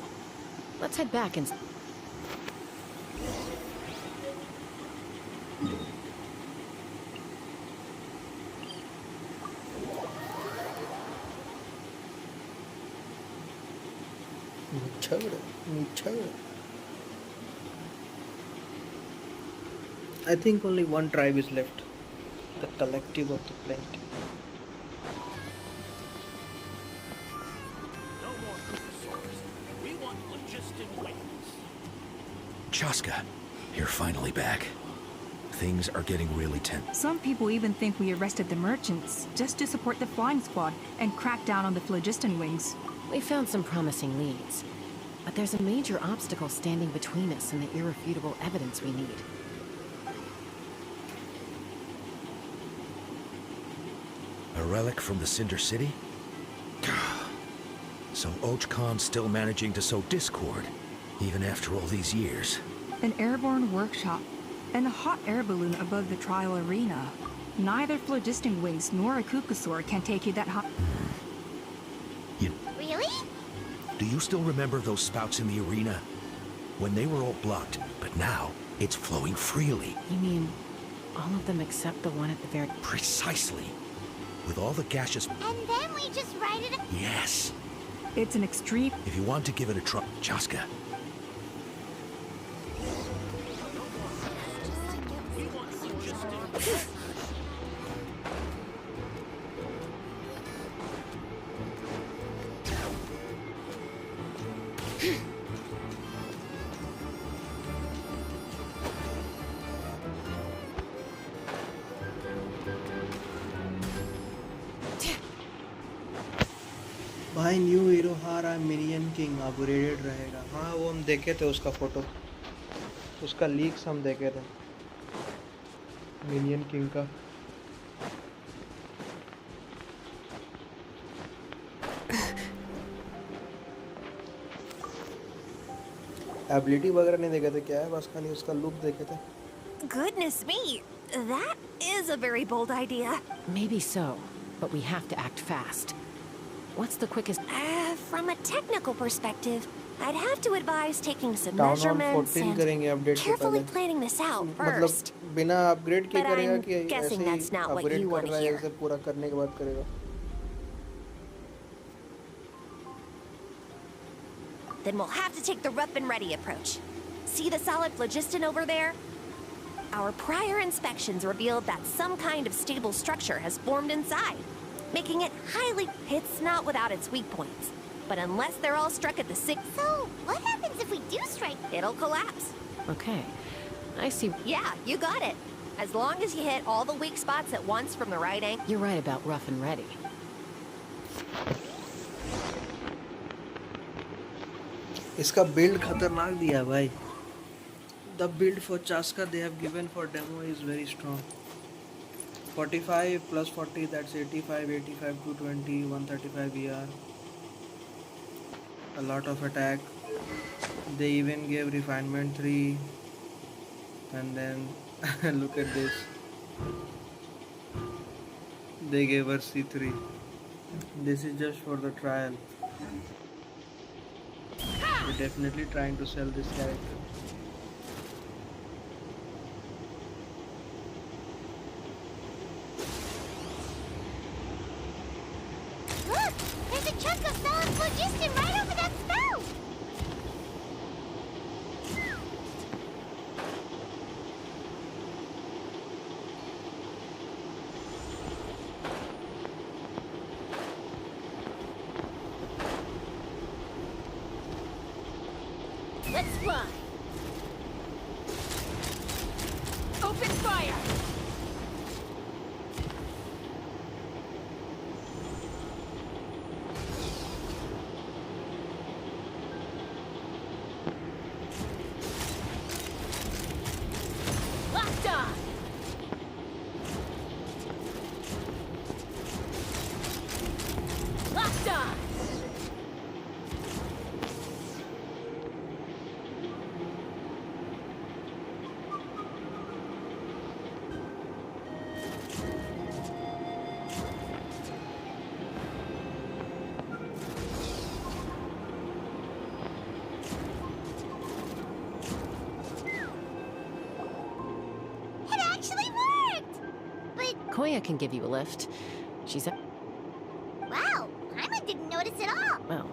Let's head back and... Mutoda. I think only one tribe is left. The collective of the plenty. No more Kukasaurs. We want phlogiston wings. Chaska, you're finally back. Things are getting really tense. Some people even think we arrested the merchants just to support the flying squad and crack down on the phlogiston wings. We found some promising leads. But there's a major obstacle standing between us and the irrefutable evidence we need. A relic from the Cinder City? So Ochkon's still managing to sow discord, even after all these years. An airborne workshop and a hot air balloon above the trial arena. Neither phlogiston wings nor a cucosaur can take you that high. Really? Do you still remember those spouts in the arena? When they were all blocked, but now it's flowing freely. You mean all of them except the one at the very... Precisely. With all the gaseous... And then we just ride it... Yes. It's an extreme... If you want to give it a try, Chaska. भाई new hero हारा minion king upgraded रहेगा। हाँ वो हम देखे थे उसका photo, उसका लीक्स हम देखे थे मिनियन किंग का। एबिलिटी वगैरह नहीं देखे थे, क्या है बस खाली उसका लुक देखे थे। Goodness me, that is a very bold idea. Maybe so, but we have to act fast. What's the quickest... From a technical perspective, I'd have to advise taking some town hall measurements 14 and करेंगे update के carefully पहले। planning this out मतलब first. बिना upgrade के But करेगा I'm कि ऐसे guessing he that's not what upgrade you कर want to रहा है, hear. ऐसे पूरा करने के बाद करेगा? Then we'll have to take the rough and ready approach. See the solid phlogiston over there? Our prior inspections revealed that some kind of stable structure has formed inside, making it highly... It's not without its weak points. But unless they're all struck at the sixth... So, what happens if we do strike? It'll collapse. Okay, I see. Yeah, you got it. As long as you hit all the weak spots at once from the right angle. You're right about rough and ready. इसका build खतरनाक दिया है भाई। The build for Chaska they have given for demo is very strong. 45 plus 40, that's 85, 85 to 20, 135 ER. A lot of attack. They even gave refinement 3. And then look at this. They gave her C3. This is just for the trial. They're definitely trying to sell this character. Look! There's a chunk of solid phlogiston right over that spout! Let's fly. Open fire. Locked on. Locked on. It actually worked! But, Koya can give you a lift. She's a... wow, Paimon didn't notice at all! well,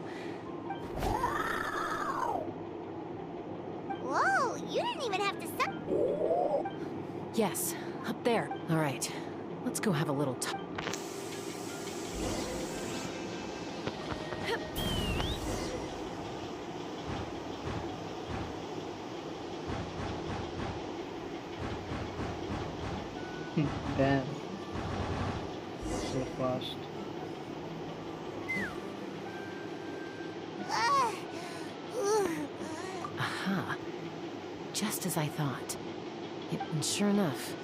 Whoa, you didn't even have to stop. yes, up there. All right, let's go have a little talk. Damn. So fast. Aha. Just as I thought. And sure enough,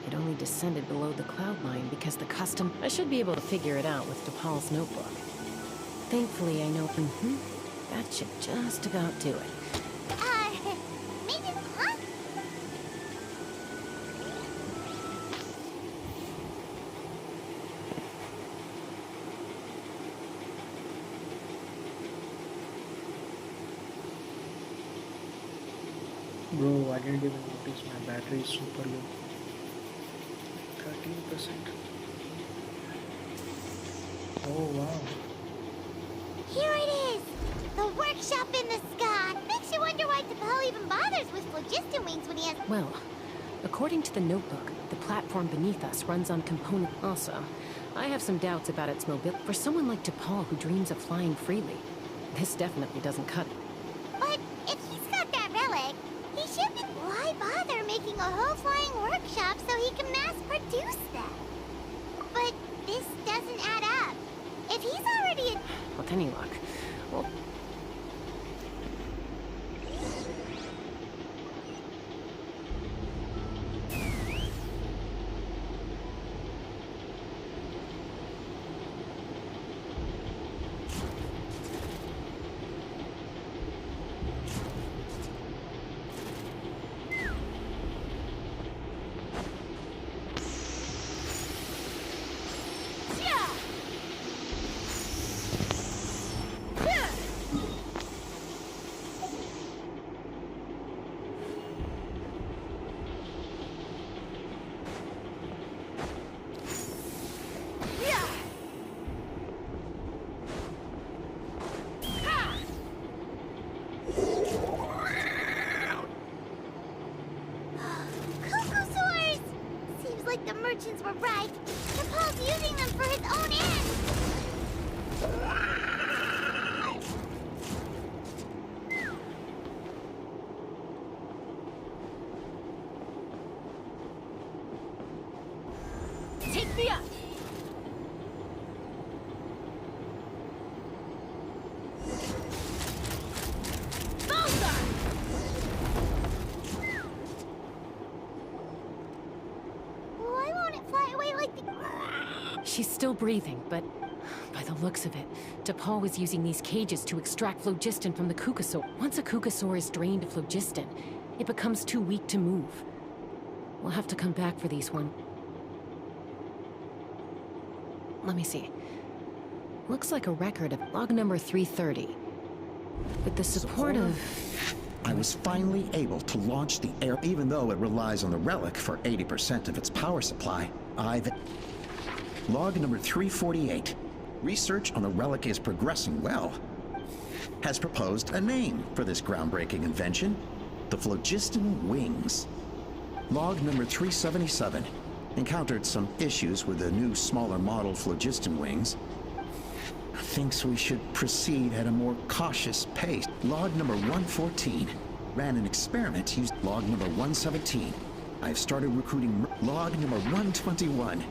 it only descended below the cloud line because the custom... I should be able to figure it out with DePaul's notebook. Thankfully, I know... that should just about do it. Maybe, huh? Bro, I didn't even notice my battery is super low. 13%. Oh wow. Here it is! The workshop in the sky! Makes you wonder why T'Pol even bothers with phlogiston wings when he has... Well, according to the notebook, the platform beneath us runs on component. Also, I have some doubts about its mobility. For someone like T'Pol who dreams of flying freely, this definitely doesn't cut it. But if he's got that relic, he should be... Why bother making a whole flying workshop so he can mass produce them? But this doesn't add up. If he's already a... With any luck, well... Cuckoosaurs! Seems like the merchants were right. T'Pol's using them for his own ends. Take me up! Why won't it fly away like the... She's still breathing, but by the looks of it, T'Pol was using these cages to extract phlogiston from the Kukasaur. Once a Kukasaur is drained of phlogiston, it becomes too weak to move. We'll have to come back for these one. Let me see. Looks like a record of log number 330. With the support of... I was finally able to launch the air, even though it relies on the relic for 80% of its power supply. Log number 348. Research on the relic is progressing well. Has proposed a name for this groundbreaking invention, the phlogiston wings. Log number 377. Encountered some issues with the new, smaller model phlogiston wings. Thinks we should proceed at a more cautious pace. Log number 114. Ran an experiment used log number 117. I've started recruiting log number 121.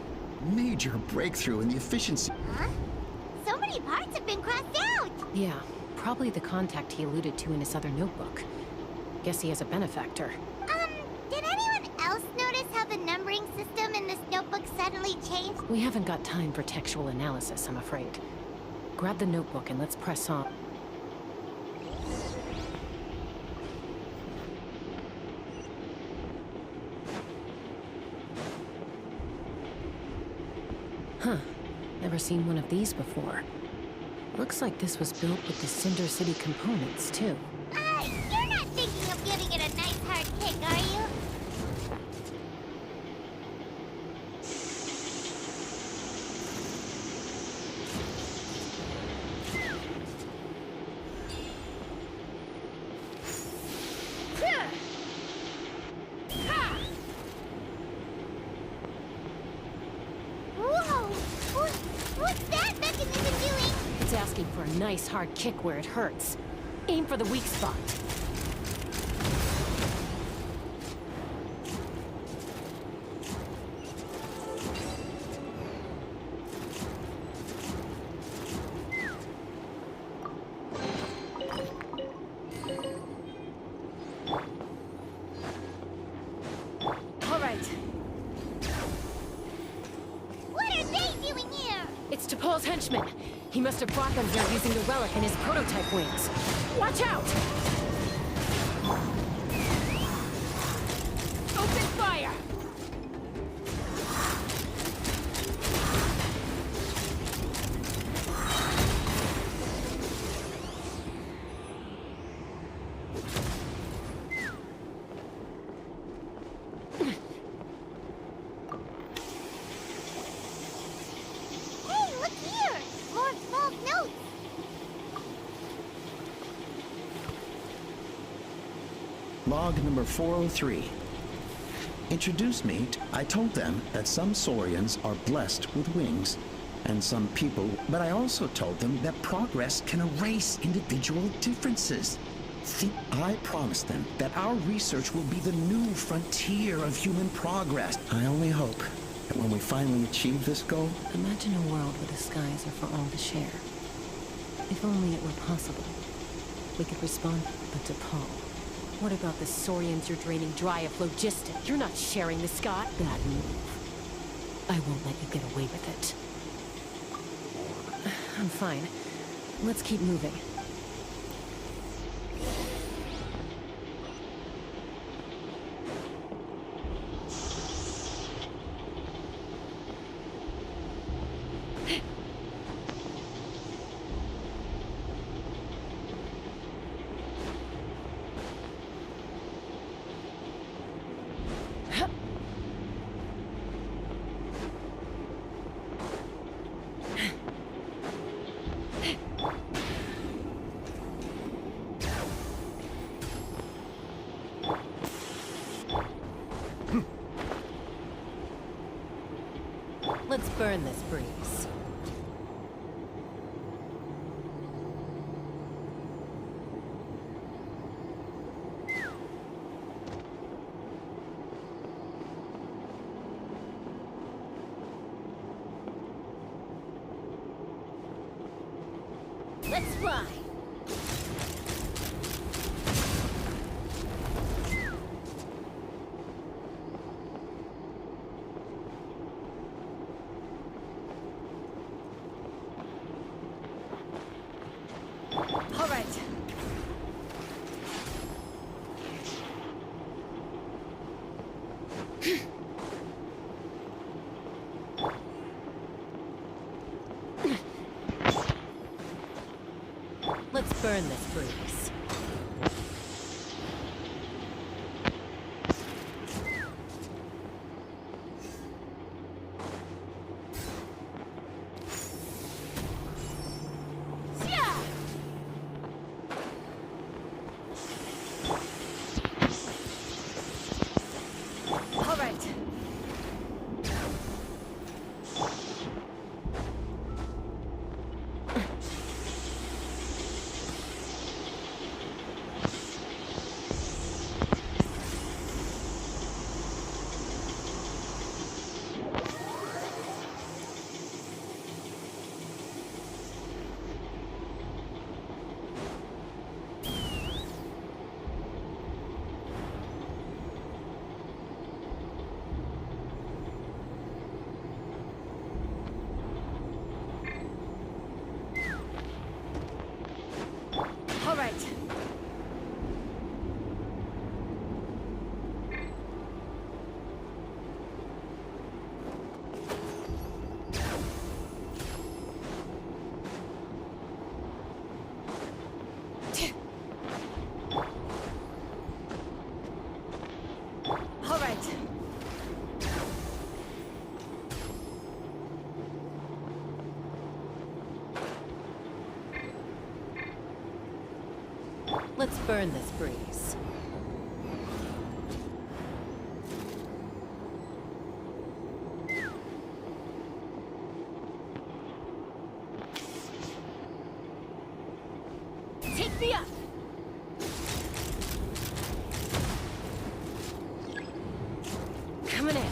Major breakthrough in the efficiency. Huh? So many parts have been crossed out! Yeah, probably the contact he alluded to in his other notebook. Guess he has a benefactor. Did anyone else notice how the numbering system in this notebook suddenly changed? We haven't got time for textual analysis, I'm afraid. Grab the notebook and let's press on. Huh. Never seen one of these before. Looks like this was built with the Cinder City components, too. You're not thinking of giving it a nice hard kick, are you? Whoa! What's that mechanism doing? It's asking for a nice hard kick where it hurts. Aim for the weak spot. All right. What are they doing here? It's T'Pol's henchman. He must have brought them here using the relic in his prototype wings. Watch out! Open fire! Log number 403. Introduced me. I told them that some Saurians are blessed with wings, and some people, but I also told them that progress can erase individual differences. See, I promised them that our research will be the new frontier of human progress. I only hope that when we finally achieve this goal... Imagine a world where the skies are for all to share. If only it were possible. We could respond, but to Paul. What about the Saurians you're draining dry of phlogiston? You're not sharing the sky. Bad move. I won't let you get away with it. I'm fine. Let's keep moving. Let's burn this breeze. Let's fly. All right. Let's burn this breeze. All right. All right. All right. Let's burn this breeze. Take me up! Coming in.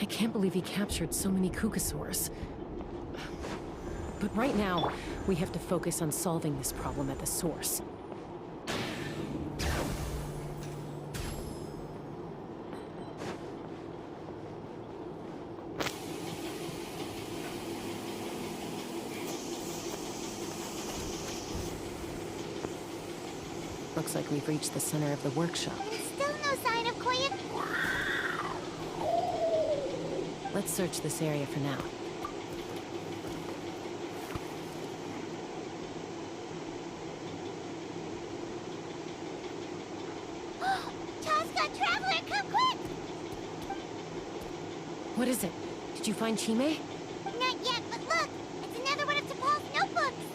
I can't believe he captured so many Kukasaurs. But right now, we have to focus on solving this problem at the source. Looks like we've reached the center of the workshop. And still no sign of Koya. Let's search this area for now. Chaska, Traveler, come quick! What is it? Did you find Chime? Not yet, but look! It's another one of T'Pol's notebooks!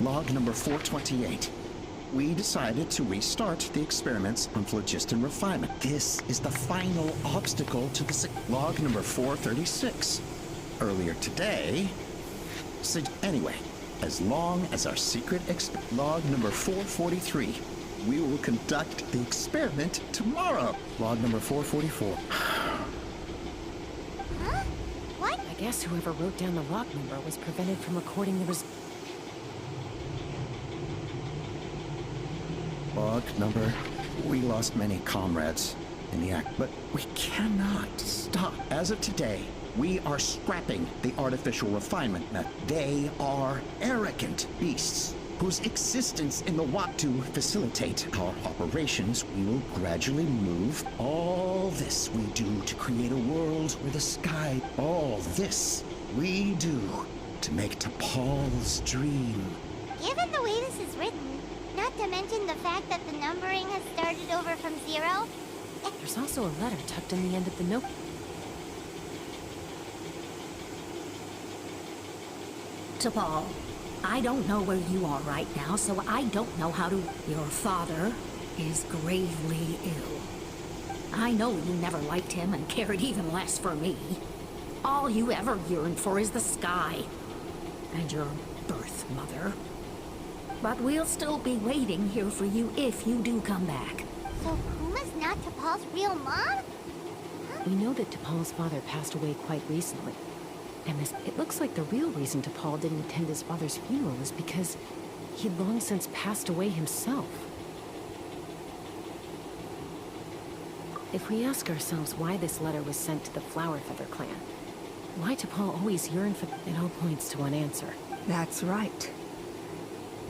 Log number 428. We decided to restart the experiments on phlogiston refinement. This is the final obstacle to the log number 436. Earlier today, anyway, as long as our secret log number 443, we will conduct the experiment tomorrow. Log number 444. Huh? What? I guess whoever wrote down the log number was prevented from recording the Log number. We lost many comrades in the act, but we cannot stop. As of today, we are scrapping the artificial refinement method. They are arrogant beasts whose existence in the wild. To facilitate our operations, we will gradually move. All this we do to create a world where the sky. All this we do to make T'Pol's dream. Given the way this is written, not to mention the fact that the numbering has started over from 0. There's also a letter tucked in the end of the note. T'Pol, I don't know where you are right now, so I don't know how to... Your father is gravely ill. I know you never liked him and cared even less for me. All you ever yearned for is the sky. And your birth mother. But we'll still be waiting here for you if you do come back. So Puma's not T'Pol's real mom? We know that T'Pol's father passed away quite recently. And it looks like the real reason T'Pol didn't attend his father's funeral is because he'd long since passed away himself. If we ask ourselves why this letter was sent to the Flowerfeather clan, why T'Pol always yearned for... It all points to one answer. That's right.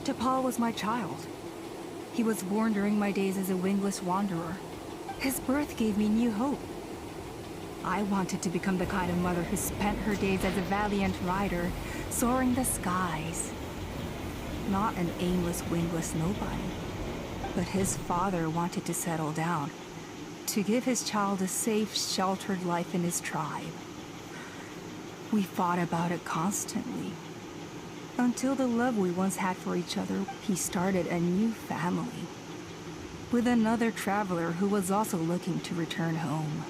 T'Pol was my child. He was born during my days as a wingless wanderer. His birth gave me new hope. I wanted to become the kind of mother who spent her days as a valiant rider, soaring the skies. Not an aimless, wingless nobody. But his father wanted to settle down, to give his child a safe, sheltered life in his tribe. We fought about it constantly. Until the love we once had for each other, he started a new family. With another traveler who was also looking to return home.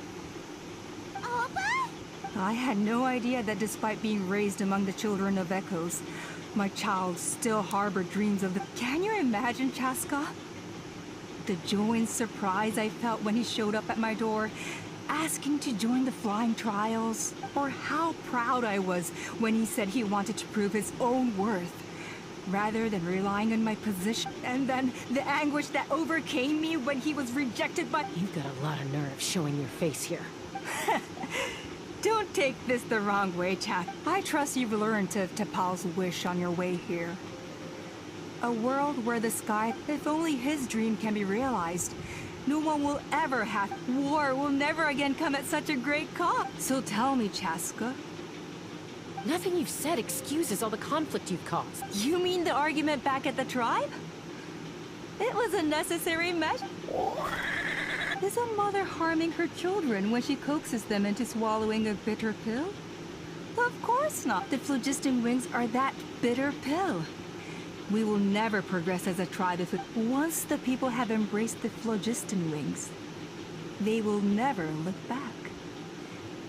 Oppa? I had no idea that despite being raised among the children of echoes, my child still harbored dreams of the... Can you imagine, Chaska? The joy and surprise I felt when he showed up at my door, asking to join the flying trials, or how proud I was when he said he wanted to prove his own worth, rather than relying on my position. And then the anguish that overcame me when he was rejected by... You've got a lot of nerve showing your face here. Don't take this the wrong way, Chak. I trust you've learned of T'Pol's wish on your way here. A world where the sky, if only his dream can be realized, no one will ever have. War will never again come at such a great cost. So tell me, Chaska. Nothing you've said excuses all the conflict you've caused. You mean the argument back at the tribe? It was a necessary measure. Is a mother harming her children when she coaxes them into swallowing a bitter pill? Of course not. The phlogiston wings are that bitter pill. We will never progress as a tribe if once the people have embraced the phlogiston wings, they will never look back.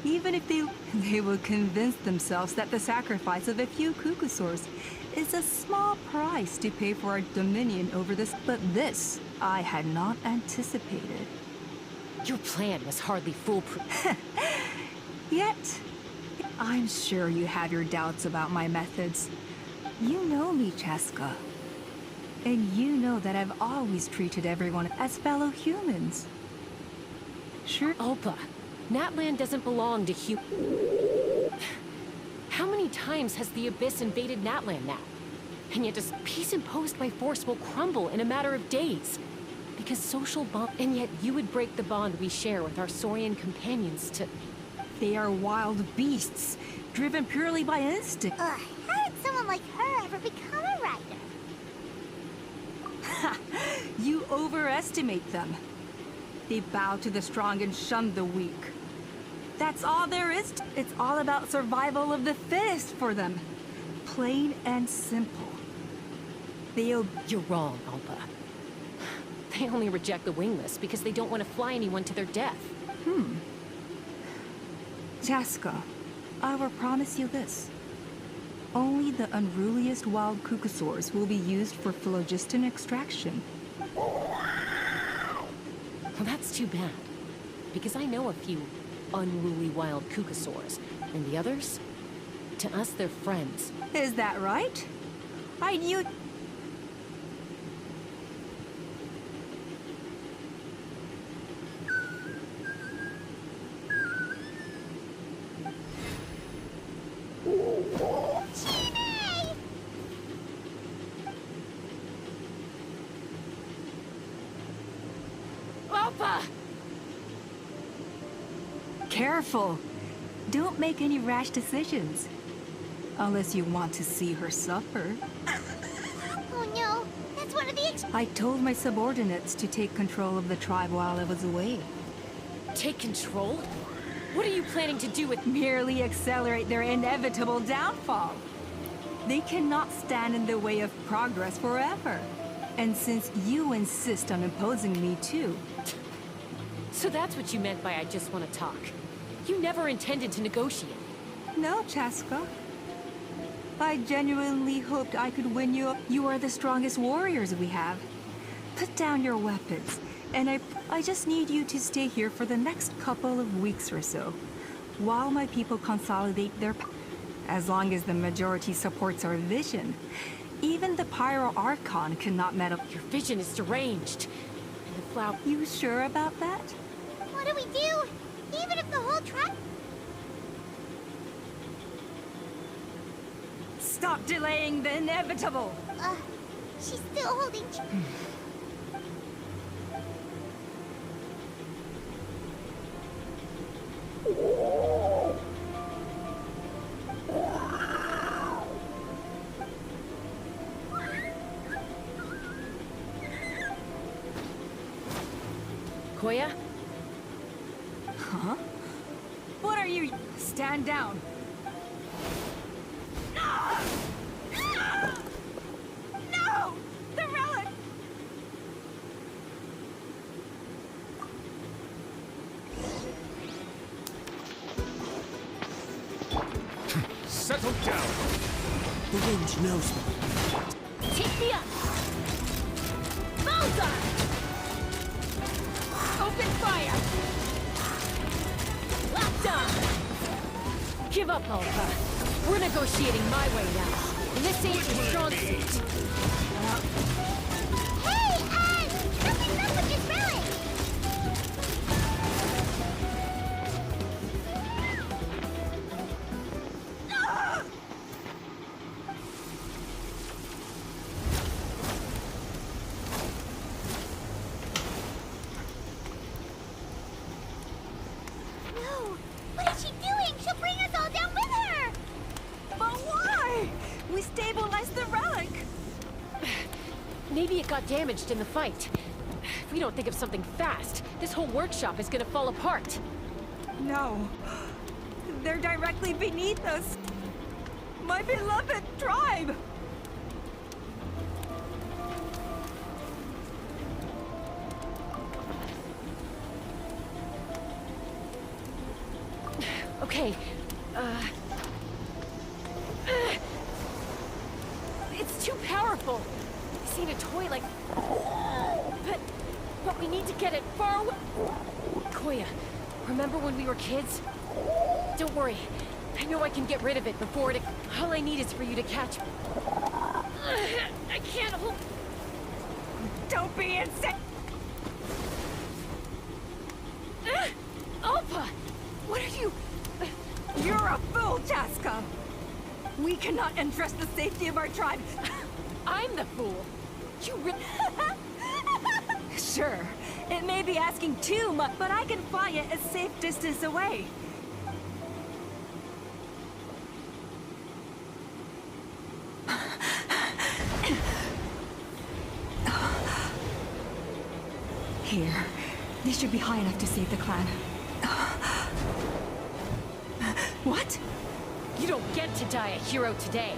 Even if they will convince themselves that the sacrifice of a few Kukusaurs is a small price to pay for our dominion over this, but this I had not anticipated. Your plan was hardly foolproof. Yet, I'm sure you have your doubts about my methods. You know me, Cheska. And you know that I've always treated everyone as fellow humans. Sure. Ulpa, Natlan doesn't belong to How many times has the Abyss invaded Natlan now? And yet does peace imposed by force will crumble in a matter of days. Because social bond, and yet you would break the bond we share with our Saurian companions to... They are wild beasts, driven purely by instinct. Ugh, how did someone like her ever become a rider? You overestimate them. They bow to the strong and shun the weak. That's all there is. It's all about survival of the fittest for them. Plain and simple. You're wrong, Alpa. They only reject the wingless because they don't want to fly anyone to their death. Chaska, I will promise you this. Only the unruliest wild cucosaurs will be used for phlogiston extraction. Well, that's too bad. Because I know a few unruly wild cucosaurs. And the others? To us, they're friends. Is that right? I knew... Careful! Don't make any rash decisions. Unless you want to see her suffer. Oh no, that's one of the I told my subordinates to take control of the tribe while I was away. Take control? What are you planning to do with... Merely accelerate their inevitable downfall. They cannot stand in the way of progress forever. And since you insist on imposing me too... So that's what you meant by I just want to talk. You never intended to negotiate. No, Chaska. I genuinely hoped I could win you. You are the strongest warriors we have. Put down your weapons, and I just need you to stay here for the next couple of weeks or so, while my people consolidate their... As long as the majority supports our vision, even the Pyro Archon cannot meddle. Your vision is deranged. And the flower... You sure about that? What do we do? Even if the whole tribe... Stop delaying the inevitable! She's still holding... Koya? Huh? What are you... Stand down. No! The relic! Settle down! The wind knows me. Take me up! Bullseye! Open fire! Locked on! Give up, Alpha. We're negotiating my way now. And this ain't your strong suit. Hey, something's up with this relic! No! What is she doing? She'll bring us all down with her! But why? We stabilized the relic! Maybe it got damaged in the fight. If we don't think of something fast, this whole workshop is gonna fall apart. No. They're directly beneath us. My beloved tribe! Okay, possible? I've seen a toy like... But we need to get it far away. Koya, remember when we were kids? Don't worry. I know I can get rid of it before it... All I need is for you to catch... I can't hold... Don't be insane! Alpa! What are you... You're a fool, Chaska! We cannot entrust the safety of our tribe. I'm the fool. You Sure, it may be asking too much, but I can fly it a safe distance away. Here. This should be high enough to save the clan. What? You don't get to die a hero today.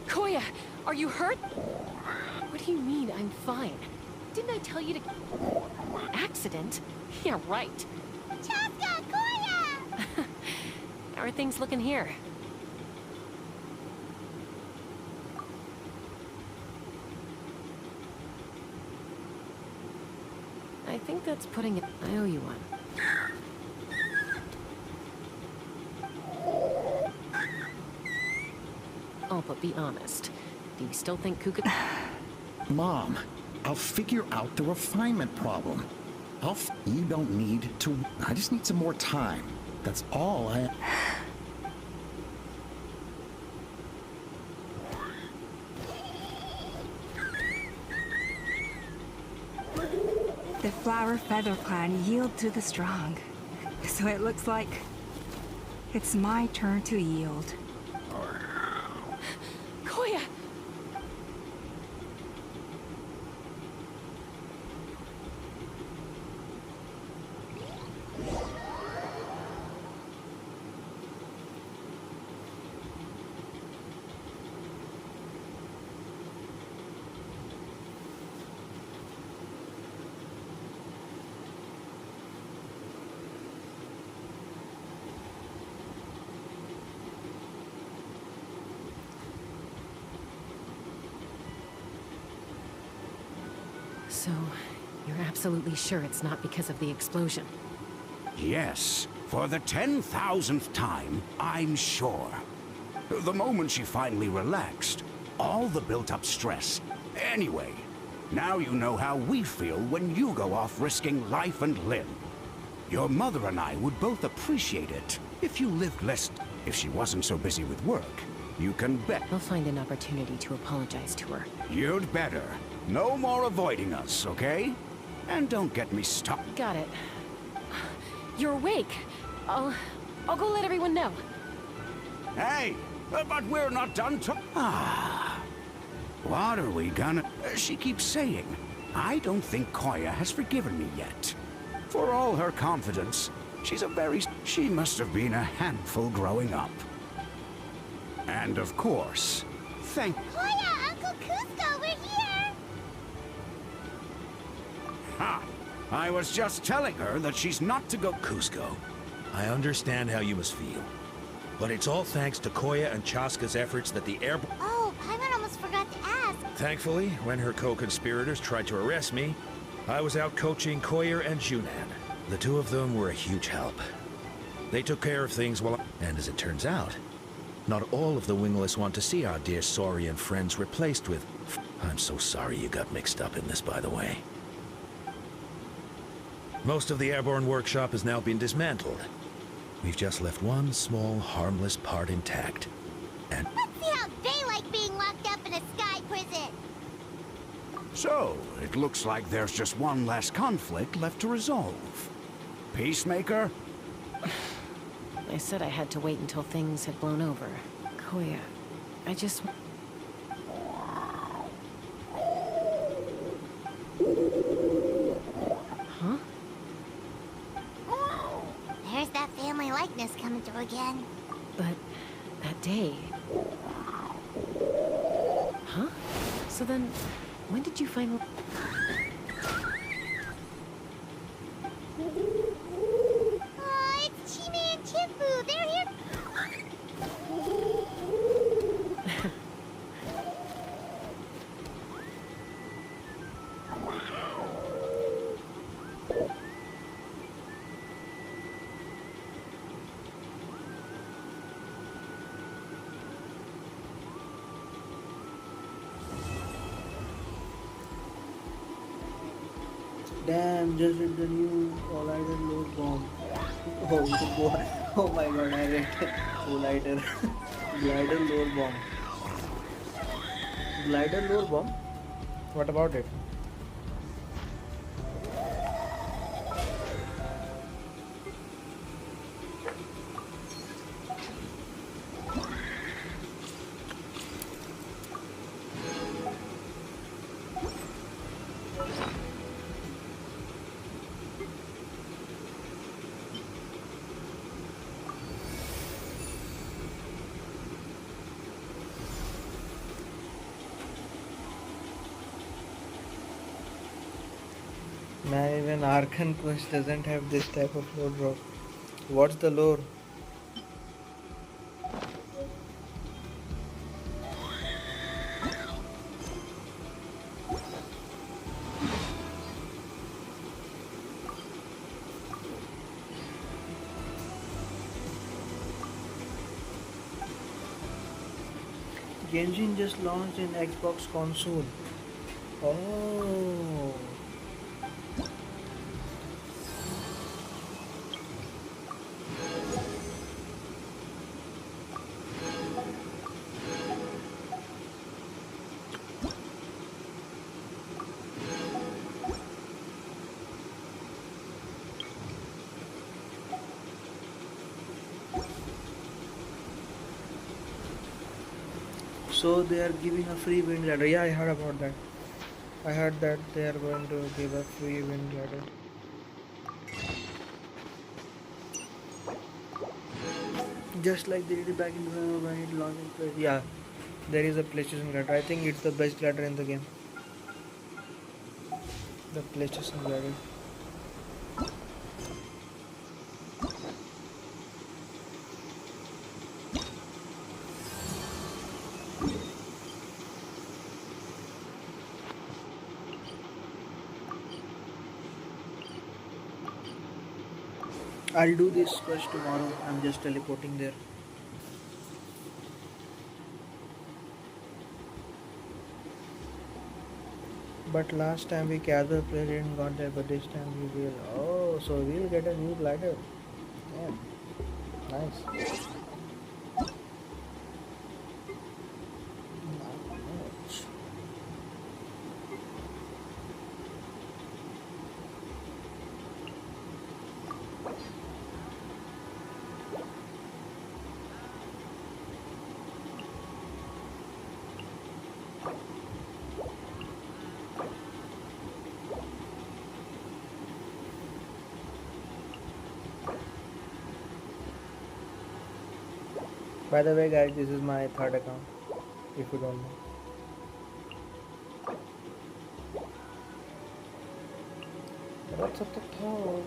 Koya, are you hurt? What do you mean, I'm fine? Didn't I tell you to... Accident? Yeah, right. Chaska, Koya! How are things looking here? I think that's putting it... I owe you one. Oh, but be honest. Do you still think Kuka... Mom, I'll figure out the refinement problem. You don't need to... I just need some more time. That's all I... The Flower Feather Clan yield to the strong. So it looks like... it's my turn to yield. Koya! So, you're absolutely sure it's not because of the explosion? Yes, for the 10,000th time, I'm sure. The moment she finally relaxed, all the built-up stress... Anyway, now you know how we feel when you go off risking life and limb. Your mother and I would both appreciate it if you lived less... If she wasn't so busy with work, you can bet... I'll find an opportunity to apologize to her. You'd better. No more avoiding us, okay? And don't get me stuck. Got it. You're awake. I'll go let everyone know. Hey, but we're not done to... What are we gonna... She keeps saying, I don't think Koya has forgiven me yet. For all her confidence, she's a very... She must have been a handful growing up. And of course, thank... Koya, Uncle Cusco, we're here! Ha! I was just telling her that she's not to go... Cusco, I understand how you must feel. But it's all thanks to Koya and Chaska's efforts that the air... Oh, Paimon almost forgot to ask. Thankfully, when her co-conspirators tried to arrest me, I was out coaching Koya and Junan. The two of them were a huge help. They took care of things while and as it turns out, not all of the wingless want to see our dear Saurian friends replaced with... I'm so sorry you got mixed up in this, by the way. Most of the airborne workshop has now been dismantled. We've just left one small, harmless part intact. And... Let's see how they like being locked up in a sky prison. So, it looks like there's just one less conflict left to resolve. Peacemaker? I said I had to wait until things had blown over. Koya, I just... Huh? There's that family likeness coming through again. But that day... Huh? So then, when did you finally... Oh, it's Chima and Chifu. They're here. Damn, just did the new Collider load bomb. Oh boy. Oh my god, I read Collider. Glider load bomb. Glider load bomb? What about it? Man, even Arkan Quest doesn't have this type of lore drop. What's the lore? Genshin just launched in Xbox console. Oh. So they are giving a free wind ladder. Yeah, I heard about that. I heard that they are going to give a free wind ladder. Just like they did back in when it launched. Yeah, there is a PlayStation ladder. I think it's the best ladder in the game. The PlayStation ladder. I'll do this quest tomorrow. I'm just teleporting there. But last time we casual played didn't got there, but this time we will. Oh, so we'll get a new glider. Yeah, nice. By the way guys, this is my third account, if you don't know. What's up the top?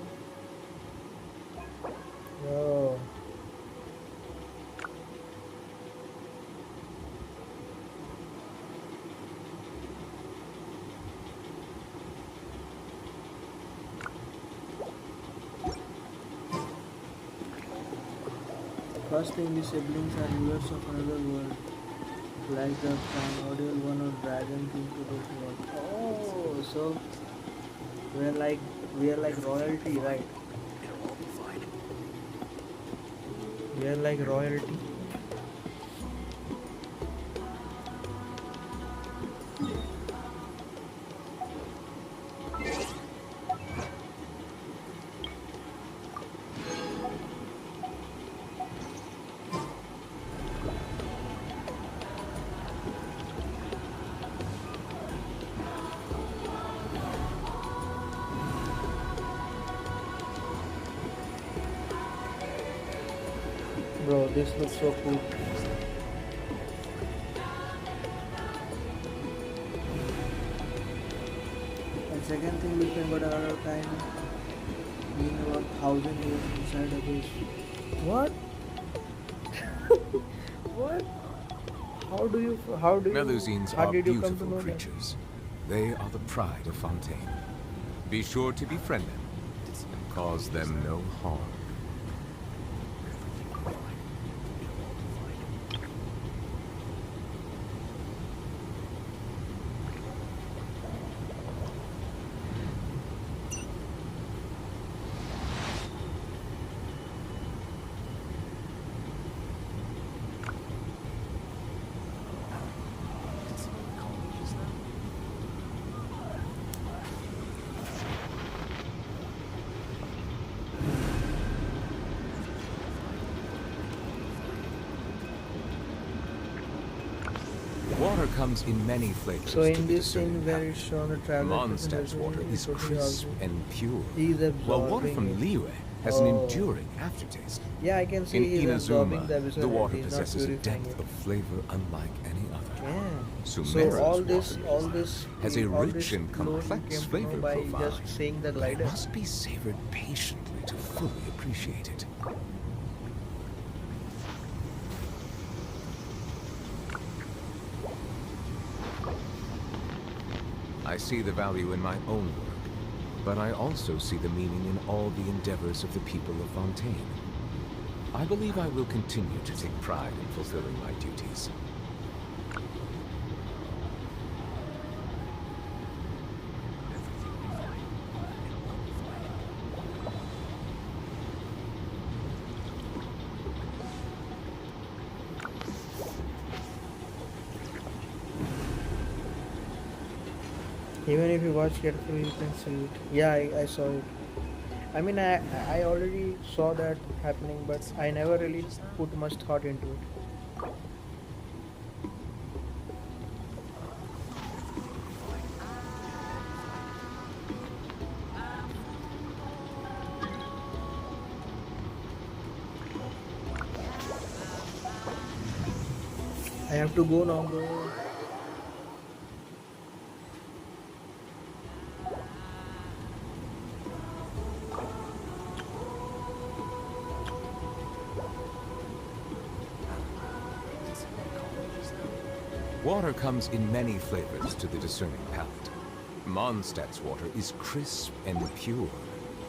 Yo. First thing, the siblings are rulers of another world, like the primordial one or dragon king to this world. Oh, so we're like we're like royalty, right? We're like royalty. Bro, this looks so cool. And second thing, we can go another time, being about 1,000 years inside a base. What? What? Melusines how are did you come to beautiful know that? creatures. They are the pride of Fontaine. Be sure to befriend them and cause them no harm. Water comes in many flavors. So to in the this scene discerning where palate. it's shown a traveler Mondstadt's water is crisp and pure, he's while water absorbing from it. Liyue has an Oh. enduring aftertaste. Yeah, I can see In he's absorbing Inazuma, the the abyssal water heat, he's not possesses a purifying depth it. of flavor unlike any other. Yeah. So Sumeru's all this water has a all rich this and flow you complex came to flavor know by profile, just seeing the but it glider. must be savored patiently to fully appreciate it. I see the value in my own work, but I also see the meaning in all the endeavors of the people of Fontaine. I believe I will continue to take pride in fulfilling my duties. Even if you watch carefully, you can see it. Yeah, I saw it. I mean, I already saw that happening, but I never really put much thought into it. I have to go now, bro. Water comes in many flavors to the discerning palate. Mondstadt's water is crisp and pure,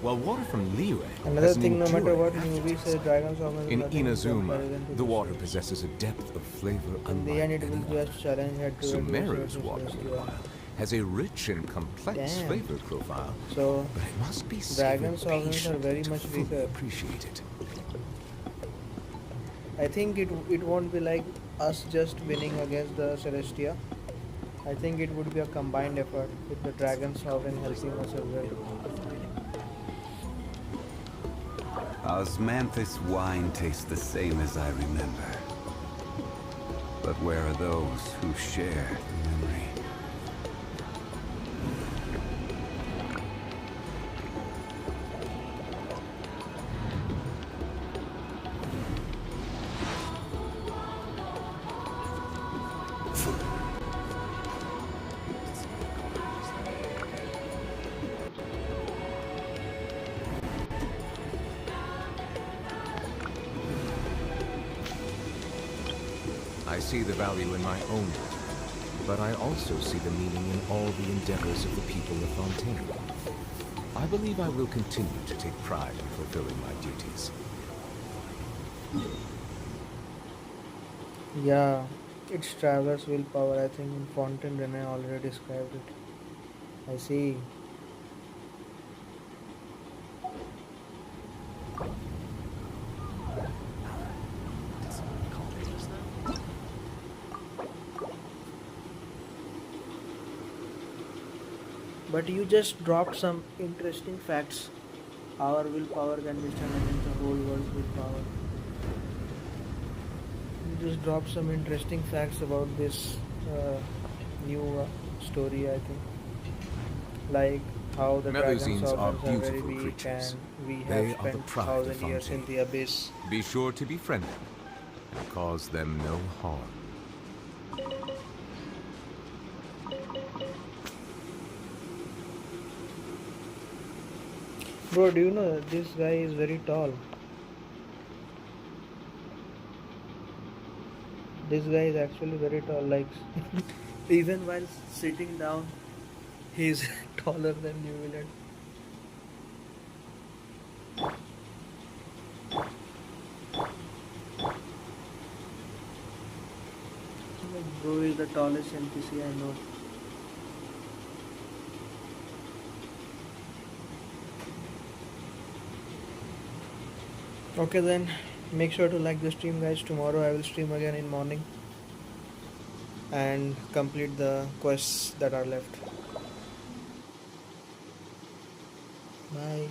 while water from Liyue Another has an thing, no matter enduring what movie says, aftertaste. Dragon's Office is In nothing in comparison Inazuma, to the this water show. possesses a depth of flavor In the unlike end, it any will other. just challenge head to head Sumeru's versus water, Celestia. meanwhile, has a rich and complex Damn. flavor profile, So, but it must be savored Dragon's Office are patiently very to much fully weaker. appreciate it. I think it won't be like us just winning against the Celestia. I think it would be a combined effort with the Dragon Sovereign helping us as well. Osmanthus wine tastes the same as I remember. But where are those who share the memory? I see the value in my own work, but I also see the meaning in all the endeavors of the people of Fontaine. I believe I will continue to take pride in fulfilling my duties. Yeah, it's Traverse willpower. I think in Fontaine I already described it. I see. But you just dropped some interesting facts. Our willpower can be stand against the whole world's willpower. You just dropped some interesting facts about this uh, new story, I think. Like how the dragon Melusines are sovereigns are very beautiful weak creatures. and we have They are the spent pride of 1,000 years in Fontaine. the abyss. Be sure to befriend them and cause them no harm. Bro, do you know this guy is very tall? This guy is actually very tall. Like, even while sitting down, he's taller than New Zealand. Bro is the tallest NPC I know. Okay then, make sure to like the stream guys. Tomorrow I will stream again in morning and complete the quests that are left. Bye.